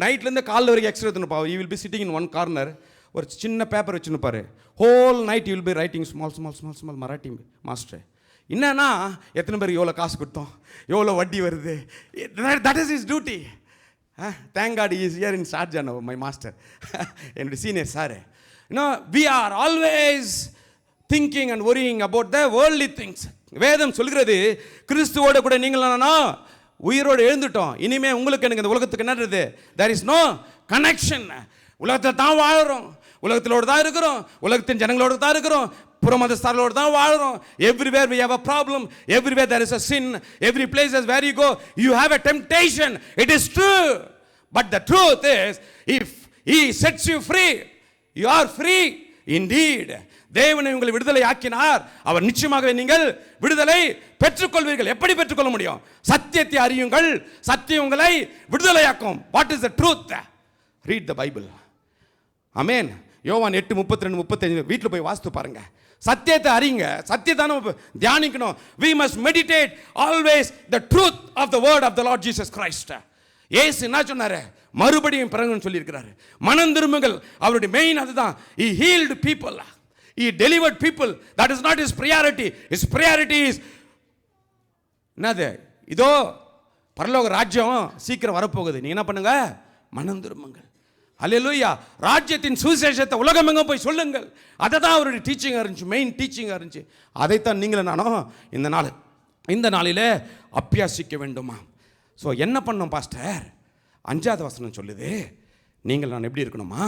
நைட்லேருந்து காலைல வரைக்கும் எக்ஸ்ட்ரா எடுத்துன்னு you will be sitting in one corner. ஒரு சின்ன பேப்பர் வச்சுன்னுப்பார். Whole night you will be writing small Marathi master. என்னன்னா எத்தனை பேருக்கு எவ்வளோ காசு கொடுத்தோம், எவ்வளோ வட்டி வருது. That is is duty. Thank God is here in Sharjah now, my master, என்னுடைய senior sir. We are always thinking and worrying about the worldly things. வேதம் சொல்கிறது கிறிஸ்துவோட கூட நீங்களா உயிரோடு எழுந்துட்டோம். இனிமேல் உங்களுக்கு எனக்கு இந்த உலகத்துக்கு என்னது? There is no connection. உலகத்தில் தான் வாழுறோம், உலகத்திலோடு தான் இருக்கிறோம், உலகத்தின் ஜனங்களோடு தான் இருக்கிறோம், புறமதஸ்தாரோடு தான் வாழுறோம். Everywhere we have a problem, everywhere there is a sin, every place where you go you have a temptation. It is true, but the truth is if he sets you free, you are free indeed. தேவனை உங்களை விடுதலை ஆக்கினார், அவர் நிச்சயமாகவே நீங்கள் விடுதலை பெற்றுக்கொள்வீர்கள். எப்படி பெற்றுக்கொள்ள முடியும்? சத்தியத்தை அறியுங்கள், சத்தியம் உங்களை விடுதலையாக்கும். What is the truth? Read the Bible. ஆமென். யோவான் 8:32-35 வீட்டில் போய் வாசித்து பாருங்க. சத்தியத்தை அறியுங்க, சத்தியத்தை நம்ம தியானிக்கணும். we must meditate always the truth of the word of the Lord Jesus Christ. இயேசு என்ன சொன்னாரு? மறுபடியும் பிறகுன்னு சொல்லியிருக்கிறாரு. மனம் திரும்புங்கள். அவருடைய மெயின் அதுதான். he healed people, he delivered people. that is not his priority. his priority is என்னது? இதோ பரலோக ராஜ்யம் சீக்கிரம் வரப்போகுது, நீ என்ன பண்ணுங்க? மனம் திரும்புங்கள். அல்லேலூயா. ராஜ்யத்தின் சுவிசேஷத்தை உலகம் எங்கே போய் சொல்லுங்கள். அதை தான் அவருடைய டீச்சிங்காக இருந்துச்சு, மெயின் டீச்சிங்காக இருந்துச்சு. அதைத்தான் நீங்களும் நானும் இந்த நாளில் அபியாசிக்க வேண்டுமா? ஸோ என்ன பண்ணோம் பாஸ்டர்? 5வது வசனம் சொல்லுது, நீங்கள் நான் எப்படி இருக்கணுமா?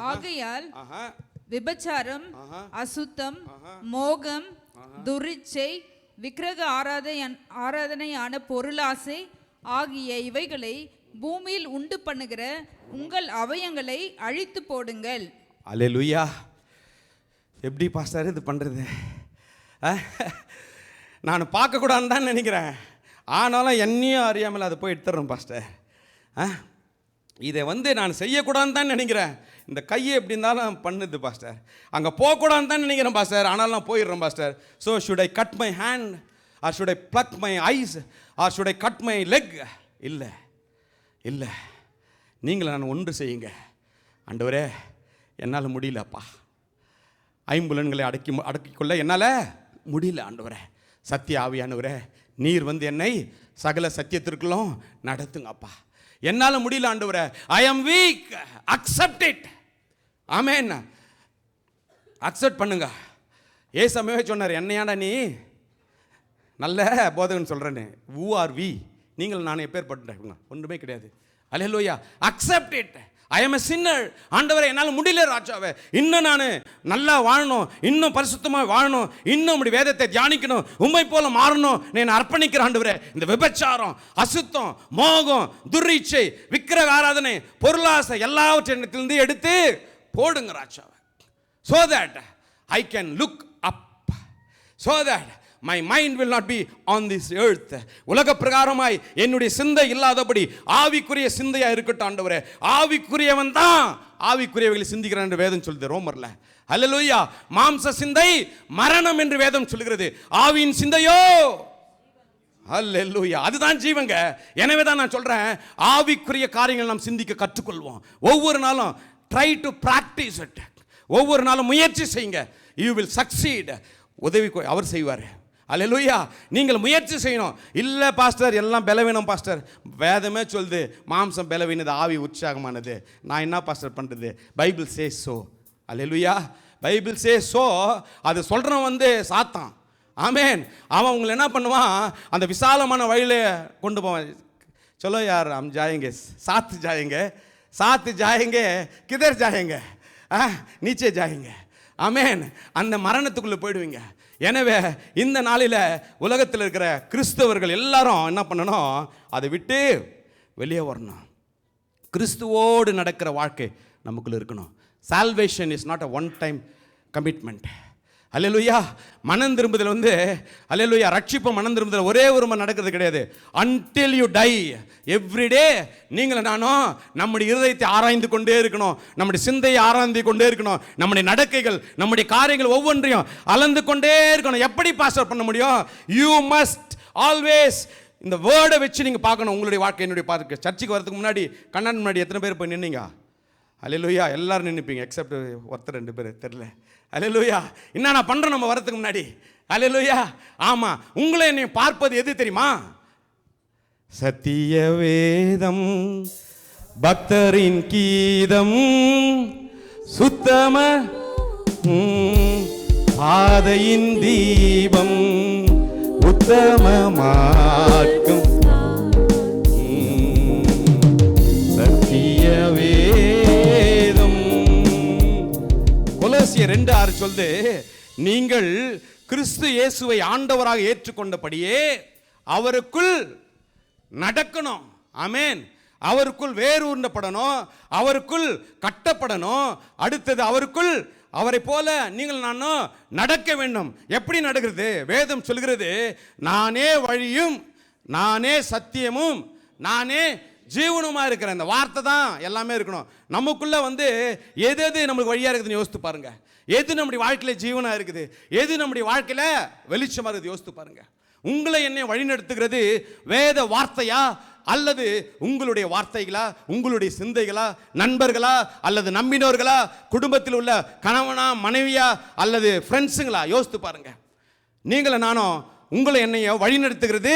ஆகையால் விபச்சாரம், அசுத்தம், மோகம், துரிச்சை, விக்கிரக ஆராதனையான பொருளாசை ஆகிய இவைகளை பூமியில் உண்டு பண்ணுகிற உங்கள் அவயங்களை அழித்து போடுங்கள். அல்லேலூயா. எப்படி பாஸ்டர் இது பண்ணுறது? நான் பார்க்கக்கூடாதுன்னு தான் நினைக்கிறேன், ஆனாலும் என்னையும் அறியாமல் அதை போய் எடுத்துடுறேன் பாஸ்டர். இதை நான் செய்யக்கூடாதுன்னு தான் நினைக்கிறேன். இந்த கையை எப்படி இருந்தாலும் பண்ணுது பாஸ்டர். அங்கே போகக்கூடாதுன்னு தான் நினைக்கிறேன் பாஸ்டர், ஆனாலும் நான் போயிடுறேன் pastor. So should I cut my hand R should I plug my eyes are should I cut my leg? இல்லை இல்லை, நீங்களை நான் ஒன்று செய்யுங்க. ஆண்டவரே என்னால் முடியலப்பா, ஐம்புலன்களை அடக்கிக்கொள்ள என்னால் முடியல ஆண்டவரே. சத்திய ஆவியானவரே, நீர் என்னை சகல சத்தியத்திற்குள்ளும் நடத்துங்கப்பா. என்னால் முடியல ஆண்டவரே. ஐ ஆம் week, accept it. Amen. Accept பண்ணுங்க. ஏசாமியே சொன்னார், என்னையாடா நீ நல்ல போதகன் சொல்கிறேன்னு. who are we? நீங்கள் நான் எப்பேற்பட்டவங்க? ஒன்றுமே கிடையாது. அல்லேலூயா. Accept it. I am a sinner. ஆண்டவரே என்னால் முடியல ராஜாவே, இன்னும் நான் நல்லா வாழணும், இன்னும் பரிசுத்தமாக வாழணும், இன்னும் உம்முடைய வேதத்தை தியானிக்கணும், உம்மை போல மாறணும், நான் அர்ப்பணிக்கிறேன் ஆண்டவரே. இந்த விபச்சாரம், அசுத்தம், மோகம், துர்ரீச்சை, விக்கிரக ஆராதனை, பொருளாசை எல்லாவற்றிலிருந்து எடுத்து போடுங்க ராஜாவே. so that I can look up, so that my mind will not be on this earth. உலக பிரகாரமாய் என்னுடைய சிந்தை இல்லாதபடி ஆவிக்குரிய சிந்தையா இருக்கட்டும் ஆண்டவரே. ஆவிக்குரியவன் தான் ஆவிக்குரியவைகளை சிந்திக்கிறான் என்று வேதம் சொல்லுது ரோமர்ல. அல்லேலூயா. மாம்ச சிந்தை மரணம் என்று வேதம் சொல்லுகிறது, ஆவியின் சிந்தையோ அல்லேலூயா, அதுதான் ஜீவங்க. எனவே தான் நான் சொல்றேன், ஆவிக்குரிய காரியங்கள் நாம் சிந்திக்க கற்றுக்கொள்வோம். ஒவ்வொரு நாளும் ட்ரை டு பிராக்டிஸ் இட். ஒவ்வொரு நாளும் முயற்சி செய்யுங்க. You will succeed. உதவி அவர் செய்வார். அல்லேலூயா. நீங்கள் முயற்சி செய்யணும். இல்லை பாஸ்டர் எல்லாம் பலவீனம் பாஸ்டர், வேதமே சொல்லுது மாம்சம் பலவீனது, ஆவி உற்சாகமானது. நான் என்ன பாஸ்டர் பண்ணுறது? Bible say so. அல்லேலூயா. Bible say so. அது சொல்கிறவன் சாத்தான். ஆமேன். அவன் உங்களை என்ன பண்ணுவான்? அந்த விசாலமான வழியில் கொண்டு போவான். चलो यार हम जाएंगे, साथ जाएंगे, साथ जाएंगे, किधर जाएंगे? नीचे जाएंगे. ஆமேன். அந்த மரணத்துக்குள்ளே போயிடுவீங்க. எனவே இந்த நாளில் உலகத்தில் இருக்கிற கிறிஸ்தவர்கள் எல்லாரும் என்ன பண்ணணும்? அதை விட்டு வெளியே வரணும். கிறிஸ்துவோடு நடக்கிற வாழ்க்கை நமக்குள்ள இருக்கணும். Salvation is not a one time commitment. அல்லேலூயா. மனம் திரும்புதல் அல்லேலூயா, ரட்சிப்பு மனம் திரும்புதல் ஒரே ஒரு மணி நடக்கிறது கிடையாது. அன்டில் யூ டை எவ்ரிடே நீங்களும் நானும் நம்முடைய இருதயத்தை ஆராய்ந்து கொண்டே இருக்கணும், நம்முடைய சிந்தையை ஆராய்ந்து கொண்டே இருக்கணும், நம்முடைய நடக்கைகள் நம்முடைய காரியங்கள் ஒவ்வொன்றையும் அளந்து கொண்டே இருக்கணும். எப்படி பாஸ்டர் பண்ண முடியும்? யூ மஸ்ட் ஆல்வேஸ் இந்த வேர்டை வச்சு நீங்கள் பார்க்கணும். உங்களுடைய வாழ்க்கை என்னுடைய பார்க்க. சர்ச்சுக்கு வரதுக்கு முன்னாடி கண்ணாடி முன்னாடி எத்தனை பேர் போய் நின்னீங்க? அல்லேலூயா. எல்லாரும் நின்றுப்பீங்க எக்ஸப்ட் ஒருத்தர் 2 பேர் தெரில. அல்லேலூயா. என்ன நான் பண்ணுறேன் நம்ம வரதுக்கு முன்னாடி? அல்லேலூயா. ஆமாம், உங்களை என்னை பார்ப்பது எது தெரியுமா? சத்திய வேதம், பக்தரின் கீதம், சுத்தம பாதையின் தீபம், உத்தம மார்க்கம், சத்திய வேதம். கொலோசியர் 2:6 சொல்லுது, நீங்கள் கிறிஸ்து இயேசுவை ஆண்டவராக ஏற்றுக்கொண்டபடியே அவருக்குள் நடக்கணும். ஆமென். அவருக்குள் வேரூன்றப்படணும், அவருக்குள் கட்டப்படணும். அடுத்தது அவருக்குள் அவரை போல நீங்கள் நானும் நடக்க வேண்டும். எப்படி நடக்கிறது? வேதம் சொல்கிறது, நானே வழியும் நானே சத்தியமும் நானே ஜீவனுமா இருக்கிறேன். இந்த வார்த்தை தான் எல்லாமே இருக்கணும். நமக்குள்ள எது எது நம்மளுக்கு வழியா இருக்குதுன்னு யோசித்து பாருங்க. எது நம்முடைய வாழ்க்கையில ஜீவனா இருக்குது, எது நம்முடைய வாழ்க்கையில வெளிச்சமா இருக்குது யோசித்து பாருங்க. உங்களை என்னை வழிநடத்துகிறது வேத வார்த்தையா அல்லது உங்களுடைய வார்த்தைகளா, உங்களுடைய சிந்தைகளா, நண்பர்களா அல்லது நம்பினோர்களா, குடும்பத்தில் உள்ள கணவனா மனைவியா அல்லது ஃப்ரெண்ட்ஸுங்களா? யோசித்து பாருங்க. நீங்கள நானும் உங்களை என்னைய வழிநடத்துகிறது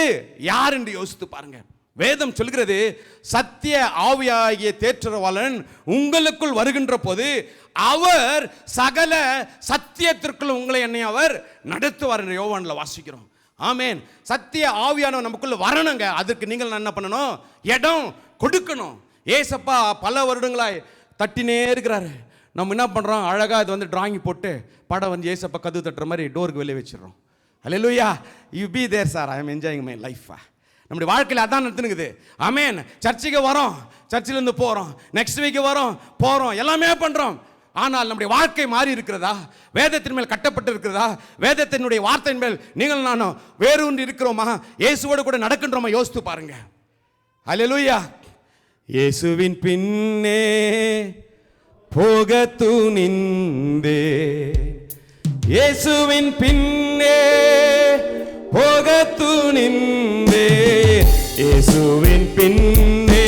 யார் என்று யோசித்து பாருங்க. வேதம் சொல்கிறது, சத்திய ஆவியாகிய தேற்றரவாளன் உங்களுக்குள் வருகின்ற போது அவர் சகல சத்தியத்திற்குள் உங்களை என்னை அவர் நடத்துவார் என்று யோவான்ல வாசிக்கிறோம். ஆமேன். சத்திய ஆவியானவர் நமக்குள்ள வரணுங்க. அதுக்கு நீங்கள் என்ன பண்ணணும்? இடம் கொடுக்கணும். ஏசப்பா பல வருடங்களாய் தட்டினே இருக்கிறாரு. நம்ம என்ன பண்ணுறோம்? அழகாக இது டிராயிங் போட்டு படம் ஏசப்பா கது தட்டுற மாதிரி டோருக்கு வெளியே வச்சிடறோம். அல்லேலூயா. You be there sir, I am enjoying my life. நம்முடைய வாழ்க்கையில் அதான் நடத்துனுக்குது. ஆமேன். சர்ச்சுக்கு வரோம், சர்ச்சிலேருந்து போகிறோம், நெக்ஸ்ட் வீக் வரோம், போகிறோம், எல்லாமே பண்ணுறோம். ஆனால் நம்முடைய வாழ்க்கை மாறி இருக்கிறதா? வேதத்தின் மேல் கட்டப்பட்டு இருக்கிறதா? வேதத்தினுடைய வார்த்தையின் மேல் நீங்கள் நானும் வேரூன்றி இருக்கிறோமா? இயேசுவோடு கூட நடக்கின்றோமா? யோசித்து பாருங்க. அல்லேலூயா. இயேசுவின் பின்னே போக துணிந்தே, இயேசுவின் பின்னே போக துணிந்தே, இயேசுவின் பின்னே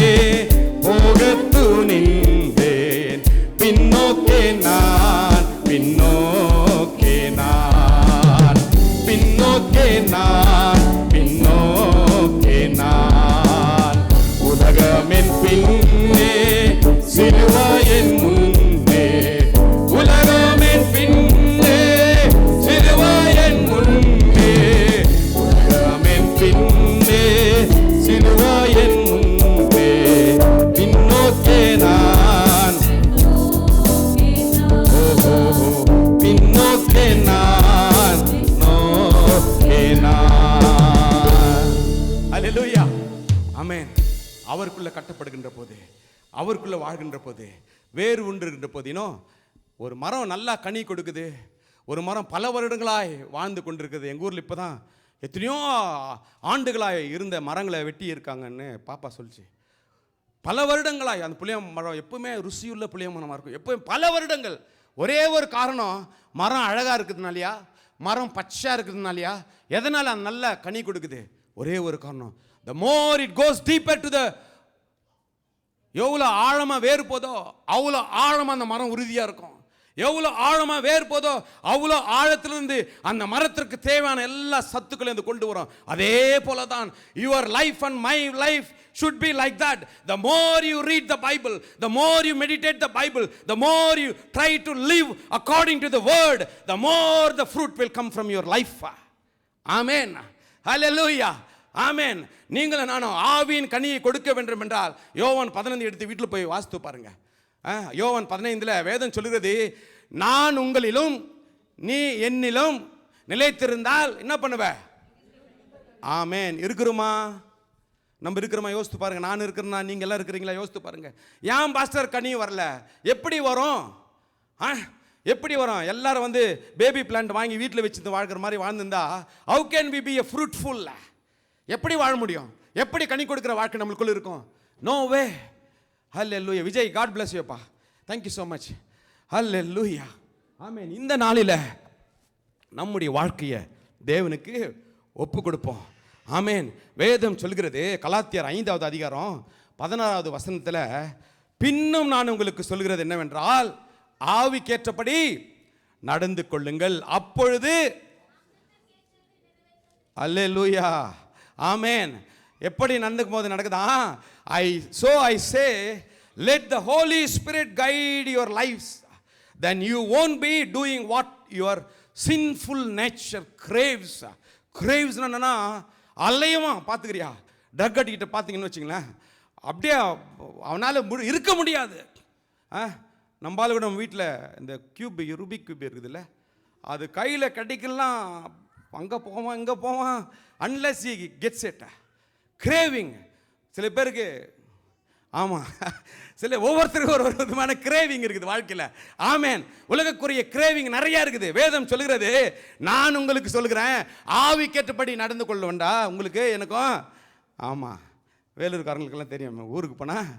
போக துணிந்தேன். பின்னோக்கே நான், பின்னோக்கே நான், பின்னோக்கே நான், பின்னோக்கே நான். உலகமென் பின்னே, சிலுவையின் முன்னே, உலகமென் பின்னே, சிலுவையின் முன்னே, உலகமென் பின்னே, சிலுவையின் முன்னே, பின்னோக்கே நான், பின்னோக்கே நான், நோக்கே நான். அல்லேலூயா. ஆமென். அவருக்குள்ள கட்டப்படுகின்ற போது, அவருக்குள்ள வாழ்கின்ற போது, வேறு ஒன்றுகின்ற போதினோ, ஒரு மரம் நல்லா கனி கொடுக்குது, ஒரு மரம் பல வருடங்களாய் வாழ்ந்து கொண்டிருக்குது. எங்கள் ஊரில் இப்போ தான் எத்தனையோ ஆண்டுகளாய் இருந்த மரங்களை வெட்டி இருக்காங்கன்னு பாப்பா சொல்லிச்சு. பல வருடங்களாய் அந்த புளிய மரம் எப்பவுமே ருசியுள்ள புளிய மரமாக இருக்கும். எப்பவும் பல வருடங்கள். ஒரே ஒரு காரணம், மரம் அழகாக இருக்கிறதுனாலையா, மரம் பச்சையாக இருக்கிறதுனாலையா, எதனால் அது நல்ல கனி கொடுக்குது? ஒரே ஒரு காரணம், the more it goes deeper to the, எவ்வளோ ஆழமாக வேறு போதோ அவ்வளோ ஆழமாக அந்த மரம் உறுதியாக இருக்கும். எவ்வளோ ஆழமாக வேர் போதோ அவ்வளோ ஆழத்திலிருந்து அந்த மரத்திற்கு தேவையான எல்லா சத்துக்களையும் இது கொண்டு வரும். அதே போல தான் your life and my life should be like that. The more you read the Bible, the more you meditate the Bible, the more you try to live according to the word, the more the fruit will come from your life. Amen. Hallelujah. Amen. நீங்களும் நானும் ஆவியின் கனியை கொடுக்க வேண்டும் என்றால் யோவான் 15 எடுத்து வீட்டில் போய் வாசித்து பாருங்க. யோவான் 15 வேதம் சொல்லுகிறது, நான் உங்களிலும் நீ என்னிலும் நிலைத்திருந்தால் என்ன பண்ணுவ? ஆமென். இருக்கிறோமா? நம்ம இருக்கிறோமா? யோசித்து பாருங்க. நான் இருக்கிறேன்னா நீங்கள் எல்லாம் இருக்கிறீங்களா? யோசித்து பாருங்க. ஏன் பாஸ்டர் கனி வரல? எப்படி வரும்? எப்படி வரும்? எல்லாரும் வந்து பேபி பிளான்ட் வாங்கி வீட்டில் வச்சு வாழ்கிற மாதிரி வாழ்ந்துருந்தா how can we be a fruitful? எப்படி வாழ முடியும்? எப்படி கனி கொடுக்குற வாழ்க்கை நம்மளுக்குள்ள இருக்கும்? No way. ஹல்லேலூயா. விஜய், காட் பிளஸ் யூப்பா. Thank you so much. ஹல்லேலூயா. ஆமென். இந்த நாளில் நம்முடைய வாழ்க்கையை தேவனுக்கு ஒப்பு கொடுப்போம். ஆமென். வேதம் சொல்கிறது, கலாத்தியர் 5வது அதிகாரம் 16வது வசனத்தில், பின்னும் நான் உங்களுக்கு சொல்கிறது என்னவென்றால் ஆவிக்கேற்றபடி நடந்து கொள்ளுங்கள், அப்பொழுது அல்லேலூயா. ஆமென். எப்படி நடந்துக்கும் போது நடக்குதா? I say let the Holy Spirit guide your lives, then you won't be doing what your sinful nature craves. Craves என்னன்னா அலையுமா பார்த்துக்கிறியா? ட்ரக் அடிக்கிட்ட பார்த்தீங்கன்னு வச்சுங்களேன், அப்படியே அவனால் இருக்க முடியாது. நம்மளால கூட நம்ம வீட்டில் இந்த ரூபிக் கியூப் இருக்குதுல்ல, அது கையில் கட்டிக்கலாம், அங்கே போவான் இங்கே போவான், unless he gets it. Craving சில பேருக்கு. ஆமாம், சில ஒவ்வொருத்தருக்கும் ஒரு விதமான கிரேவிங் இருக்குது வாழ்க்கையில். ஆமென். உலகக்குரிய கிரேவிங் நிறையா இருக்குது. வேதம் சொல்லுகிறது, நான் உங்களுக்கு சொல்லுகிறேன் ஆவிக்கேற்றபடி நடந்து கொள்ள வேண்டா உங்களுக்கு எனக்கும். ஆமாம், வேலூர்காரங்களுக்கெல்லாம் தெரியும், ஊருக்கு போனால்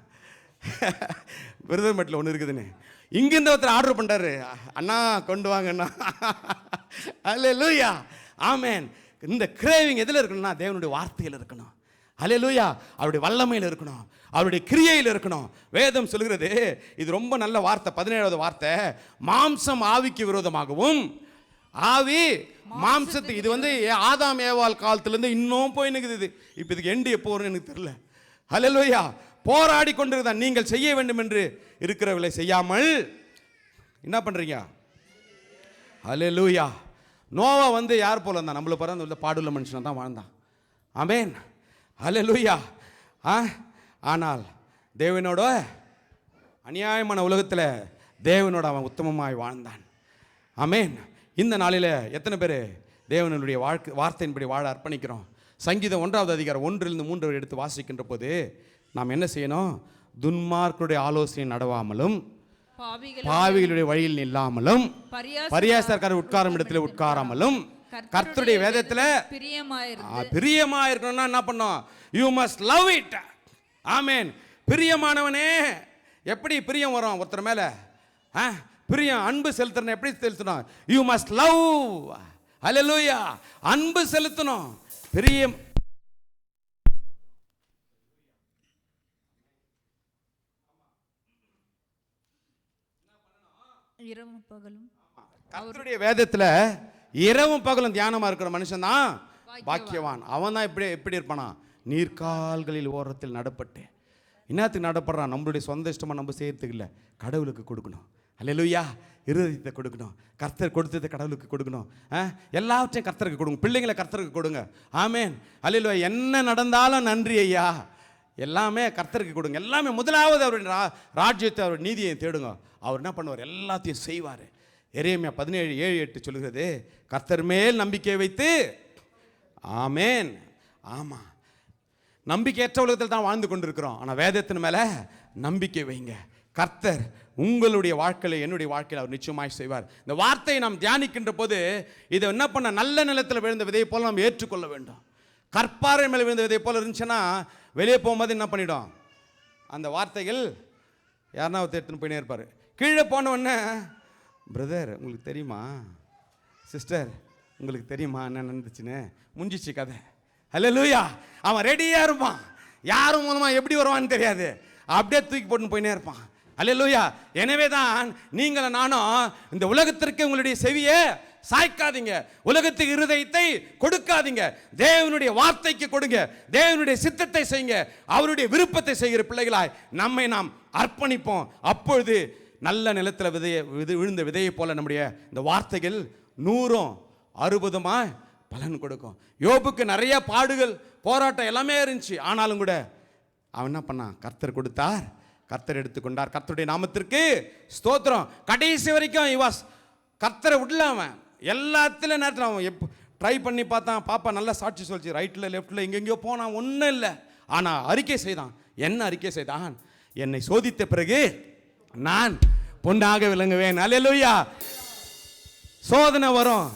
விருதுமட்டில் ஒன்று இருக்குதுன்னு. இங்கேருந்து ஒருத்தர் ஆர்டர் பண்ணுறாரு, அண்ணா கொண்டு வாங்கண்ணா. அல்லேலூயா. ஆமென். இந்த கிரேவிங் எதில் இருக்கணும்னா தேவனுடைய வார்த்தையில் இருக்கணும். அல்லேலூயா. அவருடைய வல்லமையில் இருக்கணும், அவருடைய கிரியையில் இருக்கணும். வேதம் சொல்கிறது, இது ரொம்ப நல்ல வார்த்தை, 17வது வார்த்தை, மாம்சம் ஆவிக்கு விரோதமாகவும் ஆவி மாம்சத்துக்கு. இது வந்து ஆதாம் ஏவாள் காலத்திலேருந்து இன்னும் போய் நிற்குது. இது இப்போ இதுக்கு எண்டு எப்போ வரும்னு எனக்கு தெரியல. அல்லேலூயா. போராடி கொண்டிருந்தான். நீங்கள் செய்ய வேண்டும் என்று இருக்கிறவர்களை செய்யாமல் என்ன பண்ணுறீங்க? அல்லேலூயா. நோவா வந்து யார் போல இருந்தான்? நம்மளை பிறந்த பாடுள்ள மனுஷனாக தான் வாழ்ந்தான். ஆமென். அல்லேலூயா. ஆனால் தேவனோட அநியாயமான உலகத்தில் தேவனோட அவன் உத்தமமாய் வாழ்ந்தான். ஆமென். இந்த நாளில் எத்தனை பேர் தேவனுடைய வார்த்தையின்படி வாழ அர்ப்பணிக்கிறோம்? சங்கீதம் 1வது அதிகாரம் 1-3 எடுத்து வாசிக்கின்ற போது நாம் என்ன செய்யணும்? துன்மார்க்கருடைய ஆலோசனை நடவாமலும் பாவிகளுடைய வழியில் நில்லாமலும் பரியாசக்காரர் உட்காரும் இடத்துல உட்காராமலும் கர்த்தருடைய வேதத்தில் பிரியமா இருக்கணும்னா என்ன பண்ணோம்? You must love it. ஆமென். பிரியமானவனே. எப்படி பிரியம் வரும் ஒருத்தர் மேல? பிரியம், அன்பு செலுத்தணும். எப்படி செலுத்தணும்? You must love. அல்லேலூயா. அன்பு செலுத்தணும். பிரியம். இரவும் பகலும் கர்த்தருடைய வேதத்தில் இரவும் பகலும் தியானமா இருக்கிற மனுஷன் தான் பாக்கியவான். அவன் தான் எப்படி இருப்பானா? நீர்கால்களில் ஓரத்தில் நடப்பட்டு. என்னத்துக்கு நடப்படுறான்? நம்மளுடைய சொந்த இஷ்டமாக நம்ம செய்யறதுக்கு இல்லை, கடவுளுக்கு கொடுக்கணும். அல்லேலூயா. இருதயத்தை கொடுக்கணும். கர்த்தர் கொடுத்ததை கடவுளுக்கு கொடுக்கணும். எல்லாவற்றையும் கர்த்தருக்கு கொடுங்க. பிள்ளைங்களை கர்த்தருக்கு கொடுங்க. ஆமென். அல்லேலூயா. என்ன நடந்தாலும் நன்றி ஐயா. எல்லாமே கர்த்தருக்கு கொடுங்க. எல்லாமே முதலாவது அவருடைய ராஜ்யத்தை, அவருடைய நீதியை தேடுங்க. அவர் என்ன பண்ணுவார்? எல்லாத்தையும் செய்வார். எரேமியா 17:7-8 சொல்லுகிறது, கர்த்தர் மேல் நம்பிக்கை வைத்து. ஆமென். ஆமாம், நம்பிக்கையற்ற உலகத்தில் தான் வாழ்ந்து கொண்டிருக்கிறோம். ஆனால் வேதத்தின் மேலே நம்பிக்கை வைங்க. கர்த்தர் உங்களுடைய வாழ்க்கையில், என்னுடைய வாழ்க்கையில் அவர் நிச்சயமாய் செய்வார். இந்த வார்த்தையை நாம் தியானிக்கின்ற போது இதை என்ன பண்ண? நல்ல நிலத்தில் விழுந்த விதையை போல் நாம் ஏற்றுக்கொள்ள வேண்டும். கற்பாறை மேலே விழுந்த விதையை போல் இருந்துச்சுன்னா வெளியே போகும்போது என்ன பண்ணிடும்? அந்த வார்த்தைகள் யாருன்னா எடுத்துன்னு போயினே இருப்பார். கீழே போனவுடனே, பிரதர் உங்களுக்கு தெரியுமா, சிஸ்டர் உங்களுக்கு தெரியுமா என்ன நடந்துச்சுன்னு முடிஞ்சிச்சு கதை. அல்லேலூயா. அவன் ரெடியாக இருப்பான். யாரும் மூலமாக எப்படி வருவான்னு தெரியாது, அப்படியே தூக்கி போட்டுன்னு போயினே இருப்பான். அல்லேலூயா. எனவே தான் நீங்கள் நானும் இந்த உலகத்திற்கு உங்களுடைய செவியை சாய்க்காதீங்க, உலகத்துக்கு இருதயத்தை கொடுக்காதீங்க, தேவனுடைய வார்த்தைக்கு கொடுங்க, தேவனுடைய சித்தத்தை செய்யுங்க, அவருடைய விருப்பத்தை செய்கிற பிள்ளைகளாய் நம்மை நாம் அர்ப்பணிப்போம். அப்பொழுது நல்ல நிலத்தில் விழுந்த விதையை போல நம்முடைய இந்த வார்த்தைகள் 100-60 பலன் கொடுக்கும். யோபுக்கு நிறைய பாடுகள், போராட்டம் எல்லாமே இருந்துச்சு. ஆனாலும் கூட அவன் என்ன பண்ணான்? கர்த்தர் கொடுத்தார், கர்த்தர் எடுத்துக்கொண்டார். கர்த்தருடைய நாமத்திற்கு ஸ்தோத்திரம். கடைசி வரைக்கும் கர்த்தரை விடல. அவன் எல்லாத்திலும் நேரத்தில் அவன் ட்ரை பண்ணி பார்த்தான். பாப்பா நல்லா சாட்சி சொல்லிச்சு, ரைட்டில் லெஃப்டில் எங்கெங்கேயோ போனான், ஒன்றும் இல்லை. ஆனால் அறிக்கை செய்தான். என்ன அறிக்கை செய்தான்? என்னை சோதித்த பிறகு நான் பொன்னாக விளங்குவேன். அல்லேலூயா. சோதனை வரும்,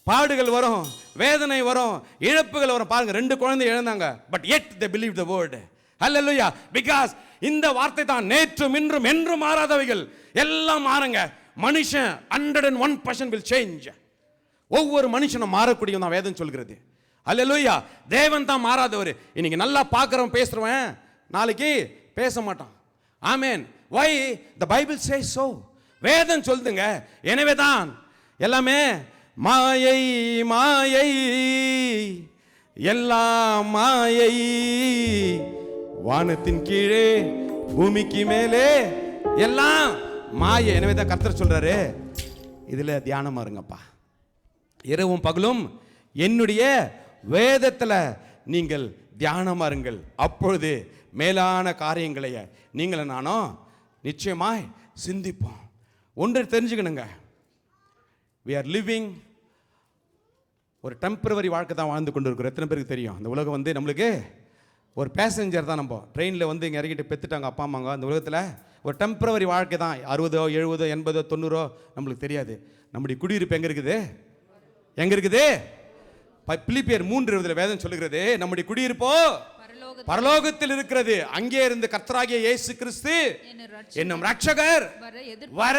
பாடுகள் வரும், வேதனை வரும், இழப்புகள் வரும். பாருங்க, 2 குழந்தை இழந்தாங்க. But yet they believed the word. அல்லேலூயா. பிகாஸ் இந்த வார்த்தை தான் நேற்றும் இன்றும் என்றும் மாறாதவைகள். எல்லாம் மாறுங்க. மனுஷன் 101% will change. ஒவ்வொரு மனுஷனும் மாறக்கூடியவன் தான் வேதம் சொல்கிறது. அல்லேலூயா. தேவன் தான் மாறாதவர். இன்னைக்கு நல்லா பார்க்குறவன் பேசுறவன் நாளைக்கு பேச மாட்டான். ஆமென். Why? The Bible says so. வேதம் சொல்லுதுங்க. எனவே தான் எல்லாமே மாயை மாயை, எல்லாம் மாயை, வானத்தின் கீழே பூமிக்கு மேலே எல்லாம் மாயை. எனவே தான் கர்த்தர் சொல்றாரு, இதுல தியானமா இருங்கப்பா, இரவும் பகலும் என்னுடைய வேதத்துல நீங்கள் தியானமா இருங்கள். அப்பொழுது மேலான காரியங்களை நீங்களும் நானும் நிச்சயமாய் சிந்திப்போம். ஒன்று தெரிஞ்சுக்கணுங்க, we are living ஒரு டெம்பரவரி வாழ்க்கை தான் வாழ்ந்து கொண்டு இருக்கிறோம். எத்தனை பேருக்கு தெரியும்? அந்த உலகம் நம்மளுக்கு ஒரு பேசஞ்சர் தான். நம்ம ட்ரெயினில் இங்கே இறங்கிட்டு பெற்றுட்டாங்க அப்பா அம்மாங்க. அந்த உலகத்தில் ஒரு டெம்பரவரி வாழ்க்கை தான். 60, 70, 80, 90 நம்மளுக்கு தெரியாது. நம்முடைய குடியிருப்பு எங்கே இருக்குது? எங்கே இருக்குது? பிலிப்பியர் 3:20 வேதம் சொல்லுகிறது, நம்முடைய குடியிருப்போ பரலோகத்தில் இருக்கிறது. அங்கே இருந்து கர்த்தராகிய இயேசு கிறிஸ்து என்னும் ரட்சகர் வர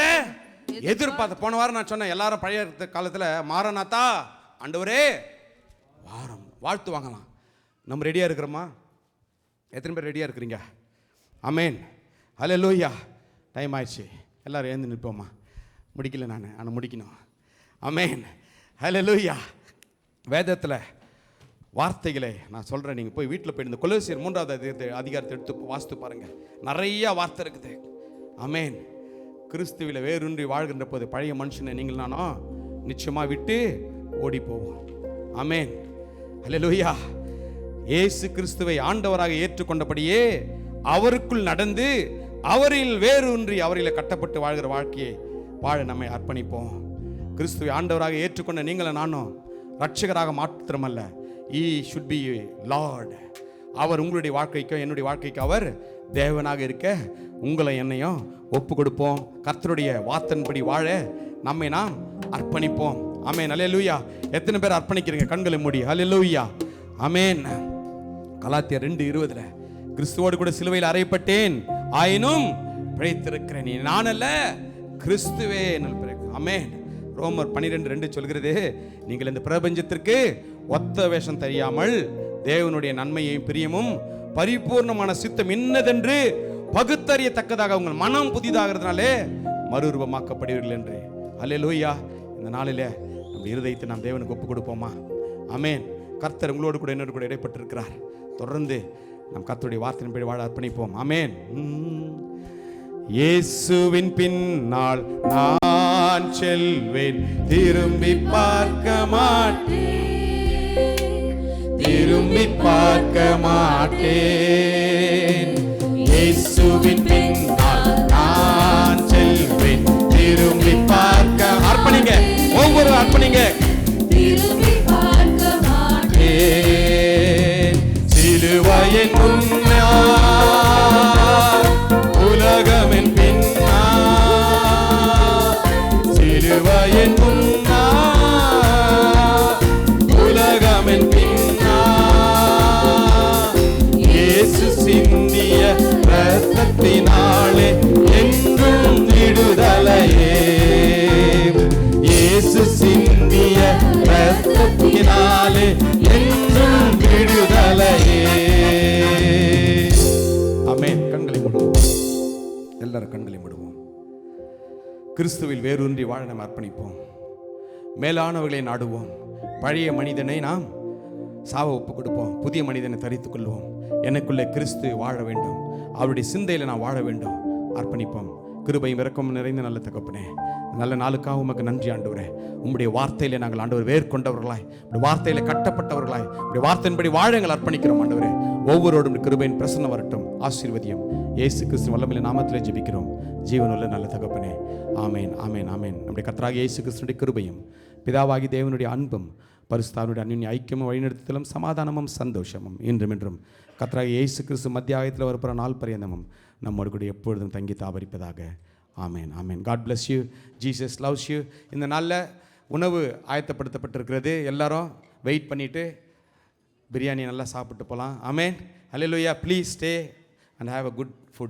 எதிர்பார்த்து. போன வாரம் நான் சொன்னேன், எல்லாரும் பழைய காலத்தில் மாரநாதா ஆண்டவரே வாரம் வாழ்த்து வாங்கலாம். நம்ம ரெடியாக இருக்கிறோமா? எத்தனை பேர் ரெடியாக இருக்கிறீங்க? ஆமென். அல்லேலூயா. டைம் ஆயிடுச்சு, எல்லாரும் எழுந்து நிற்போமா? முடிக்கல நான், ஆனால் முடிக்கணும். ஆமென். அல்லேலூயா. வேதத்தில் வார்த்தைகளை நான் சொல்கிறேன், நீங்கள் போய் வீட்டில் போய் இந்த கொலோசியர் 3வது அதிகாரத்தை எடுத்து வாசித்து பாருங்கள். நிறையா வார்த்தை இருக்குது. ஆமென். கிறிஸ்துவில் வேரூன்றி வாழ்கின்ற போது பழைய மனுஷனை நீங்கள் நானும் நிச்சயமாக விட்டு ஓடி போவோம். ஆமென். அல்லேலூயா. இயேசு கிறிஸ்துவை ஆண்டவராக ஏற்றுக்கொண்டபடியே அவருக்குள் நடந்து அவரில் வேரூன்றி அவரில் கட்டப்பட்டு வாழ்கிற வாழ்க்கையை வாழ நம்மை அர்ப்பணிப்போம். கிறிஸ்துவை ஆண்டவராக ஏற்றுக்கொண்ட நீங்களும் நானும் ரட்சகராக மாத்திரமல்ல, He should be Lord. அவர் உங்களுடைய வாழ்க்கைக்கும் என்னுடைய வாழ்க்கைக்கு அவர் தேவனாக இருக்க உங்களை என்னையும் ஒப்பு கொடுப்போம். கர்த்தருடைய வார்த்தையின்படி வாழ நம்மை நாம் அர்ப்பணிப்போம். ஆமென். அல்லேலூயா. எத்தனை பேர் அர்ப்பணிக்கிறீங்க? கண்களை மூடி. அல்லேலூயா. ஆமென். கலாத்தியர் 2:20 கிறிஸ்துவோடு கூட சிலுவையில் அறையப்பட்டேன், ஆயினும் பிழைத்திருக்கிறேன், நான் அல்ல கிறிஸ்துவே. ஆமென். ரோமர் 12:2 சொல்கிறது, நீங்கள் இந்த பிரபஞ்சத்திற்கு ஒத்த வேஷம் தெரியாமல் தேவனுடைய நன்மையையும் பிரியமும் பரிபூர்ணமான சித்தம் என்னதென்று பகுத்தறியத்தக்கதாக உங்கள் மனம் புதிதாகிறதுனாலே மறுரூபமாக்கப்படுவீர்கள் என்று. அல்லேலூயா. இந்த நாளில் நம்ம இருதயத்தை நாம் தேவனுக்கு ஒப்பு கொடுப்போமா? ஆமென். கர்த்தர் உங்களோடு கூட என்னோடு கூட இடைப்பட்டிருக்கிறார். தொடர்ந்து நம் கர்த்தருடைய வார்த்தையின்படி வாழ அர்ப்பணிப்போம். ஆமென். இயேசுவின் பின்னால் நான் செல்வேன், திரும்பி பார்க்க மாட்டேன், திரும்பி பார்க்க மாட்டேன். இயேசுவின் பின்னால் நான் செல்வேன், திரும்பி பார்க்க. அர்ப்பணிங்க, ஒவ்வொரு அர்ப்பணிங்க. திரும்பி பார்க்க மாட்டேன். சிலுவையின் முன்னால் உலகமின் பின்னால், சிலுவையின் முன்னால் உலகமின் பின்னால், இயேசு சிந்திய இரத்தத்தினாலே என்றும் விடுதலையே, இயேசு சிந்திய இரத்தத்தினாலே என்றும் விடுதலையே. ஆமென். கண்களை மூடுவோம். எல்லாரும் கண்களை கிறிஸ்துவில் வேரூன்றி வாழ நாம் அர்ப்பணிப்போம். மேலானவர்களை நாடுவோம். பழைய மனிதனை நாம் சாவ ஒப்பு கொடுப்போம். புதிய மனிதனை தரித்துக் கொள்வோம். எனக்குள்ளே கிறிஸ்து வாழ வேண்டும். அவருடைய சிந்தையில் நான் வாழ வேண்டும். அர்ப்பணிப்போம். கிருபையும் இரக்கமும் நிறைந்த நல்ல தகப்பனே, நல்ல நாளுக்காக உமக்கு நன்றி ஆண்டவரே. உம்முடைய வார்த்தையிலே நாங்கள் ஆண்டவர் வேர்கொண்டவர்களாய், உடைய வார்த்தையில கட்டப்பட்டவர்களாய், உடைய வார்த்தையின்படி வாழ எங்கள் அர்ப்பணிக்கிறோம் ஆண்டவரே. ஒவ்வொருவரும் கிருபையின் பிரசன்னம் வரட்டும். ஆசீர்வதியம். இயேசு கிறிஸ்து வல்லமையிலே நாமத்திலே ஜெபிக்கிறோம் ஜீவனுள்ள நல்ல தகப்பனே. ஆமேன், ஆமேன், ஆமேன். நம்முடைய கர்த்தராகிய இயேசு கிறிஸ்துவின் கிருபையும் பிதாவாகி தேவனுடைய அன்பும் பரிசுத்தாவினுடைய அன்னிய ஐக்கியமும் வழிநடத்துதலும் சமாதானமும் சந்தோஷமும் இன்றும் என்றும் கர்த்தராகிய இயேசு கிறிஸ்து மத்தியாகத்தில் வரப்போகிற நாள் பரியந்தமும் நம்மோடு கூட எப்பொழுதும் தங்கி தாபரிப்பதாக. ஆமேன், ஆமேன். God bless you. Jesus loves you. இந்த நாளில் உணவு ஆயத்தப்படுத்தப்பட்டிருக்கிறது. எல்லாரும் வெயிட் பண்ணிவிட்டு பிரியாணி நல்லா சாப்பிட்டு போகலாம். ஆமேன். ஹல்லேலூயா. Please stay and have a good food.